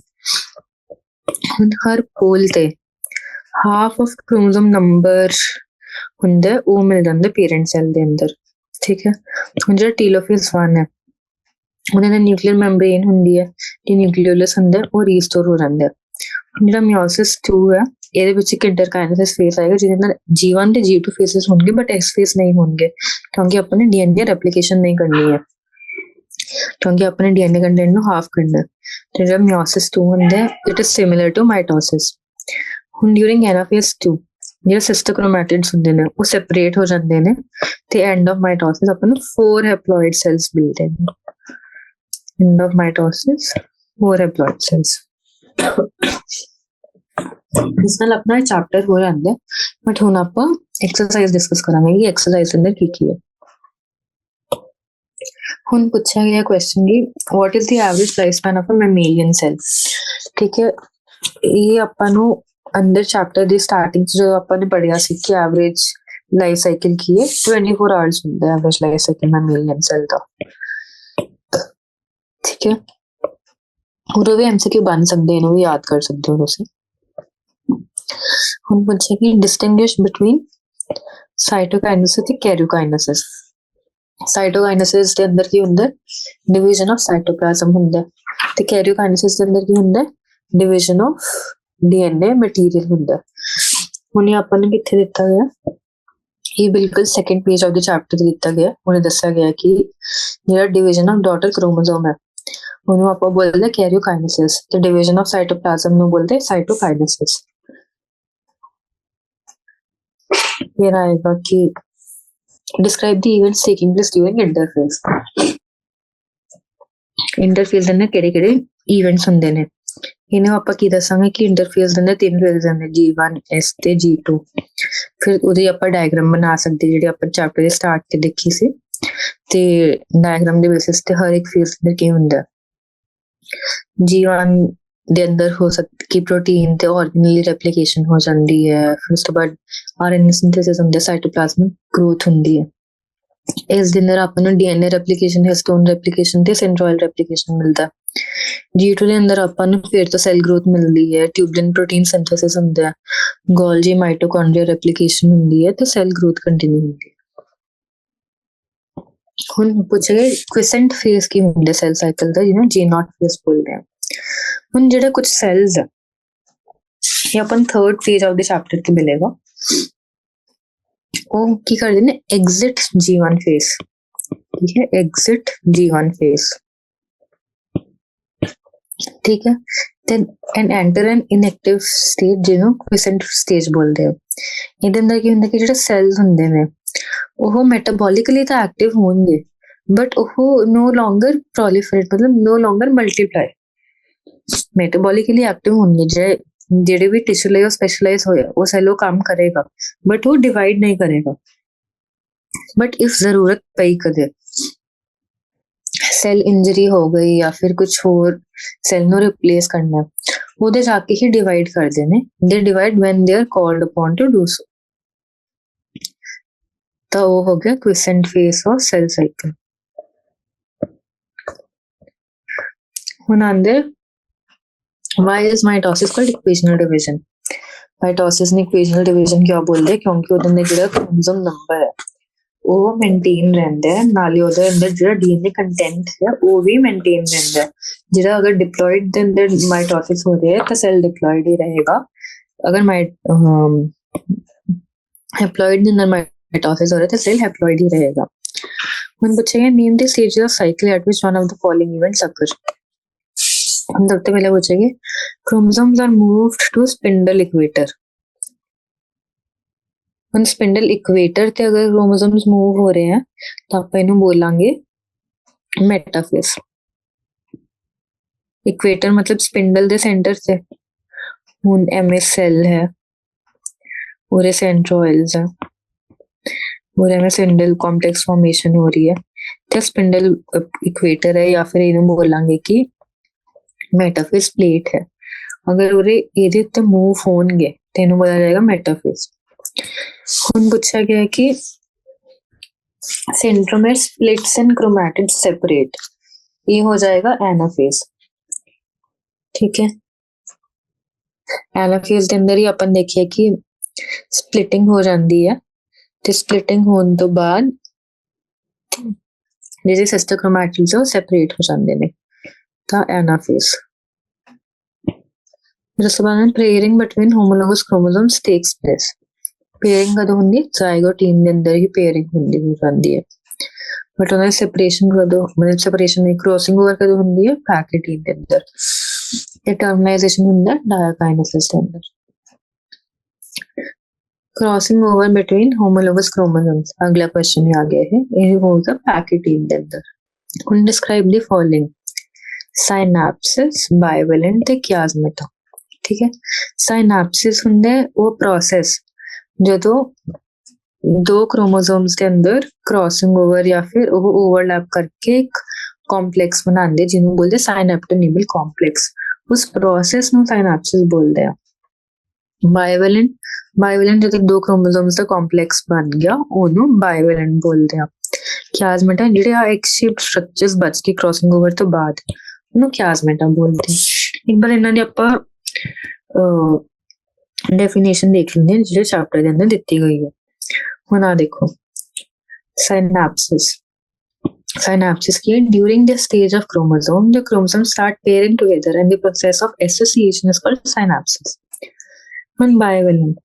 ਹੁਣ ਹਰ ਪੋਲ ਤੇ ਹਾਫ ਆਫ ਕ੍ਰੋਮੋਸੋਮ ਨੰਬਰ ਹੁੰਦਾ ਉਹ ਮਿਲ ਜਾਂਦਾ ਪੇਰੈਂਟ ਸੈੱਲ ਦੇ ਅੰਦਰ ਠੀਕ ਹੈ ਹੁਣ ਜਿਹੜਾ ਟੀਲੋਫੇਜ਼ 1 ਹੈ ਉਹਦੇ ਨਾਲ ਨਿਊਕਲੀਅਰ ਮੈਂਬਰੇਨ ਹੁੰਦੀ ਹੈ ਤੇ ਨਿਊਕਲੀਓਲਸ ਹੁੰਦਾ ਉਹ ਰੀਸਟੋਰ ਹੋ ਜਾਂਦਾ ਜਿਹੜਾ ਮਿਓਸਿਸ 2 ਹੈ ਇਹਦੇ ਵਿੱਚ ਇੱਕ ਇੰਟਰਕਾਈਨੇਸਿਸ ਫੇਸ ਆਏਗਾ ਜਿਹਦੇ ਨਾਲ G1 ਤੇ G2 ਫੇਸਿਸ ਹੋਣਗੇ ਬਟ S ਫੇਸ ਨਹੀਂ ਹੋਣਗੇ ਕਿਉਂਕਿ ਆਪਾਂ ਨੇ DNA ਰੈਪਲੀਕੇਸ਼ਨ ਨਹੀਂ ਕਰਨੀ ਹੈ ਕਿਉਂਕਿ ਆਪਣੇ DNA ਕੰਟੈਂਟ ਨੂੰ ਹਾਫ ਕਰਨਾ ਤੇ ਜਿਹੜਾ ਮਿਓਸਿਸ 2 ਹੁੰਦਾ ਇਟ ਇਜ਼ ਸਿਮਿਲਰ ਟੂ ਮਾਈਟੋਸਿਸ ਹੁਣ ਡਿਊਰਿੰਗ ਐਨਾਫੇਜ਼ 2 ਜਿਹੜੇ ਸਿਸਟਰ ਕ੍ਰੋਮੈਟਿਡਸ ਹੁੰਦੇ ਨੇ ਉਹ ਸੈਪਰੇਟ ਹੋ ਜਾਂਦੇ ਨੇ ਤੇ ਐਂਡ ਆਫ ਮਾਈਟੋਸਿਸ ਆਪਾਂ ਨੂੰ 4 ਹੈਪਲੋਇਡ ਸੈਲਸ ਮਿਲਦੇ ਨੇ end of mitosis 4 haploid cells ਇਸ ਨਾਲ ਆਪਣਾ ਚੈਪਟਰ ਹੋ ਜਾਂਦਾ ਬਟ ਹੁਣ ਆਪਾਂ ਐਕਸਰਸਾਈਜ਼ ਡਿਸਕਸ ਕਰਾਂਗੇ ਕਿ ਐਕਸਰਸਾਈਜ਼ ਅੰਦਰ ਕੀ ਹੈ ਹੁਣ ਪੁੱਛਿਆ ਗਿਆ ਕੁਐਸਚਨ ਕਿ what is the average life span of a mammalian cell ਠੀਕ ਹੈ ਇਹ ਆਪਾਂ ਨੂੰ ਅੰਦਰ ਚੈਪਟਰ ਦੀ ਸਟਾਰਟਿੰਗ ਚ ਜਦੋਂ ਆਪਾਂ ਨੇ ਪੜਿਆ ਸੀ ਕਿ ਐਵਰੇਜ ਲਾਈਫ ਸਾਈਕਲ ਕੀ ਹੈ 24 ਆਵਰਸ ਹੁੰਦਾ ਐਵਰੇਜ ਲਾਈਫ ਸਾਈਕਲ ਮੈਮੇਲੀਅਨ ਸੈਲ ਦਾ ठीक है और भी एमसीक्यू बन सकते हैं वो याद कर सकते हो तुसी हम पूछे कि डिस्टिंग्विश बिटवीन साइटोकाइनेसिस ਤੇ ਕੈਰੀਓਕਾइनेसिस साइटोकाइनेसिस ਦੇ ਅੰਦਰ ਕੀ ਹੁੰਦਾ ਡਿਵੀਜ਼ਨ ਆਫ ਸਾਈਟੋਪਲਾਜ਼ਮ ਹੁੰਦਾ ਤੇ ਕੈਰੀਓਕਾइनेसिस ਦੇ ਅੰਦਰ ਕੀ ਹੁੰਦਾ ਡਿਵੀਜ਼ਨ ਆਫ ਡੀਐਨਏ ਮਟੀਰੀਅਲ ਹੁੰਦਾ ਹੁਣ ਇਹ ਆਪਾਂ ਨੂੰ ਕਿੱਥੇ ਦਿੱਤਾ ਗਿਆ ਇਹ ਬਿਲਕੁਲ second page of the chapter ਦਿੱਤਾ ਗਿਆ ਉਹਨੇ ਦੱਸਿਆ ਗਿਆ ਕਿ ਜਿਹੜਾ ਡਿਵੀਜ਼ਨ ਆਫ ਡਾਟਰ ਕ੍ਰੋਮੋਸੋਮ ਹੈ ਉਹਨੂੰ ਆਪਾਂ ਬੋਲਦੇ ਕੈਰੀਓਕਾइनेसिस ਤੇ ਡਿਵੀਜ਼ਨ ਆਫ ਸਾਈਟੋਪਲਾਜ਼ਮ ਨੂੰ ਬੋਲਦੇ ਸਾਈਟੋਕਾइनेसिस ਫਿਰ ਆਏਗਾ ਕਿ ਡਿਸਕ੍ਰਾਈਬ ਦੀ events taking place during interface interface ਦੇ ਅੰਦਰ ਕਿਹੜੇ ਇਵੈਂਟਸ ਹੁੰਦੇ ਨੇ ਇਹਨੂੰ ਆਪਾਂ ਕੀ ਦੱਸਾਂਗੇ ਕਿ ਇੰਟਰਫੇਸ ਦੇ ਅੰਦਰ 3 ਫੇਜ਼ ਹੁੰਦੇ G1 S ਤੇ G2 ਫਿਰ ਉਹਦੀ ਆਪਾਂ ਡਾਇਗਰਾਮ ਬਣਾ ਸਕਦੇ ਜਿਹੜੇ ਆਪਾਂ ਚੈਪਟਰ ਦੇ ਸਟਾਰਟ ਤੇ ਦੇਖੀ ਸੀ ਤੇ ਡਾਇਗਰਾਮ ਦੇ ਬੇਸਿਸ ਤੇ ਹਰ ਇੱਕ ਫੇਜ਼ ਦੇ ਕੀ ਹੁੰਦਾ G1 ਦੇ ਅੰਦਰ ਹੋ ਸਕਦੀ ਕਿ ਪ੍ਰੋਟੀਨ ਤੇ ਆਰਗੇਨਲ ਰੈਪਲੀਕੇਸ਼ਨ ਹੋ ਜਾਂਦੀ ਹੈ ਫਿਰ ਉਸ ਤੋਂ ਬਾਅਦ ਆਰਐਨਏ ਸਿੰਥੇਸਿਸ ਹੁੰਦਾ ਸਾਈਟੋਪਲਾਜ਼ਮ ਗਰੋਥ ਹੁੰਦੀ ਹੈ ਇਸ ਦੇ ਅੰਦਰ ਆਪਾਂ ਨੂੰ DNA ਰੈਪਲੀਕੇਸ਼ਨ ਹਿਸਟੋਨ ਰੈਪਲੀਕੇਸ਼ਨ ਤੇ ਸੈਂਟਰੋਇਡ ਰੈਪਲੀਕੇਸ਼ਨ ਮਿਲਦਾ G2 ਦੇ ਅੰਦਰ ਆਪਾਂ ਨੂੰ ਫਿਰ ਤੋਂ ਸੈਲ ਗਰੋਥ ਮਿਲਦੀ ਹੈ ਟਿਊਬਲਿਨ ਪ੍ਰੋਟੀਨ ਸਿੰਥੇਸਿਸ ਹੁੰਦਾ ਗੋਲਜੀ ਮਾਈਟੋਕੌਂਡਰੀਆ ਰੈਪਲੀਕੇਸ਼ਨ ਹੁੰਦੀ ਹੈ ਤੇ ਸੈਲ ਗਰੋਥ ਕੰਟੀਨਿਊ ਹੁੰਦੀ ਹੈ ਹੁਣ ਪੁੱਛੇ ਕੁਇਸੈਂਟ ਫੇਜ਼ ਕੀ ਹੁੰਦਾ ਸੈਲ ਸਾਈਕਲ ਦਾ ਜਿਹਨੂੰ G0 ਫੇਜ਼ ਬੋਲਦੇ ਆ ਹੁਣ ਜਿਹੜੇ ਕੁਝ ਸੈਲਸ ਆ ਇਹ ਆਪਾਂ ਨੂੰ third phase of the chapter ਤੇ ਮਿਲੇਗਾ ਉਹ ਕੀ ਕਰਦੇ ਨੇ ਐਗਜ਼ਿਟ G1 ਫੇਜ਼ ਠੀਕ ਹੈ ਐਗਜ਼ਿਟ G1 ਫੇਜ਼ ਠੀਕ ਹੈ then and enter an inactive state ਜਿਹਨੂੰ quiescent stage ਬੋਲਦੇ ਆ ਇਹਦੇ ਅੰਦਰ ਕੀ ਹੁੰਦਾ ਕਿ ਜਿਹੜੇ ਸੈਲਸ ਹੁੰਦੇ ਨੇ ਉਹ ਮੈਟਾਬੋਲਿਕਲੀ ਤਾਂ ਐਕਟਿਵ ਹੋਣਗੇ ਬਟ ਉਹ no longer proliferate ਮਤਲਬ no longer multiply ਮੈਟਾਬੋਲਿਕਲੀ ਐਕਟਿਵ ਹੋਣਗੇ ਜਿਹੜੇ ਵੀ ਟਿਸ਼ੂ ਲਈ ਉਹ ਸਪੈਸ਼ਲਾਈਜ਼ ਹੋਇਆ ਉਹ ਸੈਲ ਉਹ ਕੰਮ ਕਰੇਗਾ ਬਟ ਉਹ ਡਿਵਾਈਡ ਨਹੀਂ ਕਰੇਗਾ ਬਟ if ਜ਼ਰੂਰਤ ਪਈ ਕਦੇ ਸੈਲ ਇੰਜਰੀ ਹੋ ਗਈ ਜਾਂ ਫਿਰ ਕੁਝ ਹੋਰ ਸੈਲ ਨੂੰ ਰਿਪਲੇਸ ਕਰਨਾ ਉਹਦੇ ਜਾ ਕੇ ਹੀ ਡਿਵਾਈਡ ਕਰਦੇ ਨੇ ਦੇ divide when they are called upon to do so ਤਾਂ ਉਹ ਹੋ ਗਿਆ quiescent phase of cell cycle ਹੁਣ ਆਂਦੇ why is mitosis called equational division mitosis ਨੂੰ equational division ਕਿਉਂ ਬੋਲਦੇ ਕਿਉਂਕਿ ਉਹਦੇ ਅੰਦਰ ਜਿਹੜਾ chromosome ਨੰਬਰ ਹੈ ਉਹ ਮੇਨਟੇਨ ਰਹਿੰਦਾ ਹੈ ਨਾਲੇ ਉਹਦੇ ਅੰਦਰ ਜਿਹੜਾ DNA ਕੰਟੈਂਟ ਹੈ ਉਹ ਵੀ ਮੇਨਟੇਨ ਰਹਿੰਦਾ ਹੈ ਜਿਹੜਾ ਅਗਰ ਡਿਪਲੋਇਡ ਦੇ ਅੰਦਰ ਮਾਈਟੋਸਿਸ ਹੋ ਰਿਹਾ ਹੈ ਤਾਂ ਸੈਲ ਡਿਪਲੋਇਡ ਹੀ ਰਹੇਗਾ ਅਗਰ ਹੈਪਲੋਇਡ ਦੇ ਅੰਦਰ ਮਾਈਟੋਸਿਸ ਹੋ ਰਿਹਾ ਤਾਂ ਸੈਲ ਹੈਪਲੋਇਡ ਹੀ ਰਹੇਗਾ ਹੁਣ ਪੁੱਛੇਗਾ name the stage of cycle at which one of the following events occur हम सबसे पहले पूछेंगे chromosomes are moved to spindle equator ਹੁਣ ਸਪਿੰਡਲ ਇਕਵੇਟਰ ਤੇ ਅਗਰ ਕ੍ਰੋਮੋਸੋਮਸ ਮੂਵ ਹੋ ਰਹੇ ਹਨ ਤਾਂ ਆਪਾਂ ਇਹਨੂੰ ਬੋਲਾਂਗੇ ਮੈਟਾਫੇਜ਼ ਇਕਵੇਟਰ ਮਤਲਬ ਸਪਿੰਡਲ ਦੇ ਸੈਂਟਰ ਤੇ ਹੁਣ ਐਮਐਸ ਸੈਲ ਹੈ ਉਹਦੇ ਸੈਂਟਰੋਇਲਸ ਹੈ ਉਹਦੇ में स्पिंडल कॉम्प्लेक्स फॉर्मेशन हो रही है ਤੇ ਸਪਿੰਡਲ ਇਕਵੇਟਰ ਹੈ ਜਾਂ ਫਿਰ ਇਹਨੂੰ ਬੋਲਾਂਗੇ ਕਿ ਮੈਟਾਫੇਜ਼ ਪਲੇਟ ਹੈ ਅਗਰ ਉਹਦੇ ਇਹਦੇ ਉੱਤੇ ਮੂਵ ਹੋਣਗੇ ਤੇ ਇਹਨੂੰ ਬੋਲਿਆ ਜਾਏਗਾ ਮੈਟਾਫੇਜ਼। ਹੁਣ ਪੁੱਛਿਆ ਗਿਆ ਹੈ ਕਿ centromere splits and chromatids separate, ये हो जाएगा एनाफेज। ठीक है, एनाफेज ਦੇ ਅੰਦਰ ਹੀ ਆਪਾਂ ਦੇਖੀਏ ਕਿ ਸਪਲਿਟਿੰਗ ਹੋ ਜਾਂਦੀ ਹੈ ਤੇ ਸਪਲਿਟਿੰਗ ਹੋਣ ਤੋਂ ਬਾਅਦ ਜਿਹੜੇ ਸਿਸਟਰ ਕ੍ਰੋਮੈਟਿਡਸ ਉਹ ਸੈਪਰੇਟ ਹੋ ਜਾਂਦੇ ਨੇ, ਤਾਂ एनाफेज। ਫਿਰ ਉਸ ਤੋਂ ਬਾਅਦ ਪੇਅਰਿੰਗ between homologous chromosomes takes place. ਪੇਅਰਿੰਗ ਕਦੋਂ ਹੁੰਦੀ? ਜ਼ਾਈਗੋਟੀਨ ਦੇ ਅੰਦਰ ਹੀ ਪੇਅਰਿੰਗ ਹੁੰਦੀ ਹੋ ਜਾਂਦੀ ਹੈ, ਬਟ ਉਹਨਾਂ ਦੀ ਸੈਪਰੇਸ਼ਨ ਕਦੋਂ, ਮਤਲਬ ਸੈਪਰੇਸ਼ਨ ਨਹੀਂ, ਕ੍ਰੋਸਿੰਗ ਓਵਰ ਕਦੋਂ ਹੁੰਦੀ ਹੈ? ਪੈਕੇਟੀਨ ਦੇ ਅੰਦਰ। ਇਹ ਟਰਮੀਨਾਈਜੇਸ਼ਨ ਹੁੰਦਾ ਡਾਇਕਾਈਨੇਸਿਸ ਦੇ ਅੰਦਰ। Crossing over between homologous chromosomes, ਅਗਲਾ ਕੁਐਸਚਨ ਆ ਗਿਆ ਹੈ, ਇਹ ਹੋਊਗਾ ਪੈਕੇਟੀਨ ਦੇ ਅੰਦਰ। ਹੁਣ ਡਿਸਕ੍ਰਾਈਬ ਦੀ ਫੋਲੋਇੰਗ ਸਾਇਨਾਪਸਿਸ, ਬਾਇਵੈਲੈਂਟ ਤੇ ਕਿਆਜ਼ਮੇਟਾ। ਠੀਕ ਹੈ, ਸਾਇਨਾਪਸਿਸ ਹੁੰਦਾ ਉਹ ਪ੍ਰੋਸੈਸ ਜਦੋਂ ਦੋ ਕ੍ਰੋਮੋਸੋਮਸ ਦੇ ਅੰਦਰ ਕ੍ਰੋਸਿੰਗ ਓਵਰ ਜਾਂ ਫਿਰ ਉਹ ਓਵਰਲੈਪ ਕਰਕੇ ਇੱਕ ਕੰਪਲੈਕਸ ਬਣਾਉਂਦੇ, ਜਿਹਨੂੰ ਬੋਲਦੇ ਸਾਇਨੈਪਟੋਨੀਮਲ ਕੰਪਲੈਕਸ। ਉਸ ਪ੍ਰੋਸੈਸ ਨੂੰ ਸਾਇਨਾਪਸਿਸ ਬੋਲਦੇ ਆ। ਬਾਇਵੈਲੈਂਟ ਜਦੋਂ ਦੋ ਕ੍ਰੋਮੋਸੋਮਸ ਦਾ ਕੰਪਲੈਕਸ ਬਣ ਗਿਆ ਉਹਨੂੰ ਬਾਇਵੈਲੈਂਟ ਬੋਲਦੇ ਆ। ਕਿਆਜ਼ਮੇਟਾ ਜਿਹੜੇ ਆ ਐਗ ਸ਼ੇਪਡ ਸਟਰਕਚਰਸ ਬਚ ਕੇ ਕ੍ਰੋਸਿੰਗ ਓਵਰ ਤੋਂ ਬਾਅਦ ਉਹਨੂੰ ਕਿਆਜ਼ਮੇਟਾ ਬੋਲਦੇ। ਇੱਕ ਵਾਰ ਇਹਨਾਂ ਦੀ ਆਪਾਂ ਡੈਫੀਨੇਸ਼ਨ ਦੇਖ ਲੈਂਦੇ ਹਾਂ ਜਿਹੜੇ ਚੈਪਟਰ ਦੇ ਅੰਦਰ ਦਿੱਤੀ ਗਈ ਹੈ। ਹੁਣ ਆ ਦੇਖੋ, synapses ਕੀ ਹੈ? During the stage of chromosome, the chromosomes start pairing together and the process of association is called synapses. ਹੁਣ bivalent,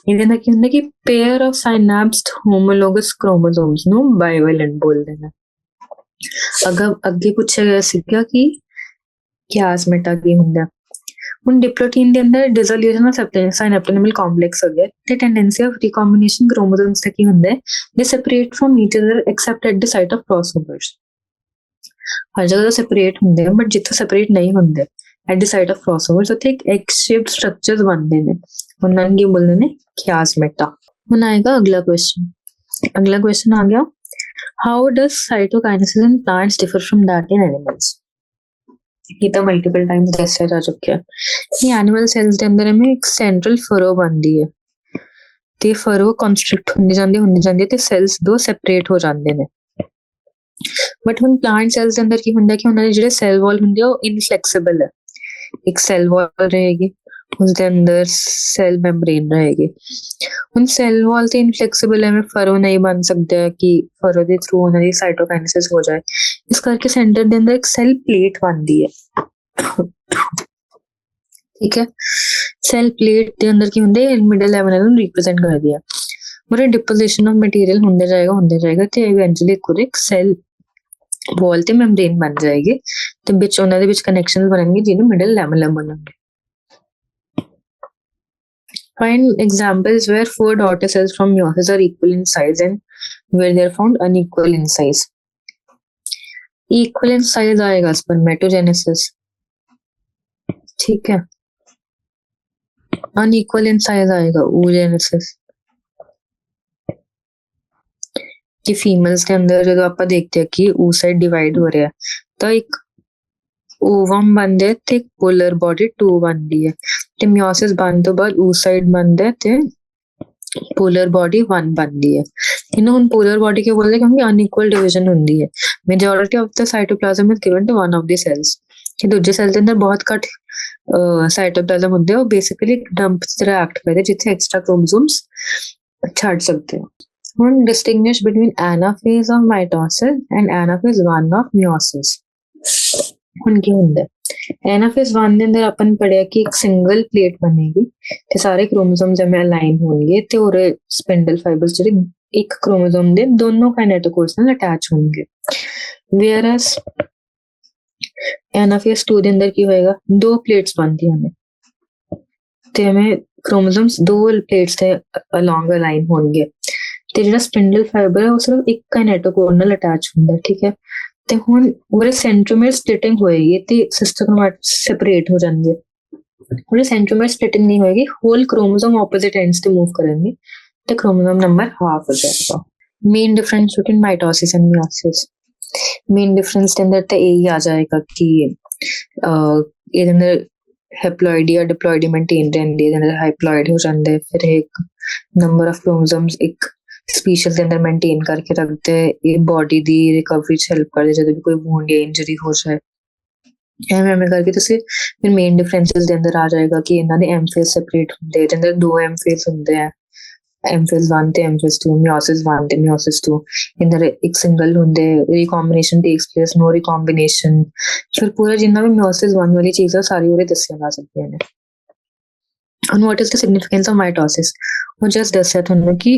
ਇਹਦੇ ਨਾਲ ਕੀ ਹੁੰਦਾ ਕਿ pair of synapsed homologous chromosomes ਨੂੰ bivalent ਬੋਲਦੇ ਨੇ। ਅੱਗੇ ਪੁੱਛਿਆ ਗਿਆ ਸੀਗਾ ਕਿ ਕਿਆਜ਼ਮੇਟਾ ਕੀ ਹੁੰਦਾ। ਹੁਣ डिप्लोटीन ਦੇ ਅੰਦਰ डिसोल्यूशन ऑफ साइनेप्टोनिमल कॉम्प्लेक्स हो गया ਤੇ ਟੈਂਡੈਂਸੀ ਆਫ ਰੀਕੰਬੀਨੇਸ਼ਨ ਕ੍ਰੋਮੋਸੋਮਸ ਦਾ ਕੀ ਹੁੰਦਾ ਹੈ? They separate from each other except at the site of crossovers. ਹਰ ਜਗ੍ਹਾ ਸੈਪਰੇਟ ਹੁੰਦੇ ਆ, ਬਟ ਜਿੱਥੇ ਸੈਪਰੇਟ ਨਹੀਂ ਹੁੰਦੇ at the site of crossovers ਉੱਥੇ ਇੱਕ ਐਗ ਸ਼ੇਪਡ ਸਟਰਕਚਰਸ ਬਣਦੇ ਨੇ, ਉਹਨਾਂ ਨੂੰ ਕੀ ਬੋਲਦੇ ਨੇ? ਕਿਆਜ਼ਮੇਟਾ। ਹੁਣ ਆਏਗਾ ਅਗਲਾ ਕੁਐਸਚਨ। ਅਗਲਾ ਕੁਐਸਚਨ ਆ ਗਿਆ, how does cytokinesis in plants differ from that in animals. ये तो मल्टीपल टाइम्स दस्या जा चुका है कि एनिमल सेल्स ਦੇ ਅੰਦਰ ਐਵੇਂ ਇੱਕ ਸੈਂਟਰਲ ਫਰੋ ਬਣਦੀ ਹੈ ਤੇ ਫਰੋ ਕੰਸਟ੍ਰਿਕਟ ਹੁੰਦੀ ਜਾਂਦੀ ਤੇ ਸੈਲਸ ਦੋ ਸੈਪਰੇਟ ਹੋ ਜਾਂਦੇ ਨੇ। ਬਟ ਹੁਣ ਪਲਾਂਟ ਸੈਲਸ ਦੇ ਅੰਦਰ ਕੀ ਹੁੰਦਾ ਕਿ ਉਹਨਾਂ ਦੇ ਜਿਹੜੇ ਸੈਲ ਵਾਲ ਹੁੰਦੇ ਆ ਉਹ ਇਨਫਲੈਕਸੀਬਲ ਹੈ। ਇੱਕ ਸੈਲ ਵਾਲ ਰਹੇਗੀ, ਉਸਦੇ ਅੰਦਰ ਸੈਲ ਮੈਂਬਰੇਨ ਰਹੇਗੀ। ਹੁਣ ਸੈਲ ਵਾਲ ਤੇ ਇਨਫਲੈਕਸੀਬਲ ਐਵੇਂ ਫਰੋ ਨਹੀਂ ਬਣ ਸਕਦਾ ਕਿ ਫਰੋ ਦੇ ਥਰੂ ਉਹਨਾਂ ਦੀ ਸਾਈਟੋਕਾਈਨੇਸਿਸ ਹੋ ਜਾਏ, ਇਸ ਕਰਕੇ ਸੈਂਟਰ ਦੇ ਅੰਦਰ ਇੱਕ ਸੈਲ ਪਲੇਟ ਬਣਦੀ ਹੈ। ਠੀਕ ਹੈ, ਸੈਲ ਪਲੇਟ ਦੇ ਅੰਦਰ ਕੀ ਹੁੰਦੇ ਮਿਡਲ ਲੈਵਲ ਨੂੰ ਰਿਪਰੈਜ਼ੈਂਟ ਕਰਦੀ ਹੈ। ਮਤਲਬ ਡਿਪੋਜੀਸ਼ਨ ਆਫ ਮਟੀਰੀਅਲ ਹੁੰਦੇ ਜਾਏਗਾ ਤੇ ਇਵੈਂਚੁਅਲੀ ਇੱਕ ਸੈਲ ਵਾਲ ਤੇ ਮੈਂਬਰੇਨ ਬਣ ਜਾਏਗੀ ਤੇ ਵਿੱਚ ਉਹਨਾਂ ਦੇ ਵਿੱਚ ਕਨੈਕਸ਼ਨਸ ਬਣਨਗੇ ਜਿਹਨੂੰ ਮਿਡਲ ਲੈਵਲ ਬਣਨਗੇ। Find examples where four daughter cells from meiosis are equal in size and where they are found unequal in size. Equal in size आएगा spermatogenesis, ठीक है। Unequal in size आएगा oogenesis। कि females के अंदर जो आप देखते हैं कि oocyte डिवाइड हो रहा है तो एक ओवम बनता है ते पोलर बॉडी 2 बनती है ਤੇ ਮਿਓਸਿਸ ਬਣਨ ਤੋਂ ਬਾਅਦ oocyte ਬਣਦਾ ਤੇ ਪੋਲਰ ਬੋਡੀ 1 ਬਣਦੀ ਹੈ। ਇਹਨੂੰ ਹੁਣ ਪੋਲਰ ਬੋਡੀ ਕਿਉਂ ਬੋਲਦੇ? ਕਿਉਂਕਿ ਅਨਇਕੁਅਲ ਡਿਵੀਜ਼ਨ ਹੁੰਦੀ ਹੈ। Majority of the cytoplasm is given to one of the cells. ਕਿ ਦੂਜੇ ਸੈਲ ਦੇ ਅੰਦਰ ਬਹੁਤ ਘੱਟ ਸਾਈਟੋਪਲਾਜ਼ਮ ਹੁੰਦੇ ਆ, ਉਹ ਬੇਸਿਕਲੀ ਡੰਪ ਦੀ ਤਰ੍ਹਾਂ ਐਕਟ ਕਰਦੇ ਜਿੱਥੇ ਐਕਸਟਰਾ ਕ੍ਰੋਮੋਸੋਮਸ ਛੱਡ ਸਕਦੇ ਹੋ। ਹੁਣ distinguish between anaphase of mitosis and anaphase 1 of meiosis. ਹੁਣ ਕੀ ਹੁੰਦਾ? एनाफेज 1 ਦੇ ਅੰਦਰ ਆਪਾਂ ਨੇ ਪੜਿਆ ਕਿ ਇੱਕ ਸਿੰਗਲ ਪਲੇਟ ਬਣੇਗੀ ਤੇ ਸਾਰੇ ਕ੍ਰੋਮੋਸੋਮਸ ਐਵੇਂ ਅਲਾਈਨ ਹੋਣਗੇ ਤੇ ਉਹਦੇ ਸਪਿੰਡਲ ਫਾਈਬਰਸ ਜਿਹੜੇ ਇੱਕ ਕ੍ਰੋਮੋਸੋਮ ਦੇ ਦੋਨੋਂ ਕਾਈਨੇਟੋਕੋਰਸ ਨਾਲ ਅਟੈਚ ਹੋਣਗੇ। ਵੇਅਰਐਸ एनाफेज 2 ਦੇ ਅੰਦਰ ਕੀ ਹੋਏਗਾ? ਦੋ ਪਲੇਟਸ ਬਣਦੀਆਂ ਨੇ ਤੇ ਐਵੇਂ ਕ੍ਰੋਮੋਸੋਮਸ ਦੋ ਪਲੇਟਸ ਤੇ ਅਲੋਂਗ ਅਲਾਈਨ ਹੋਣਗੇ ਤੇ ਜਿਹੜਾ ਸਪਿੰਡਲ ਫਾਈਬਰ ਹੈ ਉਹ ਸਿਰਫ ਇੱਕ ਕਾਈਨੇਟੋਕੋਰ ਨਾਲ ਅਟੈਚ ਹੁੰਦਾ। ਠੀਕ ਹੈ, ਤੇ ਹੁਣ ਉਹਦੇ ਸੈਂਟਰੋਮਰ ਸਪਲਿਟਿੰਗ ਹੋਏਗੀ ਤੇ ਸਿਸਟਰ ਕ੍ਰੋਮੈਟਿਡਸ ਸੈਪਰੇਟ ਹੋ ਜਾਣਗੇ। ਉਹਦੇ ਸੈਂਟਰੋਮਰ ਸਪਲਿਟਿੰਗ ਨਹੀਂ ਹੋਏਗੀ, ਹੋਲ ਕ੍ਰੋਮੋਸੋਮ ਆਪੋਜ਼ਿਟ ਐਂਡਸ ਤੇ ਮੂਵ ਕਰਨਗੇ ਤੇ ਕ੍ਰੋਮੋਸੋਮ ਨੰਬਰ ਹਾਫ ਹੋ ਜਾਏਗਾ। Main difference between mitosis and meiosis. Main difference ਦੇ ਅੰਦਰ ਤਾਂ ਇਹੀ ਆ ਜਾਏਗਾ ਕਿ ਇਹਦੇ ਅੰਦਰ ਹੈਪਲੋਇਡੀ ਜਾਂ ਡਿਪਲੋਇਡੀ ਮੇਨਟੇਨ ਰਹਿੰਦੀ ਹੈ, ਜਿਹਦੇ ਹਾਈਪਲੋਇਡ ਹੋ ਜਾਂਦੇ, ਫਿਰ ਇੱਕ ਨੰਬਰ ਆਫ ਕ੍ਰੋਮੋਸੋਮਸ ਇੱਕ ਸਪੀਸ਼ੀਜ਼ ਦੇ ਅੰਦਰ ਮੇਨਟੇਨ ਕਰਕੇ ਰੱਖਦੇ, ਇਹ ਬੋਡੀ ਦੀ ਰਿਕਵਰੀ 'ਚ ਹੈਲਪ ਕਰਦੇ ਜਦੋਂ ਵੀ ਕੋਈ ਵੂੰਡ ਜਾਂ ਇੰਜਰੀ ਹੋ ਜਾਏ। ਐਵੇਂ ਐਵੇਂ ਕਰਕੇ ਤੁਸੀਂ ਫਿਰ ਮੇਨ ਡਿਫਰੈਂਸਿਸ ਦੇ ਅੰਦਰ ਆ ਜਾਏਗਾ ਕਿ ਇਹਨਾਂ ਦੇ ਐਮ ਫੇਜ਼ ਸੈਪਰੇਟ ਹੁੰਦੇ, ਇਹਦੇ ਅੰਦਰ 2 ਐਮ ਫੇਜ਼ ਹੁੰਦੇ ਆ, ਐਮ ਫੇਜ਼ 1 ਤੇ ਐਮ ਫੇਜ਼ 2, ਮਿਓਸਿਸ 1 ਤੇ ਮਿਓਸਿਸ 2। ਇੰਦਰ ਇੱਕ ਸਿੰਗਲ ਹੁੰਦੇ, ਰੀਕੰਬੀਨੇਸ਼ਨ ਟੇਕਸ ਪਲੇਸ, ਨੋ ਰੀਕੰਬੀਨੇਸ਼ਨ। ਫਿਰ ਪੂਰਾ ਜਿੰਨਾ ਵੀ ਮਿਓਸਿਸ 1 ਵਾਲੀ ਚੀਜ਼ ਆ ਸਾਰੀ ਉਹਦੇ ਦੱਸੀਆਂ ਜਾ ਸਕਦੀਆਂ ਨੇ। And what is the significance of mitosis? ਉਹ ਜਸਟ ਦੱਸਿਆ ਤੁਹਾਨੂੰ ਕਿ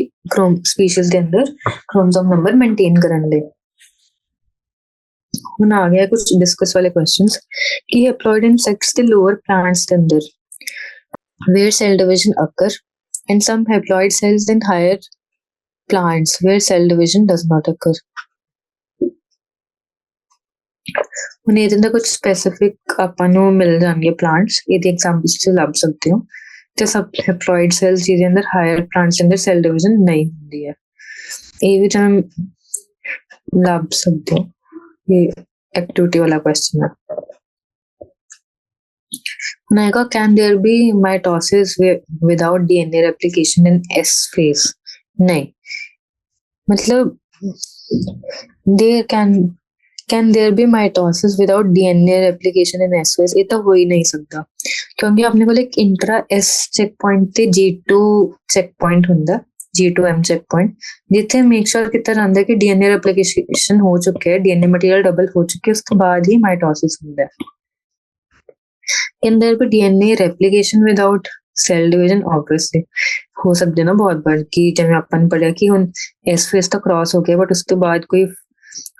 ਸਪੀਸ਼ੀਜ਼ ਦੇ ਅੰਦਰ ਕ੍ਰੋਮੋਸੋਮ ਨੰਬਰ ਮੇਨਟੇਨ ਕਰਨ ਲਈ। ਹੁਣ ਆ ਗਿਆ ਕੁਝ ਡਿਸਕਸ ਵਾਲੇ ਕੁਐਸਚਨਸ ਕਿ ਹੈਪਲੋਇਡ ਇਨਸੈਕਟਸ ਦੇ ਲੋਅਰ ਪਲਾਂਟਸ ਦੇ ਅੰਦਰ where cell division occur and some haploid cells in higher plants where cell division does not occur. ਹੁਣ ਇਹਦੇ ਅੰਦਰ ਕੁਝ ਸਪੈਸੀਫਿਕ ਆਪਾਂ ਨੂੰ ਮਿਲ ਜਾਣਗੇ ਪਲਾਂਟਸ, ਇਹਦੇ ਐਗਜ਼ਾਮਪਲਸ ਚ ਲੱਭ ਸਕਦੇ ਹੋ। ਤੇ ਸਭ ਹੈਪਲੋਇਡ ਸੈਲਸ ਜਿਹਦੇ ਅੰਦਰ ਹਾਇਰ ਪਲਾਂਟਸ ਦੇ ਅੰਦਰ ਸੈਲ ਡਿਵੀਜ਼ਨ ਨਹੀਂ ਹੁੰਦੀ ਹੈ, ਇਹ ਵੀ ਤੁਸੀਂ ਲੱਭ ਸਕਦੇ ਹੋ। ਇਹ ਐਕਟੀਵਿਟੀ ਵਾਲਾ ਕੁਐਸਚਨ ਹੈ। ਹੁਣ ਆਏਗਾ can there be mitosis without DNA replication in S phase? नहीं, मतलब there can there be mitosis without DNA replication in S phase? ਇਹ ਤਾਂ ਹੋ ਹੀ ਨਹੀਂ ਸਕਦਾ ਕਿਉਂਕਿ ਆਪਣੇ ਕੋਲ ਇੱਕ ਇੰਟਰਾ S ਚੈੱਕ ਪੁਆਇੰਟ ਤੇ G2 ਚੈੱਕ ਪੁਆਇੰਟ ਹੁੰਦਾ, G2M ਚੈੱਕ ਪੁਆਇੰਟ, ਜਿੱਥੇ ਮੇਕ ਸ਼ੋਰ ਕੀਤਾ ਜਾਂਦਾ ਕਿ DNA ਰੈਪਲੀਕੇਸ਼ਨ ਹੋ ਚੁੱਕਿਆ ਹੈ, DNA ਮਟੀਰੀਅਲ ਡਬਲ ਹੋ ਚੁੱਕੀ, ਉਸ ਤੋਂ ਬਾਅਦ ਹੀ ਮਾਈਟੋਸਿਸ ਹੁੰਦਾ ਹੈ। Can there be DNA replication without cell division? Obviously ਹੋ ਸਕਦੇ ਨਾ ਬਹੁਤ ਵਾਰ ਕਿ ਜਿਵੇਂ ਆਪਾਂ ਨੇ ਪੜਿਆ ਕਿ ਹੁਣ ਇਸ ਫੇਸ ਤਾਂ ਕ੍ਰਾਸ ਹੋ ਗਿਆ ਬਟ ਉਸ ਤੋਂ ਬਾਅਦ ਕੋਈ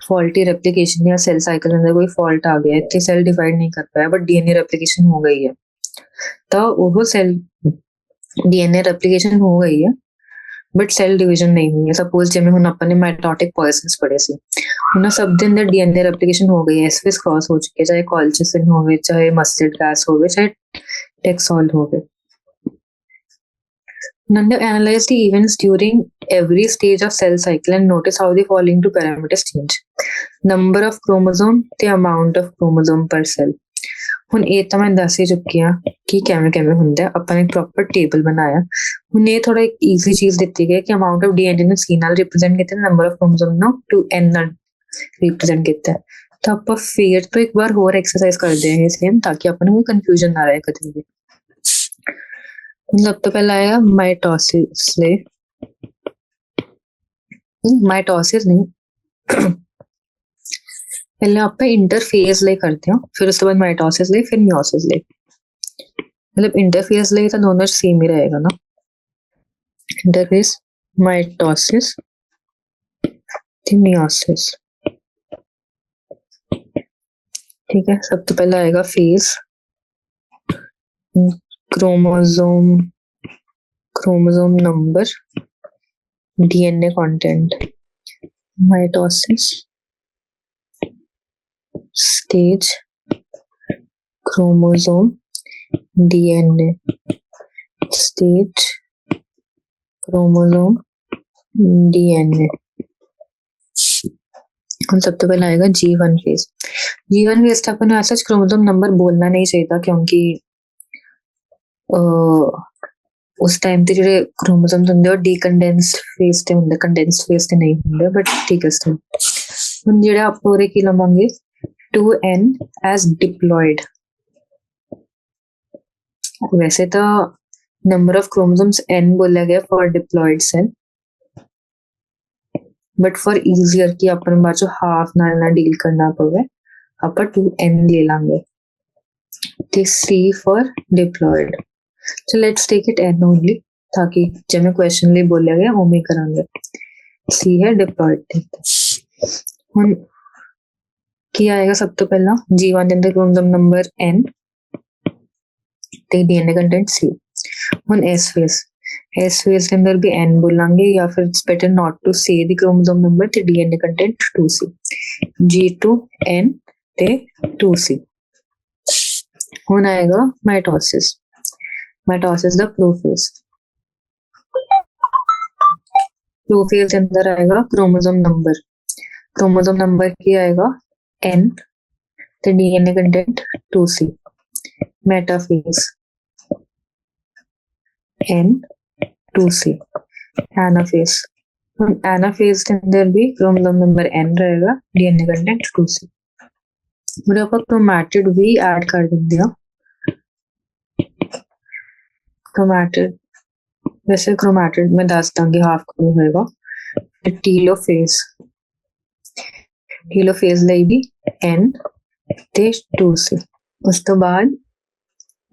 ਫਾਲਟੀ ਰੈਪਲੀਕੇਸ਼ਨ ਜਾਂ ਸੈਲ ਸਾਈਕਲ ਦੇ ਅੰਦਰ ਕੋਈ ਫਾਲਟ ਆ ਗਿਆ, ਇੱਥੇ ਸੈਲ ਡਿਵਾਈਡ ਨਹੀਂ ਕਰ ਪਾਇਆ ਬਟ DNA ਰੈਪਲੀਕੇਸ਼ਨ ਹੋ ਗਈ ਹੈ, ਤਾਂ ਉਹ ਸੈਲ DNA ਰੈਪਲੀਕੇਸ਼ਨ ਹੋ ਗਈ ਹੈ ਬਟ ਸੈਲ ਡਿਵੀਜ਼ਨ ਨਹੀਂ ਹੋਈ ਹੈ। ਸਪੋਜ਼ ਜਿਵੇਂ ਹੁਣ ਆਪਾਂ ਨੇ ਮਾਈਟੋਟਿਕ ਪੋਇਜ਼ਨਸ ਪੜ੍ਹੇ ਸੀ, ਉਹਨਾਂ ਸਭ ਦੇ ਅੰਦਰ DNA ਰੈਪਲੀਕੇਸ਼ਨ ਹੋ ਗਈ ਹੈ, ਐਸ ਫੇਸ ਕ੍ਰਾਸ ਹੋ ਚੁੱਕੀ ਹੈ, ਚਾਹੇ ਕੋਲਚਿਸਿਨ ਹੋਵੇ, ਚਾਹੇ ਮਸਟਰਡ ਗੈਸ ਹੋਵੇ, ਚਾਹੇ ਟੈਕਸੋਲ ਹੋਵੇ। Nanda analyzed the events during every stage of cell cycle and notice how the following two parameters change: number of chromosome ਤੇ amount of chromosome per cell। ਹੁਣ ਇਹ ਤਾਂ ਮੈਂ ਦੱਸ ਹੀ ਚੁੱਕੀ ਹਾਂ ਕਿ ਕਿਵੇਂ ਕਿਵੇਂ ਹੁੰਦਾ, ਆਪਾਂ ਨੇ ਪ੍ਰੋਪਰ ਟੇਬਲ ਬਣਾਇਆ। ਹੁਣ ਇਹ ਥੋੜਾ ਇੱਕ ਈਜ਼ੀ ਚੀਜ਼ ਦਿੱਤੀ ਗਈ ਕਿ ਅਮਾਊਂਟ ਆਫ DNA ਨੂੰ C ਨਾਲ ਰਿਪਰੈਜ਼ੈਂਟ ਕੀਤਾ, ਨੰਬਰ ਆਫ ਕ੍ਰੋਮੋਸੋਮ ਨੂੰ 2N ਨਾਲ ਰਿਪਰੈਜ਼ੈਂਟ ਕੀਤਾ। ਤਾਂ ਆਪਾਂ ਫੇਰ ਤੋਂ ਇੱਕ ਵਾਰ ਹੋਰ ਐਕਸਰਸਾਈਜ਼ ਕਰਦੇ ਹਾਂ ਸੇਮ, ਤਾਂ ਕਿ ਆਪਾਂ ਨੂੰ ਕੋਈ ਕਨਫਿਊਜ਼ਨ ਨਾ ਰਹੇ ਕਦੇ ਵੀ। ਸਭ ਤੋਂ ਪਹਿਲਾਂ ਆਏਗਾ ਮਾਈਟੋਸਿਸ ਲਈ, ਮਾਈਟੋਸਿਸ ਨਹੀਂ, ਪਹਿਲੇ ਆਪਾਂ ਇੰਟਰਫੇਸ ਲਈ ਕਰਦੇ ਹਾਂ, ਫਿਰ ਉਸ ਤੋਂ ਬਾਅਦ ਮਾਈਟੋਸਿਸ ਲਈ, ਫਿਰ ਮਿਓਸਿਸ ਲਈ। मतलब इंटरफेस ਲਈ ਤਾਂ ਦੋਨੋਂ ਸੇਮ ਹੀ ਰਹੇਗਾ ਨਾ, इंटरफेस माइटोसिस ਤੇ ਮਿਓਸਿਸ। ठीक है, सब तो पहला आएगा phase, chromosome number, DNA content, mitosis stage, chromosome, DNA stage, chromosome, DNA। हम सब तो पहले आएगा G1 फेज। G1 फेज तो अपन ऐसा क्रोमोसोम नंबर बोलना नहीं चाहिए क्योंकि उस टाइम ते ਜਿਹੜੇ ਕ੍ਰੋਮੋਸੋਮਸ ਹੁੰਦੇ ਉਹ ਡੀਕੰਡੈਂਸਡ ਫੇਸ ਤੇ ਹੁੰਦੇ, ਕੰਡੈਂਸਡ ਫੇਸ ਤੇ ਨਹੀਂ ਹੁੰਦੇ, ਬਟ ਠੀਕ ਹੈ ਸਟਿਲ। ਹੁਣ ਜਿਹੜਾ ਆਪਾਂ ਉਰੇ ਕੀ ਲਵਾਂਗੇ 2N ਐਸ ਡਿਪਲੋਇਡ। ਵੈਸੇ ਤਾਂ ਨੰਬਰ ਆਫ ਕ੍ਰੋਮੋਸੋਮਸ N ਬੋਲਿਆ ਗਿਆ for diploid cell, but for easier ਕਿ ਆਪਾਂ ਨੂੰ ਬਾਅਦ ਚੋਂ ਹਾਫ ਨਾਲ ਨਾ ਡੀਲ ਕਰਨਾ ਪਵੇ, ਆਪਾਂ 2N ਲੈ ਲਾਂਗੇ ਤੇ C for deployed. So let's take it N only, ताकि जिਵੇਂ क्वेश्चन ਲਈ ਬੋਲਿਆ ਗਿਆ ਉਵੇਂ ਕਰਾਂਗੇ। C ਹੈ ਡਿਪਲੋਇਡ। ਹੁਣ ਕੀ ਆਏਗਾ ਸਭ ਤੋਂ ਪਹਿਲਾਂ G1 ਦੇ ਅੰਦਰ ਕ੍ਰੋਮੋਸੋਮ ਨੰਬਰ N ਤੇ DNA ਕੰਟੈਂਟ C। ਹੁਣ S ਫੇਸ ਦੇ ਅੰਦਰ ਵੀ N ਬੋਲਾਂਗੇ ਜਾਂ ਫਿਰ it's better not to say the chromosome number ਤੇ DNA ਕੰਟੈਂਟ 2C, G2N ਤੇ 2C। ਹੁਣ ਆਏਗਾ ਮਾਈਟੋਸਿਸ ਦਾ प्रोफेज ਦੇ ਅੰਦਰ ਆਏਗਾ ਕ੍ਰੋਮੋਸੋਮ ਨੰਬਰ ਕੀ ਆਏਗਾ N ਤੇ DNA content 2C। Metaphase N2C, anaphase. Anaphase के अंदर भी क्रोमोसोम नंबर N रहेगा, डीएनए कंटेंट 2C। मुझे आपका क्रोमैटिड भी ऐड कर देंगे। क्रोमैटिड वैसे क्रोमैटिड में दस दूंगी, हाफ क्रोम होएगा। टीलोफेज टीलोफेज ਲਈ भी N ਤੇ 2C। ਉਸ ਤੋਂ ਬਾਅਦ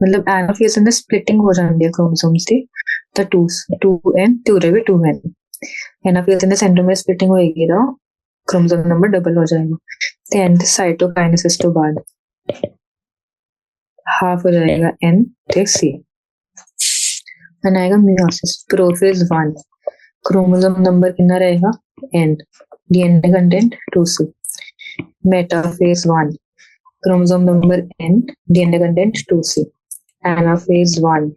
ਮਤਲਬ ਐਨਾਫੇਜ਼ ਅੰਦਰ ਸਪਲਿਟਿੰਗ ਹੋ ਜਾਂਦੀ ਹੈ ਕ੍ਰੋਮੋਸੋਮਸ ਦੀ, ਤਾਂ 2N ਤੇ ਉਰੇ ਵੀ 2N। एनाफेज के सेंटर में स्प्लिटिंग होएगी तो क्रोमोसोम नंबर डबल हो जाएगा। तो एन साइटोकाइनेसिस तो बाद हाफ हो जाएगा N ते C। बनाएगा मियोसिस। प्रोफेज 1 क्रोमोसोम नंबर कितना रहेगा N, DNA content 2C। Metaphase 1 chromosome number N, DNA content 2C। Anaphase 1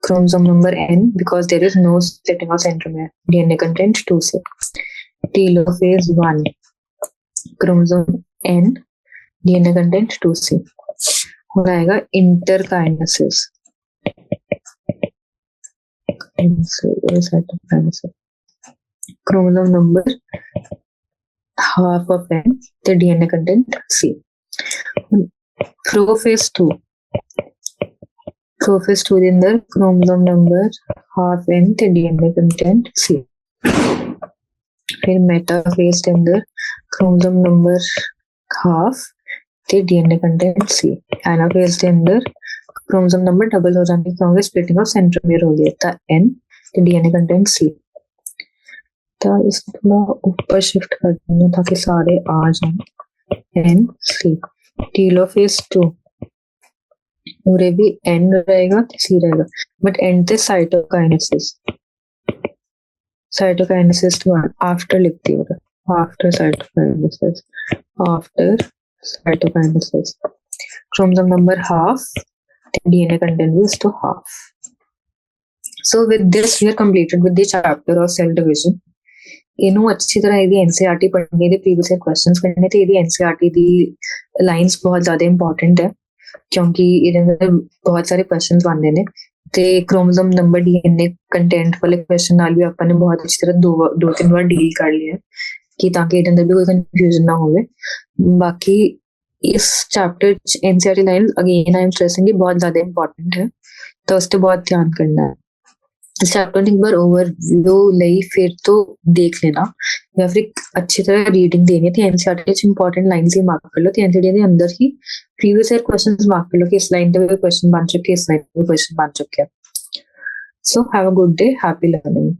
chromosome number N because there is no splitting of centromere, DNA content 2C। telophase 1 chromosome N, DNA content 2C। हो जाएगा interkinesis। chromosome number half of N the DNA content C। prophase 2 prophase 2 ਦੇ ਅੰਦਰ chromosome number half N ਤੇ DNA content C। फिर metaphase के अंदर chromosome number half ਤੇ DNA content C। Anaphase के अंदर क्रोमोसोम नंबर डबल हो जाने क्योंकि स्प्लिटिंग ऑफ सेंट्रोमियर हो गया था N ਤੇ DNA कंटेंट C। तो इसको थोड़ा ऊपर शिफ्ट कर देंगे ताकि सारे आ जाए N C। टीलोफेज 2 पूरे भी N रहेगा तो C रहेगा, बट एंड ते साइटोकाइनेसिस तो आफ्टर लिखती हूँ, after cytokinesis chromosome number half DNA content is to half। So with this we are completed with the chapter of cell division। ਇਹਨੂੰ ਅੱਛੀ ਤਰ੍ਹਾਂ ਇਹਦੀ NCERT ਪੜ੍ਹਨੀ, ਇਹਦੇ ਪ੍ਰੀਵੀਅਸ ਈਅਰ ਕੁਐਸਚਨਸ ਕਰਨੇ ਤੇ ਇਹਦੀ NCERT ਦੀ ਲਾਈਨਸ ਬਹੁਤ ਜ਼ਿਆਦਾ ਇੰਪੋਰਟੈਂਟ ਹੈ ਕਿਉਂਕਿ ਇਹਦੇ ਅੰਦਰ ਬਹੁਤ ਸਾਰੇ ਕੁਐਸਚਨਸ ਆਉਂਦੇ ਨੇ ਤੇ ਕ੍ਰੋਮੋਸੋਮ ਨੰਬਰ DNA ਕੰਟੈਂਟ ਵਾਲੇ ਕੁਐਸਚਨ ਨਾਲ ਵੀ ਆਪਾਂ ਨੇ ਬਹੁਤ ਅੱਛੀ ਤਰ੍ਹਾਂ ਦੋ ਤਿੰਨ ਵਾਰ ਡੀਲ ਕਰ ਲਿਆ ਕਿ ਤਾਂ ਕਿ ਇਹਦੇ ਅੰਦਰ ਵੀ ਕੋਈ ਕਨਫਿਊਜ਼ਨ ਨਾ ਹੋਵੇ। ਬਾਕੀ ਇਸ ਚੈਪਟਰ ਚ NCERT line again I am stressing ਬਹੁਤ ਜ਼ਿਆਦਾ ਇੰਪੋਰਟੈਂਟ ਹੈ, ਤਾਂ ਉਸ ਤੇ ਬਹੁਤ ਧਿਆਨ ਕਰਨਾ है। इस चैप्टर एक बार ओवरव्यू ਲਈ फिर तो देख लेना या फिर अच्छी तरह रीडिंग देनी थी। एनसीईआरटी ਚ इंपॉर्टेंट लाइंस ही मार्क कर लो ਤੇ एनसीईआरटी ਦੇ ਅੰਦਰ ਹੀ प्रीवियस ईयर क्वेश्चंस मार्क कर लो कि इस लाइन पे क्वेश्चन बन चुके, इस लाइन पे क्वेश्चन बन चुके। So have a good day, happy learning.